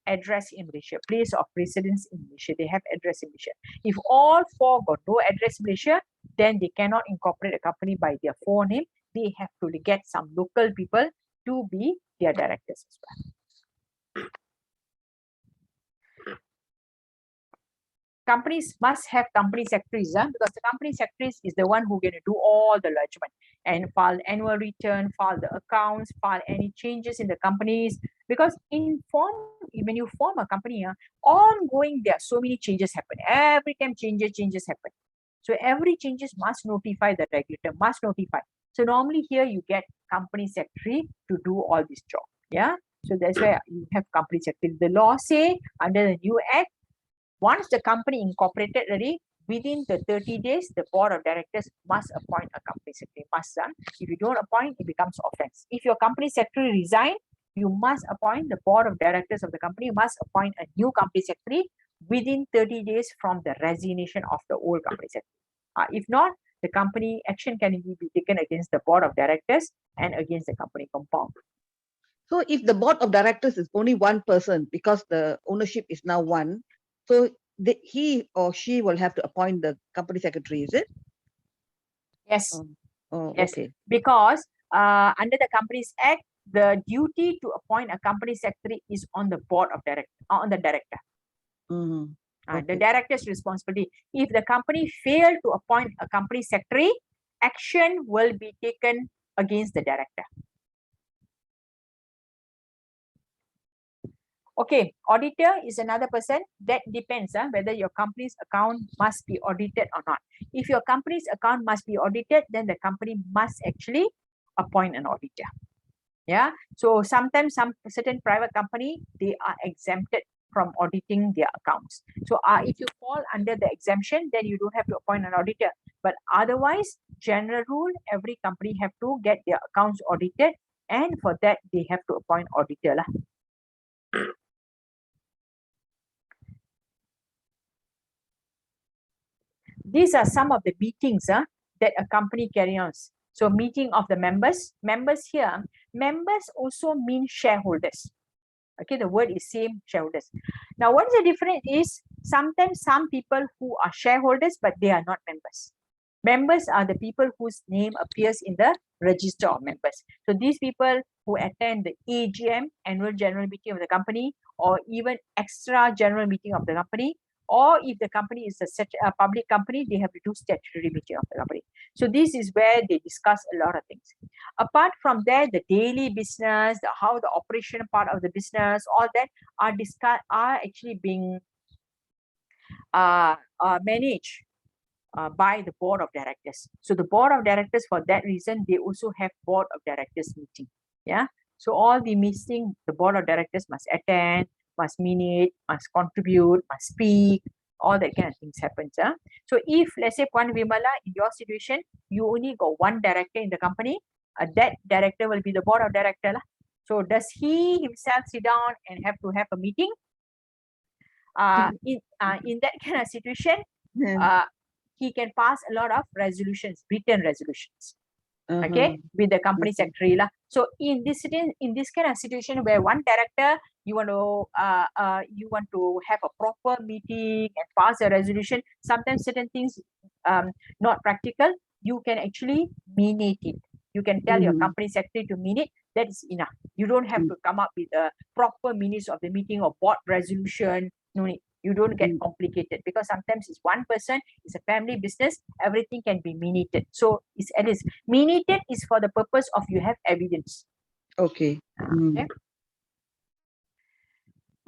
address in Malaysia, place of residence in Malaysia. They have address in Malaysia. If all 4 got no address in Malaysia, then they cannot incorporate a company by their forename. They have to get some local people to be their directors as well. Companies must have company secretaries, because the company secretaries is the one who going to do all the lodgement and file annual return, file the accounts, file any changes in the companies, Because when you form a company, ongoing, there are so many changes happen. Every time changes happen. So every changes must notify the regulator, must notify. So normally here you get company secretary to do all this job. Yeah. So that's why you have company secretary. The law say under the new act, once the company incorporated already, within the 30 days, the board of directors must appoint a company secretary. Must. If you don't appoint, it becomes offense. If your company secretary resign, you must appoint the board of directors of the company, must appoint a new company secretary within 30 days from the resignation of the old company secretary. If not, the company action can be taken against the board of directors and against the company compound. So if the board of directors is only one person, because the ownership is now one, so he or she will have to appoint the company secretary, is it? Yes. Yes. Okay. Because under the Companies Act, the duty to appoint a company secretary is on the board of on the director. The director's responsibility. If the company failed to appoint a company secretary, action will be taken against the director. Okay, auditor is another person. That depends whether your company's account must be audited or not. If your company's account must be audited, then the company must actually appoint an auditor. Yeah. So sometimes some certain private company, they are exempted from auditing their accounts. So if you fall under the exemption, then you don't have to appoint an auditor. But otherwise, general rule, every company have to get their accounts audited, and for that they have to appoint auditor lah. These are some of the meetings that a company carries on. So meeting of the members. Members here, members also mean shareholders. Okay, the word is same, shareholders. Now, what is the difference is sometimes some people who are shareholders, but they are not members. Members are the people whose name appears in the register of members. So these people who attend the AGM, annual general meeting of the company, or even extra general meeting of the company, or if the company is a public company, they have to do statutory meeting of the company. So this is where they discuss a lot of things. Apart from that, the daily business, how the operation part of the business, all that are actually being managed by the board of directors. So the board of directors, for that reason, they also have board of directors meeting. Yeah. So all the meeting, the board of directors must attend, must minute, must contribute, must speak, all that kind of things happens. So if, let's say, Puan Vimala, in your situation, you only got one director in the company, that director will be the board of director. So does he himself sit down and have to have a meeting? In that kind of situation, he can pass a lot of resolutions, written resolutions. Okay, with the company secretary. So in this kind of situation where one director, you want to have a proper meeting and pass a resolution, sometimes certain things not practical, you can actually minute it. You can tell your company secretary to minute, that is enough. You don't have to come up with a proper minutes of the meeting or board resolution. No need. You don't get complicated, because sometimes it's one person, it's a family business, everything can be minuted. So it's at least minuted is for the purpose of you have evidence. Okay.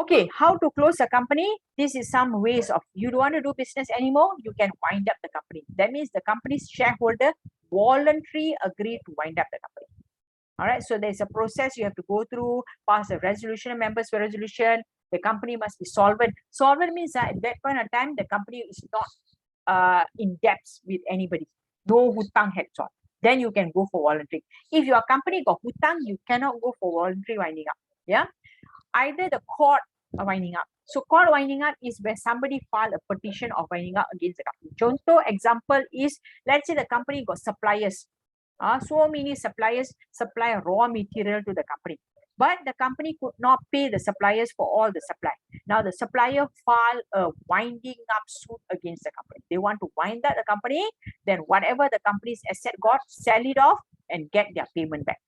Okay, how to close a company? This is some ways of, you don't want to do business anymore, you can wind up the company. That means the company's shareholder voluntarily agree to wind up the company. All right, so there's a process you have to go through, pass a resolution, members for resolution. The company must be solvent. Solvent means at that point of time, the company is not in debts with anybody. No hutang heads on. Then you can go for voluntary. If your company got hutang, you cannot go for voluntary winding up. Yeah, either the court winding up. So court winding up is where somebody filed a petition of winding up against the company. Contoh example is, let's say the company got suppliers. So many suppliers supply raw material to the company, but the company could not pay the suppliers for all the supply. Now the supplier filed a winding up suit against the company. They want to wind up the company, then whatever the company's asset got, sell it off and get their payment back.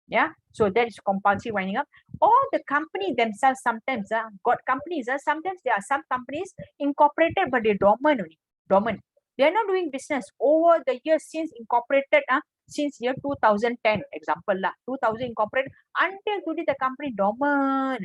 Yeah, so that is compulsory winding up. Or the company themselves sometimes got companies. Sometimes there are some companies incorporated, but they're dormant only. Dormant. They're not doing business over the years since incorporated. since year 2010, example lah, 2000 incorporated, until today the company dormant.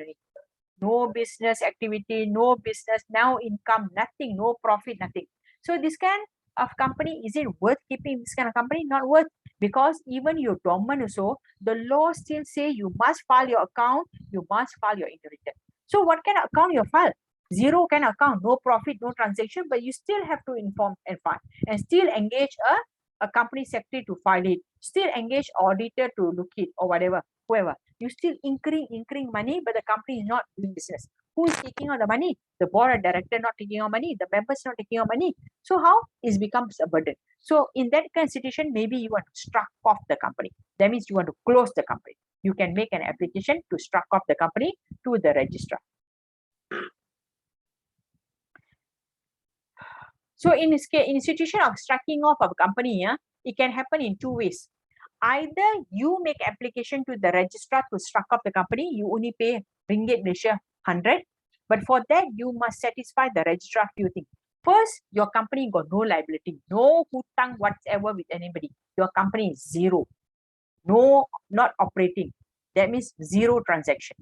No business activity, no business, now income, nothing, no profit, nothing. So this kind of company, is it worth keeping this kind of company? Not worth, because even you're dormant also, the law still say you must file your account, you must file your inheritance. So what kind of account you file? Zero kind of account, no profit, no transaction, but you still have to inform and file, and still engage a company secretary to file it, still engage auditor to look it, or whatever, whoever. You still incurring money, but the company is not doing business. Who is taking out the money? The board of director not taking out money, the members not taking out money. So how it becomes a burden? So in that kind of situation, maybe you want to struck off the company. That means you want to close the company. You can make an application to struck off the company to the registrar. So in this case, in situation of striking off of a company, it can happen in two ways. Either you make application to the registrar to struck off the company, you only pay ringgit Malaysia 100, but for that you must satisfy the registrar few things. First, your company got no liability, no hutang whatsoever with anybody. Your company is zero, no, not operating. That means zero transaction.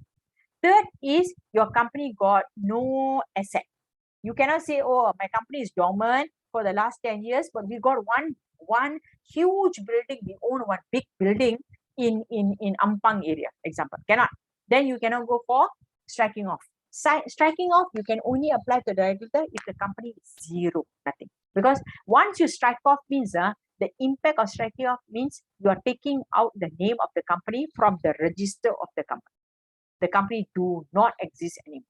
Third is your company got no asset. You cannot say, oh, my company is dormant for the last 10 years, but we got one huge building, we own one big building in Ampang area, example. Cannot. Then you cannot go for striking off. Striking off, you can only apply to the regulator if the company is zero, nothing. Because once you strike off means the impact of striking off means you are taking out the name of the company from the register of the company. The company do not exist anymore.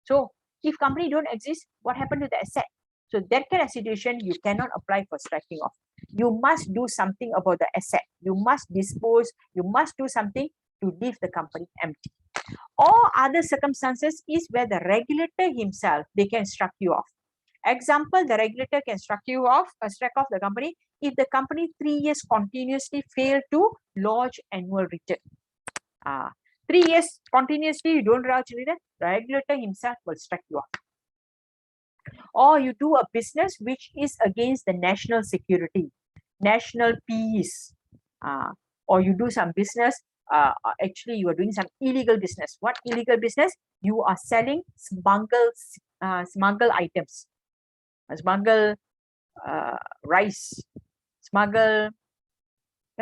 So if company don't exist, what happened to the asset? So that kind of situation, you cannot apply for striking off. You must do something about the asset. You must dispose, you must do something to leave the company empty. Or other circumstances is where the regulator himself, they can strike you off. Example, the regulator can strike you off, strike off the company if the company 3 years continuously fail to lodge annual return. 3 years continuously you don't lodge return, the regulator himself will strike you off. Or you do a business which is against the national security, national peace, or you do some business, actually you are doing some illegal business. What illegal business? You are selling smuggled items, smuggle rice, smuggle,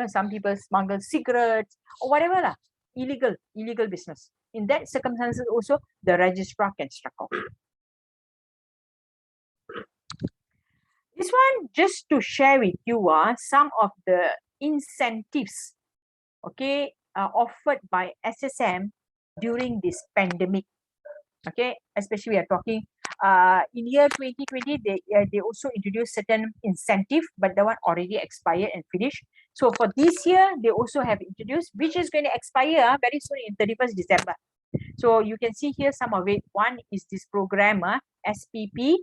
some people smuggle cigarettes or whatever lah, illegal business. In that circumstances also the registrar can strike off. This one just to share with you some of the incentives, okay, offered by SSM during this pandemic. Okay, especially we are talking in year 2020, they also introduced certain incentive, but the one already expired and finished. So for this year, they also have introduced, which is going to expire very soon in 31st December. So you can see here some of it. One is this program, SPP,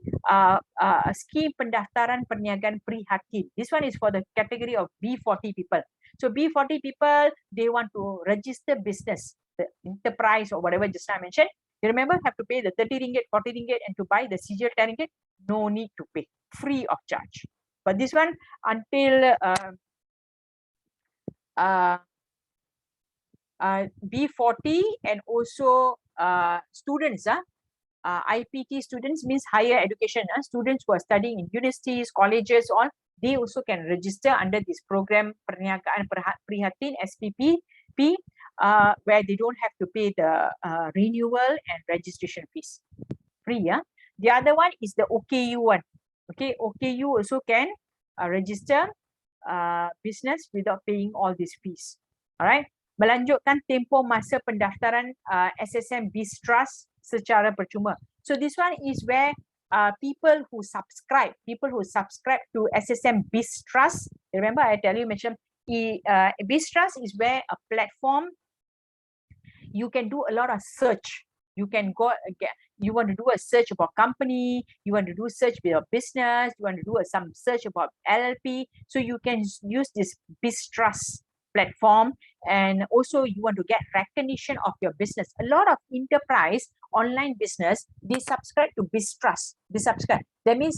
Scheme Pendaftaran Perniagaan Prihatin. This one is for the category of B40 people. So B40 people, they want to register business, the enterprise or whatever just I mentioned. You remember, have to pay the 30 ringgit, 40 ringgit, and to buy the CGL 10 ringgit, no need to pay, free of charge. But this one, until B40 and also students, IPT students means higher education, students who are studying in universities, colleges, all, they also can register under this program Perniagaan Prihatin, SPP, where they don't have to pay the renewal and registration fees. Free, The other one is the OKU one. Okay, OKU also can register business without paying all these fees. Alright. Melanjutkan tempoh masa pendaftaran SSM Biz Trust secara percuma. So this one is where people who subscribe to SSM Biz Trust. Remember, I tell you, mention Biz Trust is where a platform you can do a lot of search. You can go again. You want to do a search about company. You want to do search about business. You want to do some search about LLP. So you can use this Biz Trust platform, and also you want to get recognition of your business. A lot of enterprise online business, they subscribe to Biz Trust. They subscribe. That means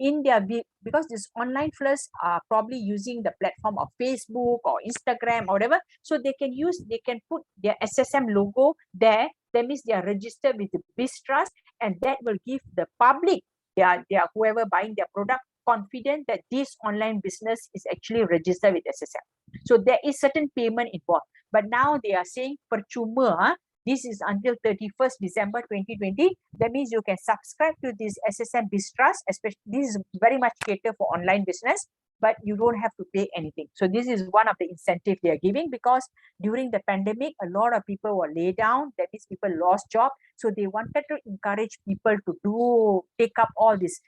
in their because this online flirts are probably using the platform of Facebook or Instagram or whatever, so they can put their SSM logo there. That means they are registered with the BizTrust, and that will give the public, their whoever buying their product, confident that this online business is actually registered with SSM. So there is certain payment involved. But now they are saying percuma. This is until 31st December 2020. That means you can subscribe to this SSM BizTrust, especially this is very much catered for online business, but you don't have to pay anything. So this is one of the incentive they are giving, because during the pandemic, a lot of people were laid down. That means people lost job. So they wanted to encourage people to take up all this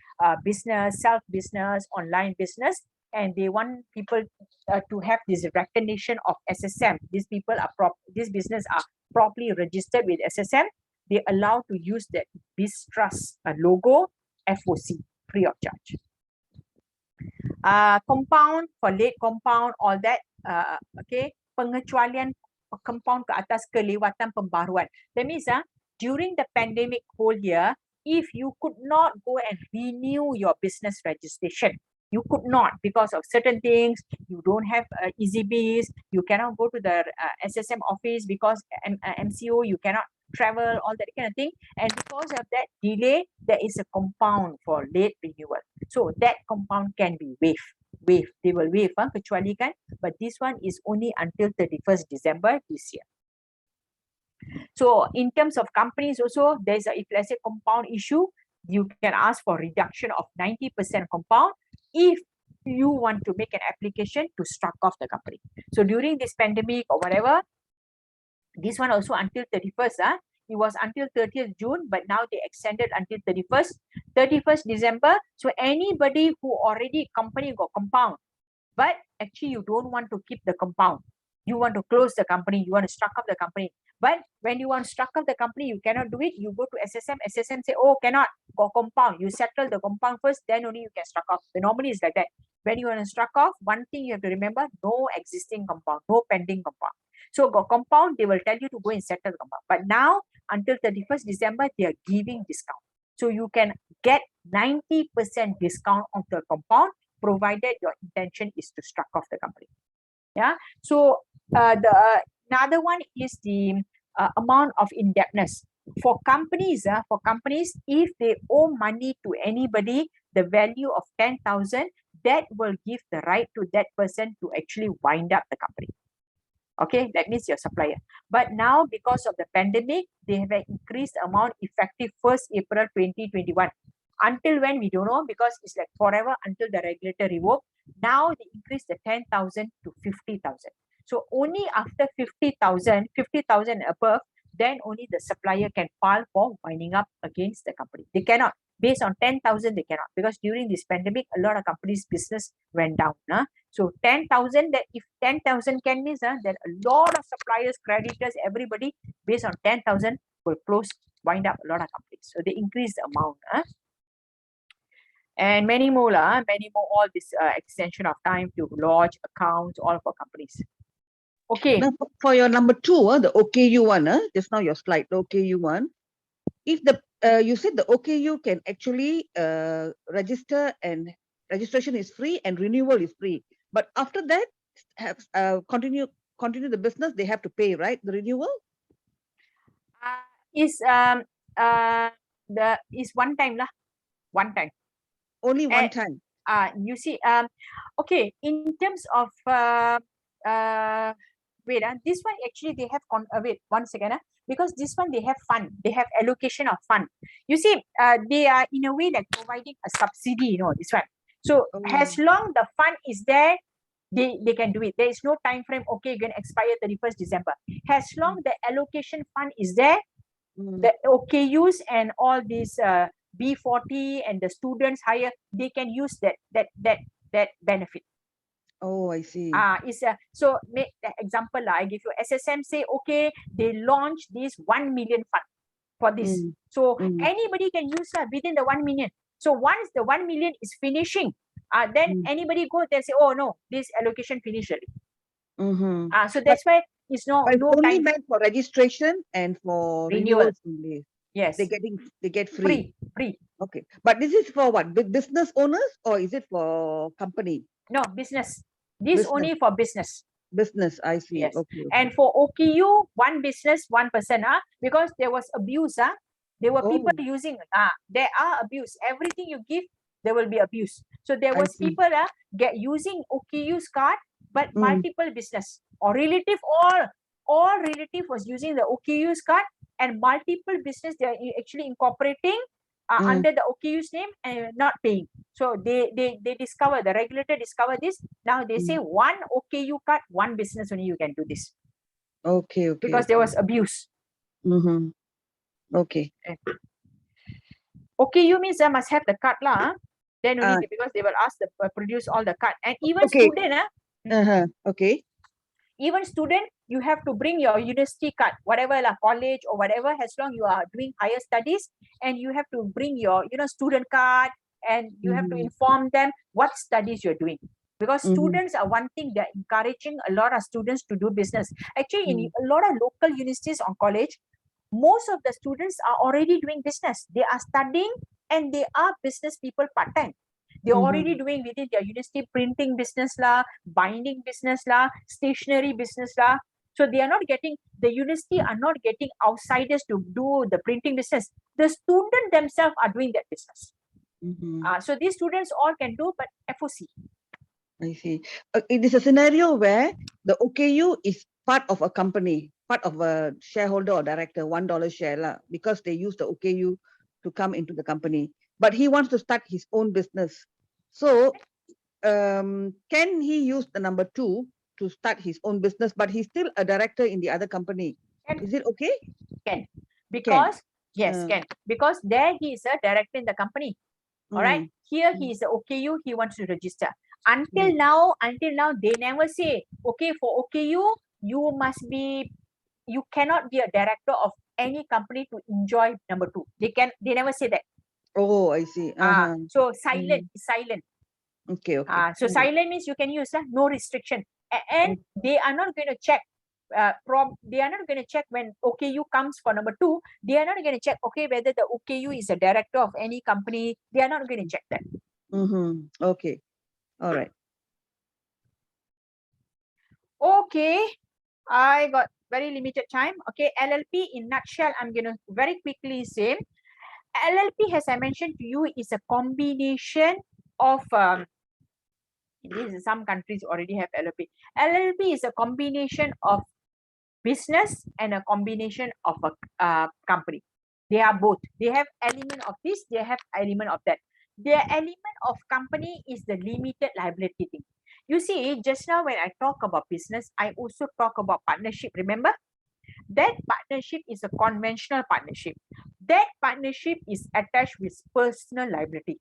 business, self-business, online business, and they want people to have this recognition of SSM. These people are this business are properly registered with SSM. They allow to use the BizTrust logo, FOC, free of charge. Compound, for late compound, all that, okay, pengecualian compound ke atas kelewatan pembaruan. That means during the pandemic whole year, if you could not go and renew your business registration, you could not because of certain things. You don't have EasyBiz, you cannot go to the SSM office because MCO, you cannot travel, all that kind of thing. And because of that delay, there is a compound for late renewal. So that compound can be waived. They will waive, kecuali kan, but this one is only until 31st December this year. So in terms of companies also, there's if let's say compound issue, you can ask for reduction of 90% compound if you want to make an application to struck off the company. So during this pandemic or whatever, this one also until 31st, it was until 30th June, but now they extended until 31st December. So anybody who already company got compound, but actually you don't want to keep the compound, you want to close the company, you want to struck up the company. But when you want to struck up the company, you cannot do it. You go to SSM say, oh, cannot, got compound. You settle the compound first, then only you can struck off. The normally is like that. When you want to struck off, one thing you have to remember, no existing compound, no pending compound. So got compound, they will tell you to go and settle the compound. But now, until 31st December, they are giving discount. So you can get 90% discount on the compound, provided your intention is to struck off the company. Yeah. So another one is the amount of indebtedness for companies. If they owe money to anybody, the value of 10,000, that will give the right to that person to actually wind up the company. Okay, that means your supplier. But now, because of the pandemic, they have an increased amount effective 1st April 2021. Until when, we don't know, because it's like forever until the regulator revoke. Now they increase the 10,000 to 50,000. So only after 50,000 above, then only the supplier can file for winding up against the company. They cannot. Based on 10,000, they cannot, because during this pandemic, a lot of companies' business went down. So 10,000, that if 10,000 can means, then a lot of suppliers, creditors, everybody based on 10,000 will close, wind up a lot of companies. So they increase the amount. And many more, all this extension of time to lodge accounts, all for companies. Okay. Now, for your number 2, the OKU one, just now your slide, the OKU one. If the you said the OKU can actually register, and registration is free and renewal is free. But after that, have continue the business, they have to pay, right? The renewal is one time lah, one time. Only one time. You see, okay, in terms of wait, this one actually they have wait 1 second, because this one they have fund, they have allocation of fund. You see, they are in a way like providing a subsidy, this one. So as long the fund is there, they can do it. There is no time frame. Okay, you're going to expire 31st December. As long the allocation fund is there, the OKUs and all these B40 and the students hire, they can use that benefit. Oh, I see. So make the example, I give you SSM say, okay, they launch this 1 million fund for this. So anybody can use within the 1 million. So once the 1 million is finishing, then anybody go there and say, oh no, this allocation finished already. So that's why it's no But it's only time meant for registration and for renewals only. Yes. they get free. Free. Okay, but this is for what? Business owners or is it for company? No, business. This Business. only for business. Business, I see. Yes. Okay. And for OKU, one business, one person, because there was abuse, there were people Oh. using, there are abuse. Everything you give, there will be abuse. So there I was see. people get using OKU's card, but Mm. multiple business or relative, all relative was using the OKU's card and multiple business they are actually incorporating under the OKU's name and not paying. So they discover, the regulator discover this. Now they say one OKU card, one business only you can do this. Okay. Because there was abuse. Mm-hmm. Okay. OKU means I must have the card lah. Then only because they will ask the produce all the card. And even student, Okay. even student, you have to bring your university card, whatever lah, college or whatever, as long you are doing higher studies, and you have to bring your student card, and you have to inform them what studies you're doing. Because students are one thing, they're encouraging a lot of students to do business. Actually, in a lot of local universities or college, most of the students are already doing business. They are studying and they are business people part-time. They're already doing within their university printing business lah, binding business lah, stationery business lah. So they are not getting, the university are not getting outsiders to do the printing business. The student themselves are doing that business. So these students all can do, but FOC. I see. It is a scenario where the OKU is part of a company, part of a shareholder or director, $1 share lah, because they use the OKU to come into the company. But he wants to start his own business. So can he use the number 2 to start his own business, but he's still a director in the other company? Is it okay? Can. Because, yes, can. Because there he is a director in the company. All right. Here he is the OKU, he wants to register. Until now, they never say, okay, for OKU, you cannot be a director of any company to enjoy number 2. They never say that. Oh, I see. So silent. Okay. So silent means you can use no restriction. And they are not going to check. They are not going to check when OKU comes for number 2. They are not going to check, okay, whether the OKU is a director of any company. They are not going to check that. Okay. All right. Okay. I got very limited time. Okay. LLP in nutshell, I'm going to very quickly say, LLP, as I mentioned to you, is a combination of some countries already have LLP. LLP is a combination of business and a combination of a company. They are both. They have element of this, they have element of that. Their element of company is the limited liability thing. You see, just now when I talk about business, I also talk about partnership. Remember? That partnership is a conventional partnership. That partnership is attached with personal liability.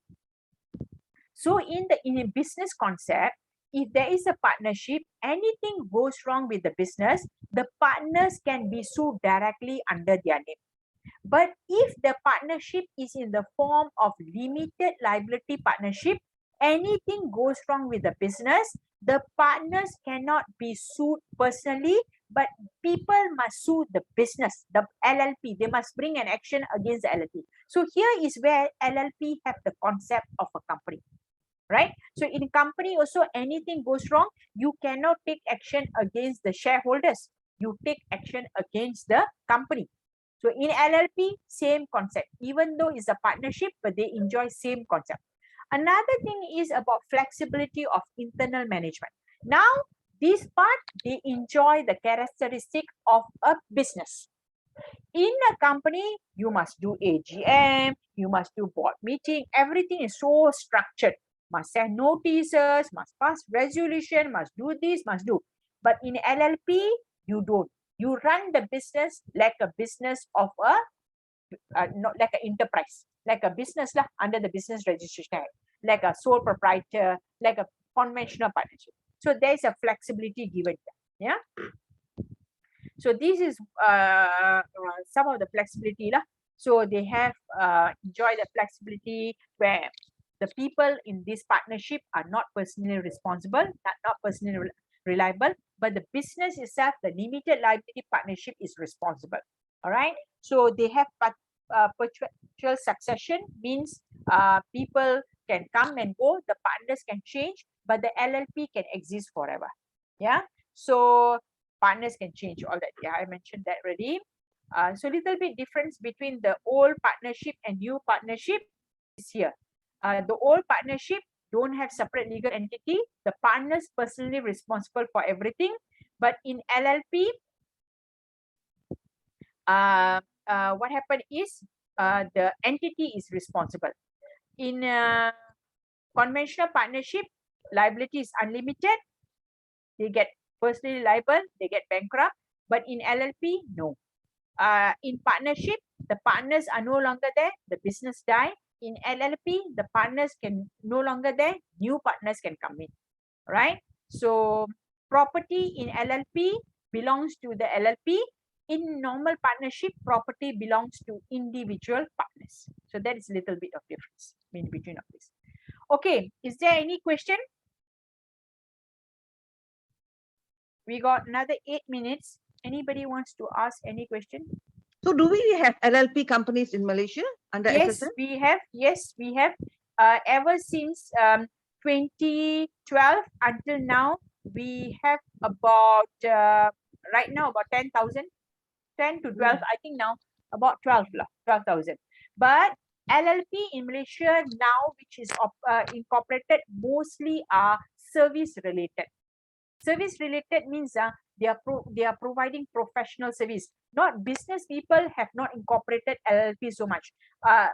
So in a business concept, if there is a partnership, anything goes wrong with the business, the partners can be sued directly under their name. But if the partnership is in the form of limited liability partnership, anything goes wrong with the business, the partners cannot be sued personally, but people must sue the business, the LLP. They must bring an action against the LLP. So here is where LLP have the concept of a company. Right? So in company also, anything goes wrong, you cannot take action against the shareholders. You take action against the company. So in LLP, same concept. Even though it's a partnership, but they enjoy same concept. Another thing is about flexibility of internal management. Now, this part, they enjoy the characteristic of a business. In a company, you must do AGM, you must do board meeting, everything is so structured. Must send notices, must pass resolution, must do this, must do. But in LLP, you don't. You run the business like a business of not like an enterprise, like a business under the business registration act, like a sole proprietor, like a conventional partnership. So there is a flexibility given there. Yeah. So this is some of the flexibility lah. So they have enjoy the flexibility where the people in this partnership are not personally responsible, not personally reliable, but the business itself, the limited liability partnership is responsible. All right. So they have perpetual succession means people can come and go, the partners can change, but the LLP can exist forever. Yeah, so partners can change, all that. Yeah, I mentioned that already. So little bit difference between the old partnership and new partnership is here. The old partnership don't have separate legal entity. The partners personally responsible for everything. But in LLP, what happened is the entity is responsible. In conventional partnership, liability is unlimited. They get personally liable, they get bankrupt. But in LLP, no. In partnership, the partners are no longer there, the business die. In LLP, the partners can no longer there, new partners can come in, right? So property in LLP belongs to the LLP. In normal partnership, property belongs to individual partners. So that is a little bit of difference in between of this. Okay, is there any question? We got another 8 minutes. Anybody wants to ask any question? So do we have LLP companies in Malaysia under Yes, SSN? we have. Yes, we have. Ever since 2012 until now, we have about right now about 10,000, 10 to 12. I think now about 12,000. But LLP in Malaysia now, which is incorporated, mostly are service related. Service related means they are providing professional service. Not business people have not incorporated LLP so much.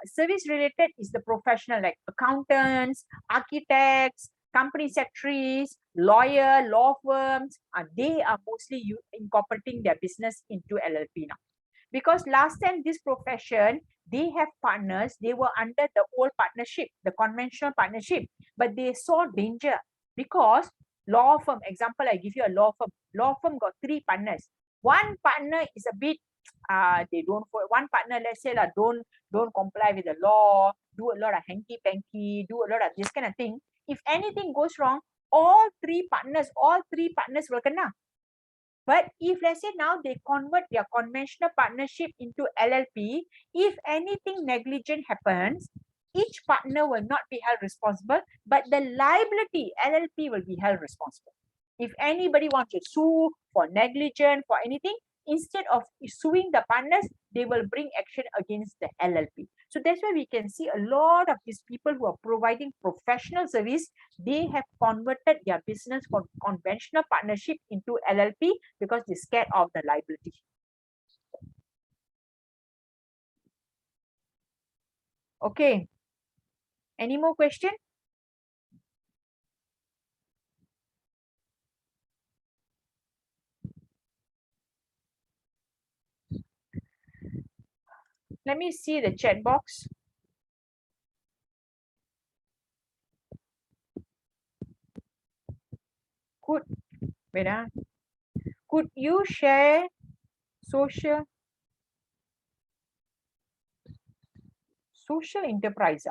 Service related is the professional like accountants, architects, company secretaries, lawyer, law firms. They are mostly incorporating their business into LLP now. Because last time this profession, they have partners, they were under the old partnership, the conventional partnership, but they saw danger because law firm, example, I give you a law firm. Law firm got 3 partners. One partner is a bit, they don't, one partner, let's say, don't comply with the law, do a lot of hanky-panky, do a lot of this kind of thing. If anything goes wrong, all three partners will kena. But if let's say now they convert their conventional partnership into LLP, if anything negligent happens, each partner will not be held responsible, but the liability, LLP will be held responsible. If anybody wants to sue for negligence, for anything, instead of suing the partners, they will bring action against the LLP. So that's why we can see a lot of these people who are providing professional service, they have converted their business from conventional partnership into LLP because they're scared of the liability. Okay. Any more question? Let me see the chat box. Could you share social enterprise?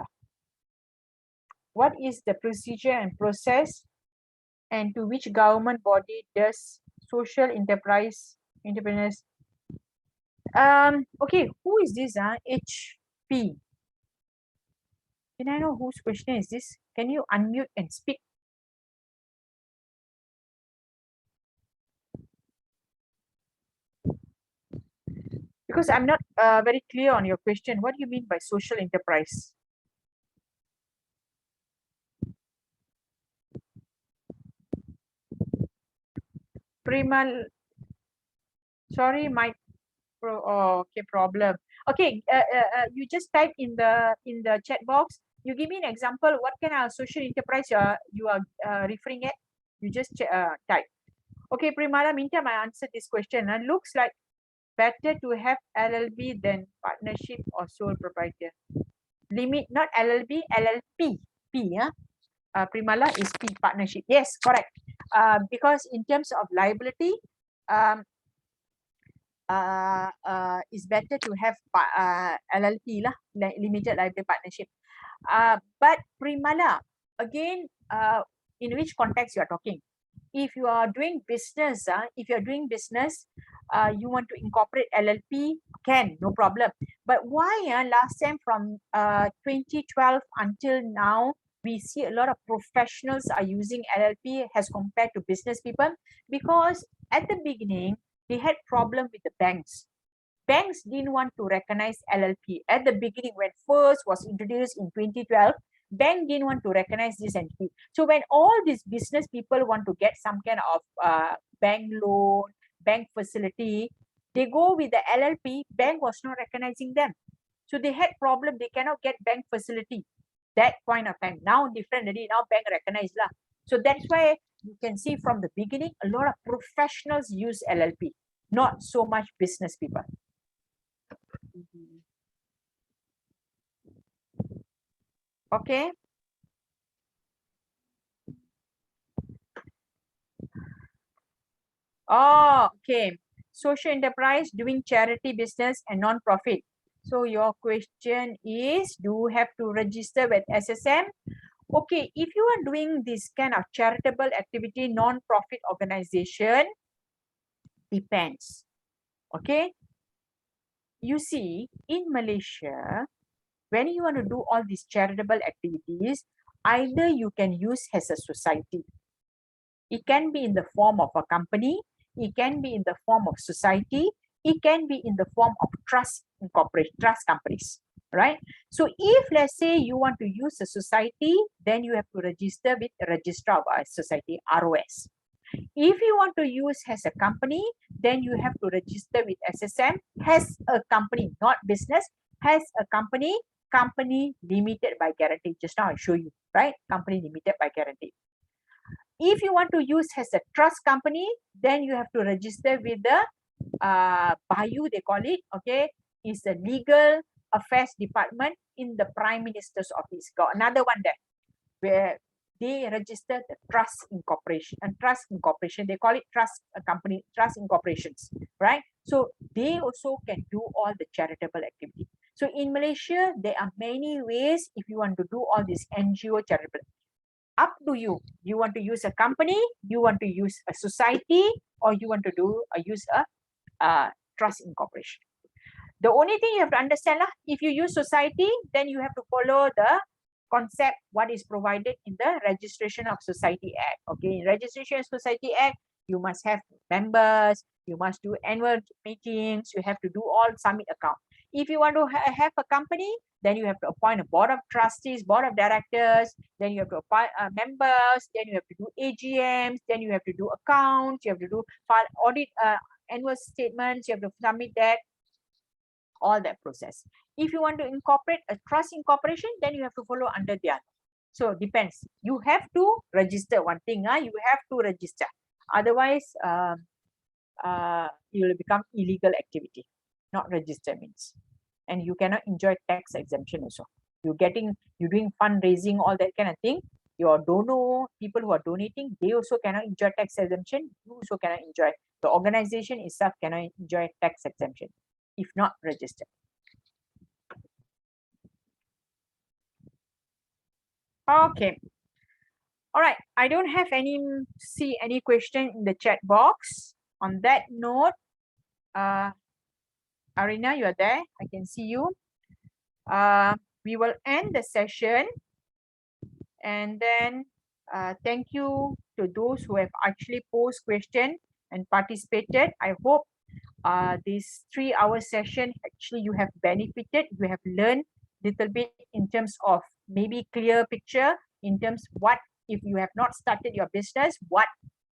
What is the procedure and process, and to which government body does social enterprise entrepreneurs? Okay, who is this? HP. Can I know whose question is this? Can you unmute and speak? Because I'm not very clear on your question. What do you mean by social enterprise? Primal. Sorry, my okay, problem. Okay, you just type in the chat box. You give me an example. What kind of social enterprise you are referring at? You just type. Okay, Primala, meantime, I answered this question. And looks like better to have LLB than partnership or sole proprietor. Limit, not LLB, LLP. P, yeah. Primala is P, partnership. Yes, correct. Because in terms of liability, it's better to have LLP lah, limited liability partnership. But Primala, again, in which context you are talking? If you are doing business, you want to incorporate LLP, can, no problem. But why last time from 2012 until now, we see a lot of professionals are using LLP as compared to business people? Because at the beginning, they had problem with the banks. Banks didn't want to recognize LLP. At the beginning, when first was introduced in 2012, bank didn't want to recognize this entity. So when all these business people want to get some kind of bank loan, bank facility, they go with the LLP, bank was not recognizing them. So they had problem, they cannot get bank facility that point of time. Now different already, now bank recognized lah. So that's why you can see from the beginning, a lot of professionals use LLP, not so much business people. Okay. Oh, okay. Social enterprise doing charity business and non-profit. So your question is, do you have to register with SSM? Okay, if you are doing this kind of charitable activity, non-profit organization, depends. Okay. You see, in Malaysia, when you want to do all these charitable activities, either you can use as a society. It can be in the form of a company, it can be in the form of society, it can be in the form of trust incorporation, trust companies, right? So if let's say you want to use a society, then you have to register with the registrar of a society, ROS. If you want to use as a company, then you have to register with SSM as a company, not business, as a company, company limited by guarantee. Just now I show you, right? Company limited by guarantee. If you want to use as a trust company, then you have to register with the BAYU, they call it, okay? It's the Legal Affairs Department in the Prime Minister's office. Got another one there, where they register the trust incorporation and trust incorporation. They call it trust company, trust incorporations, right? So they also can do all the charitable activity. So in Malaysia, there are many ways if you want to do all this NGO charitable. Up to you. You want to use a company, you want to use a society, or you want to use a trust incorporation. The only thing you have to understand, if you use society, then you have to follow the concept what is provided in the Registration of Society Act. Okay, in Registration of Society Act, you must have members, you must do annual meetings, you have to do all submit account. If you want to have a company, then you have to appoint a board of trustees, board of directors, then you have to appoint members, then you have to do AGMs, then you have to do accounts, you have to do file audit, annual statements, you have to submit that, all that process. If you want to incorporate a trust incorporation, then you have to follow under the other. So depends. You have to register one thing. You have to register. Otherwise, it will become illegal activity. Not register means. And you cannot enjoy tax exemption also. You're doing fundraising, all that kind of thing. Your donor, people who are donating, they also cannot enjoy tax exemption. You also cannot enjoy. The organization itself cannot enjoy tax exemption if not registered. Okay. All right. I don't have see any question in the chat box. On that note, Arina, you are there. I can see you. We will end the session. And then thank you to those who have actually posed question and participated. I hope this 3-hour session, actually you have benefited, you have learned little bit in terms of maybe clear picture in terms what if you have not started your business, what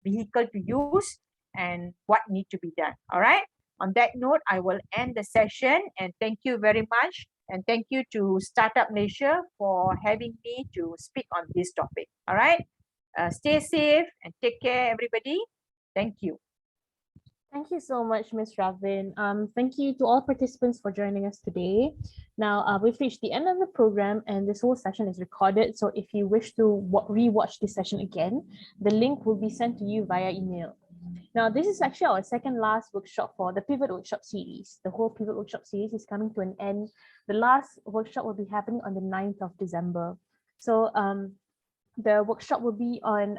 vehicle to use and what need to be done. All right. On that note, I will end the session and thank you very much. And thank you to Startup Malaysia for having me to speak on this topic. All right. Stay safe and take care, everybody. Thank you. Thank you so much, Ms. Ravin. Thank you to all participants for joining us today. Now, we've reached the end of the program and this whole session is recorded. So if you wish to re-watch this session again, the link will be sent to you via email. Now, this is actually our second last workshop for the Pivot Workshop series. The whole Pivot Workshop series is coming to an end. The last workshop will be happening on the 9th of December. So the workshop will be on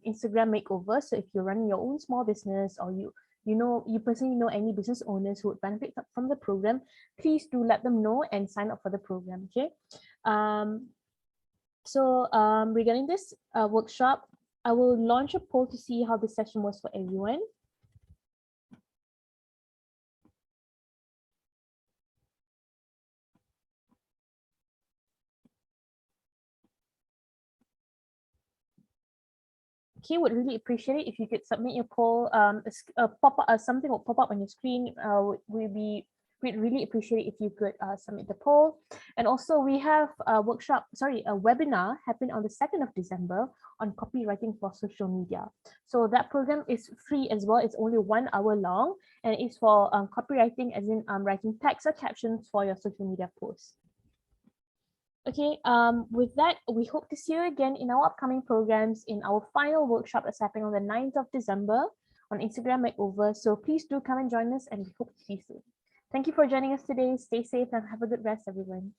Instagram makeover. So if you're running your own small business or you you personally know any business owners who would benefit from the program, please do let them know and sign up for the program. Okay. Regarding this workshop, I will launch a poll to see how this session was for everyone. Okay, would really appreciate it if you could submit your poll. Something will pop up on your screen. We'd really appreciate it if you could submit the poll. And also, we have a webinar happening on the 2nd of December on copywriting for social media. So that program is free as well. It's only 1 hour long, and it's for copywriting, as in writing text or captions for your social media posts. Okay, with that, we hope to see you again in our upcoming programs in our final workshop that's happening on the 9th of December on Instagram Makeover. So please do come and join us, and we hope to see you soon. Thank you for joining us today. Stay safe and have a good rest, everyone.